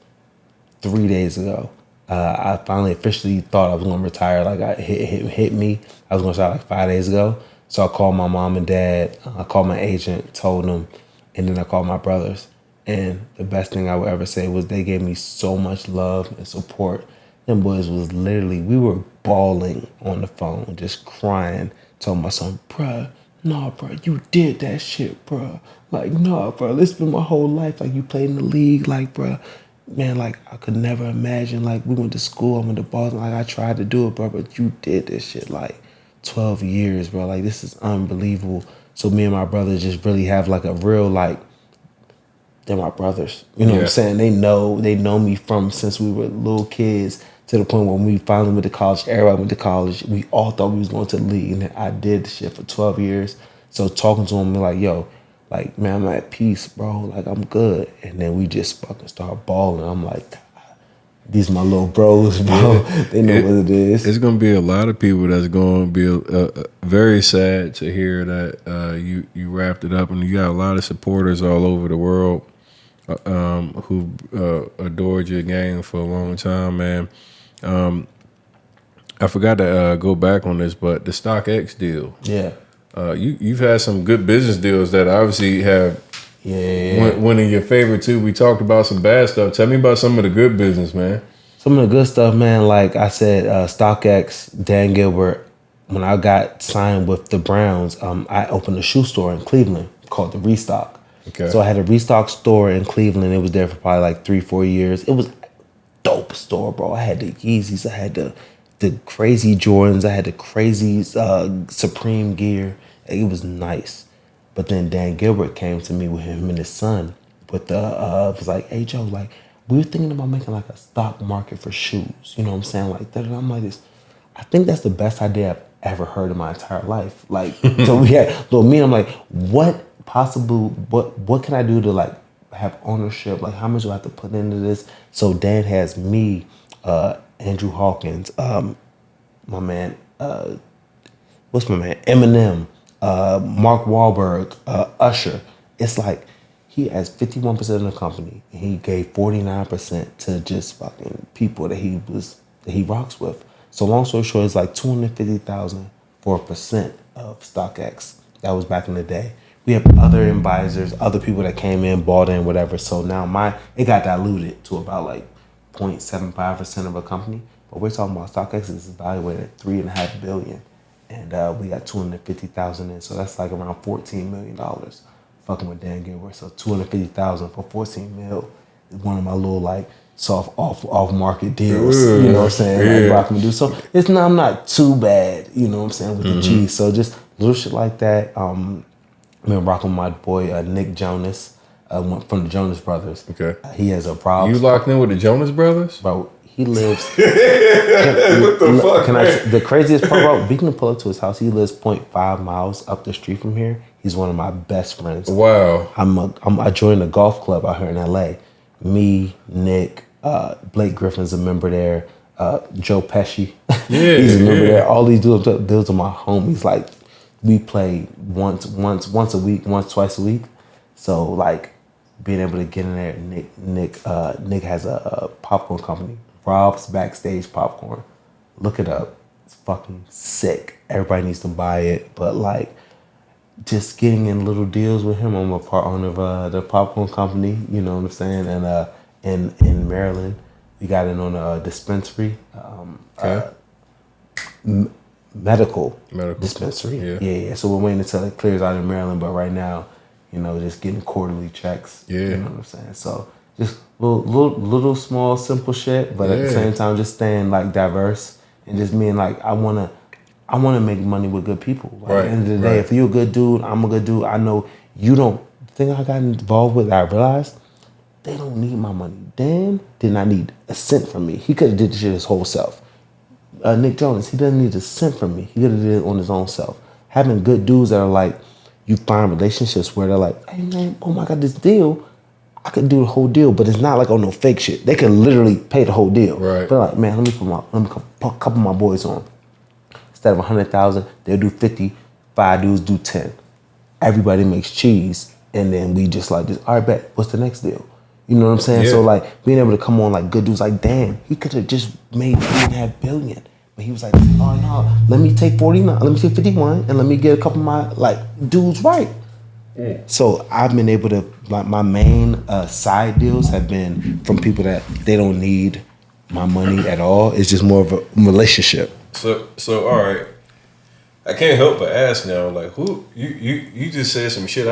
3 days ago. I finally officially thought I was gonna retire. Like I hit me. I was gonna start like 5 days ago. So I called my mom and dad. I called my agent, told them, and then I called my brothers. And the best thing I would ever say was they gave me so much love and support. Them boys was literally, we were bawling on the phone, just crying, telling my son, bruh, nah, bruh, you did that shit, bruh. Like, nah, bruh, this been my whole life. Like, you played in the league, like, bruh. Man, like, I could never imagine, like, we went to school, I went to Boston, like, I tried to do it, bruh, but you did this shit, like, 12 years, bro. Like, this is unbelievable. So me and my brothers just really have, like, a real, like, they're my brothers. You know what I'm saying? They know me from since we were little kids to the point when we finally went to college. Everybody went to college. We all thought we was going to the league, and I did the shit for 12 years. So talking to them, like, yo, like, man, I'm at peace, bro. Like, I'm good. And then we just fucking start balling. I'm like, these my little bros, bro. They know what it is. It's going to be a lot of people that's going to be very sad to hear that you wrapped it up, and you got a lot of supporters all over the world who adored your game for a long time, man. I forgot to go back on this, but the StockX deal. Yeah. You've had some good business deals that obviously have one of your favorite too. We talked about some bad stuff. Tell me about some of the good business, man. Some of the good stuff, man, like I said, StockX, Dan Gilbert, when I got signed with the Browns, I opened a shoe store in Cleveland called The Restock. Okay. So I had a Restock store in Cleveland. It was there for probably like 3-4 years. It was a dope store, bro. I had the Yeezys. I had the crazy Jordans. I had the crazy Supreme gear. It was nice. But then Dan Gilbert came to me with him and his son with the, was like, hey, Joe, like, we were thinking about making like a stock market for shoes. You know what I'm saying? Like that. And I'm like this. I think that's the best idea I've ever heard in my entire life. Like, so we had little me. I'm like, what can I do to like have ownership? Like, how much do I have to put into this? So Dan has me, Andrew Hawkins, my man, what's my man? Eminem, Mark Wahlberg, Usher. It's like he has 51% of the company, and he gave 49% to just fucking people that he rocks with. So long story short, it's like $250,000 for 1% of StockX. That was back in the day. We have other advisors, other people that came in, bought in, whatever. So now it got diluted to about like 0.75% of a company. But we're talking about StockX is evaluated at $3.5 billion, and we got 250,000 in, so that's like around $14 million. Fucking with Dan Gilbert, so 250,000 for 14 mil is one of my little like soft off market deals. You know what I'm saying? Like Rockman do. So it's not, I'm not too bad. You know what I'm saying with the G's. So just little shit like that. I've been rocking with my boy Nick Jonas. From the Jonas Brothers. Okay. He has a problem. You locked in with the Jonas Brothers? Bro, he lives. What the fuck? The craziest part, bro, we can pull up to his house. He lives 0.5 miles up the street from here. He's one of my best friends. Wow. I joined a golf club out here in LA. Me, Nick, Blake Griffin's a member there. Joe Pesci, he's a member there. All these dudes are my homies. Like, we play once a week, twice a week. So like, being able to get in there, Nick has a popcorn company, Rob's Backstage Popcorn. Look it up. It's fucking sick. Everybody needs to buy it. But like, just getting in little deals with him. I'm a part owner of the popcorn company. You know what I'm saying? And in Maryland, we got in on a dispensary, medical dispensary. Yeah. So we're waiting until it clears out in Maryland. But right now, you know, just getting quarterly checks. Yeah. You know what I'm saying? So just little small, simple shit, but at the same time, just staying like diverse and just being like, I wanna make money with good people. Like, at the end of the day, if you're a good dude, I'm a good dude. I know you don't. The thing I got involved with, I realized they don't need my money. Dan did not need a cent from me. He could have did this shit his whole self. Nick Jonas, he doesn't need a cent from me. He could have did it on his own self. Having good dudes that are like, you find relationships where they're like, hey man, oh my God, this deal, I could do the whole deal, but it's not like on no fake shit. They can literally pay the whole deal. Right. They're like, man, let me put a couple of my boys on. Instead of 100,000, they'll do 50. 5 dudes do 10. Everybody makes cheese, and then we just like, all right, bet. What's the next deal? You know what I'm saying? Yeah. So like being able to come on like good dudes like Dan, he could have just made $3.5 billion. But he was like, oh no, let me take 49, let me take 51, and let me get a couple of my like dudes right. Yeah. So I've been able to, my main side deals have been from people that they don't need my money at all. It's just more of a relationship. So all right. I can't help but ask now, like, who you just said some shit.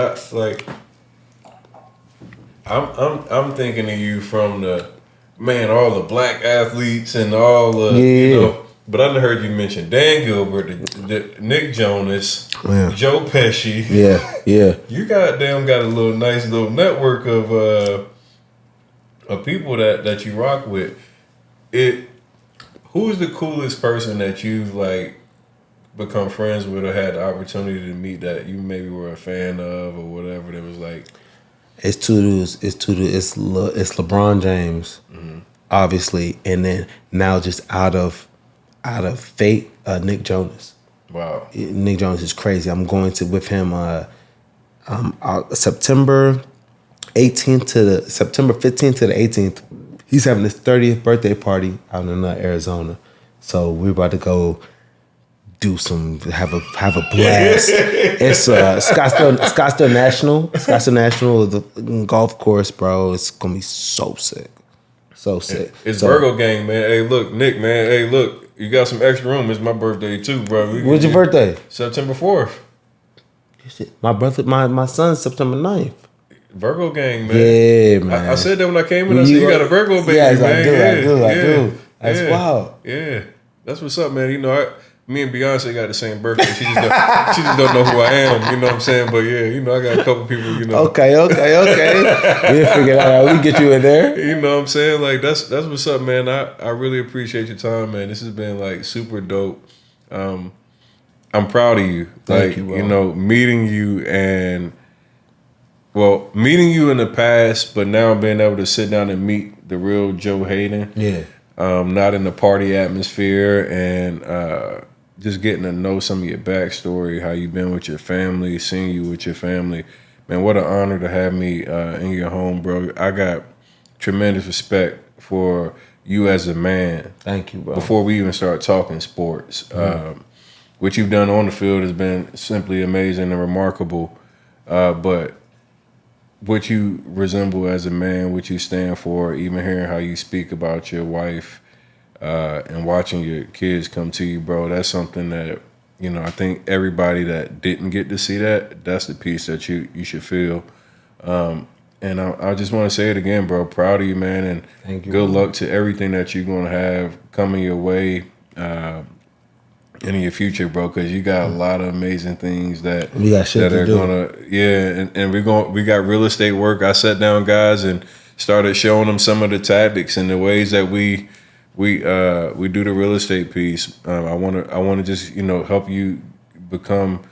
I'm thinking of you from all the black athletes and all the you know. But I done heard you mention Dan Gilbert, the Nick Jonas, Joe Pesci. Yeah. You goddamn got a nice little network of people that you rock with. Who's the coolest person that you've like become friends with or had the opportunity to meet that you maybe were a fan of or whatever that was like? It's two dudes. It's LeBron James, obviously, and then now just out of fate, Nick Jonas. Wow. Nick Jonas is crazy. I'm going to with him September 15th to the 18th. He's having his 30th birthday party out in Arizona. So we're about to go do have a blast. It's Scottsdale National. Scottsdale National, the golf course, bro. It's gonna be so sick. So sick. It's Virgo gang, man. Hey, look, Nick, man. Hey, look, you got some extra room. It's my birthday too, bro. When's your birthday? September 4th. My son's September 9th. Virgo gang, man. Yeah, man. I said that when I came in. I said, you got a Virgo baby, yes, man. I do. That's wild. Yeah. That's what's up, man. You know, me and Beyonce got the same birthday. She just don't know who I am. You know what I'm saying? But yeah, you know, I got a couple people, you know. Okay. We'll figure it out. We get you in there. You know what I'm saying? Like, that's what's up, man. I really appreciate your time, man. This has been, like, super dope. I'm proud of you. Thank you, bro. You know, meeting you in the past, but now being able to sit down and meet the real Joe Haden. Yeah. Not in the party atmosphere, and just getting to know some of your backstory, how you've been with your family, seeing you with your family. Man, what an honor to have me in your home, bro. I got tremendous respect for you as a man. Thank you, bro. Before we even start talking sports. What you've done on the field has been simply amazing and remarkable. But what you resemble as a man, what you stand for, even hearing how you speak about your wife, and watching your kids come to you, bro, that's something that, you know, I think everybody that didn't get to see that, that's the piece that you should feel. And I just want to say it again, bro. Proud of you, man, and Thank you, good bro. luck to everything that you're going to have coming your way in your future, bro, because you got a lot of amazing things that We got shit that to are do. gonna, and we got real estate work. I sat down, guys, and started showing them some of the tactics and the ways that we do the real estate piece. I want to just, you know, help you become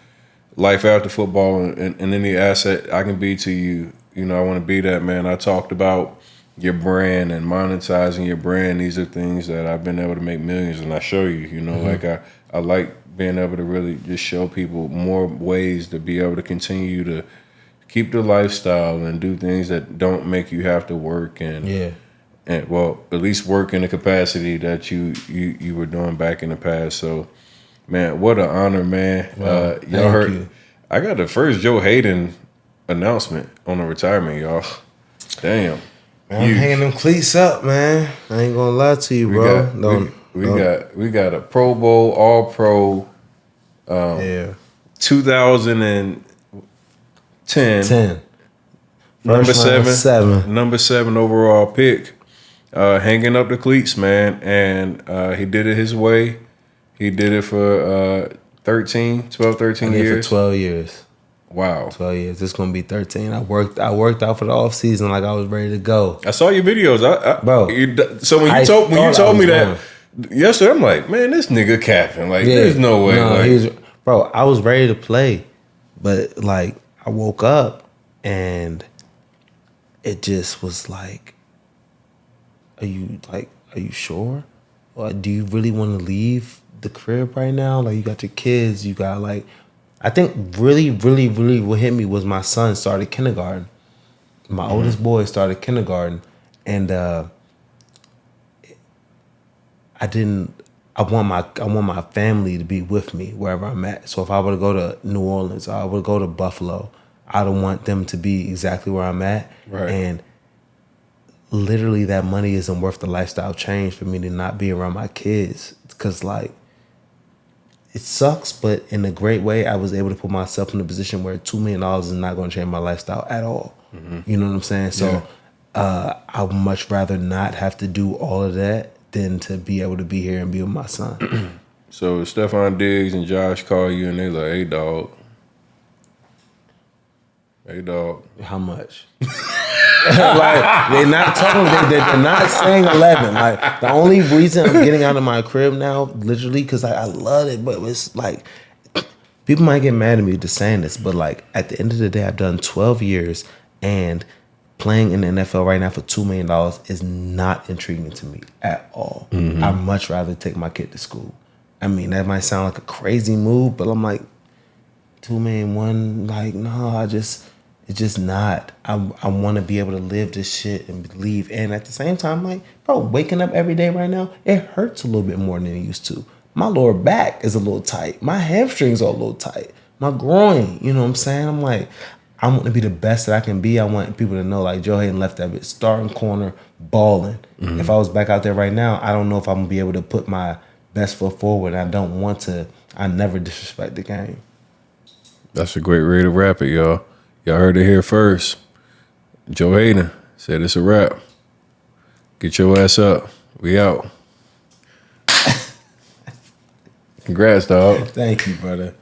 life after football and any asset I can be to you. You know, I want to be that, man. I talked about your brand and monetizing your brand. These are things that I've been able to make millions, and I show you, you know, like I like being able to really just show people more ways to be able to continue to keep the lifestyle and do things that don't make you have to work and well, at least work in the capacity that you were doing back in the past. So, man, what an honor, man. Well, y'all heard you. I got the first Joe Haden announcement on the retirement, y'all. Damn. Man, I'm hanging them cleats up, man. I ain't gonna lie to you, bro. We got a Pro Bowl, All Pro, 2010. 10. Number First round, 7. Number 7 overall pick. Hanging up the cleats, man. And he did it his way. He did it for 13 years. For 12 years. Wow. 12 years. It's gonna be 13. I worked out for the off season like I was ready to go. I saw your videos, Bro. So when you told me that yesterday, I'm like, man, this nigga capping. Like, there's no way. Bro, I was ready to play, but like I woke up and it just was like, are you sure? Or do you really want to leave the crib right now? Like, you got your kids, you got like, I think really what hit me was my son started kindergarten. My oldest boy started kindergarten, and I want my family to be with me wherever I'm at. So if I were to go to New Orleans, or I would go to Buffalo, I don't want them to be exactly where I'm at. Right. And literally that money isn't worth the lifestyle change for me to not be around my kids. Because like, it sucks, but in a great way, I was able to put myself in a position where $2 million is not going to change my lifestyle at all. Mm-hmm. You know what I'm saying? So I would much rather not have to do all of that than to be able to be here and be with my son. So Stephon Diggs and Josh call you and they like, hey, dog. How much? Like, they're not talking. They're not saying 11. Like, the only reason I'm getting out of my crib now, literally, because I love it, but it's like, people might get mad at me just saying this, but like, at the end of the day, I've done 12 years, and playing in the NFL right now for $2 million is not intriguing to me at all. Mm-hmm. I'd much rather take my kid to school. I mean, that might sound like a crazy move, but I'm like, $2 million, one, like, no, it's just not. I want to be able to live this shit and believe. And at the same time, like, bro, waking up every day right now, it hurts a little bit more than it used to. My lower back is a little tight. My hamstrings are a little tight. My groin, you know what I'm saying? I'm like, I want to be the best that I can be. I want people to know, like, Joe Haden left that bit, starting corner, balling. Mm-hmm. If I was back out there right now, I don't know if I'm going to be able to put my best foot forward. I don't want to. I never disrespect the game. That's a great way to wrap it, y'all. Y'all heard it here first. Joe Haden said it's a wrap. Get your ass up. We out. Congrats, dog. Thank you, brother.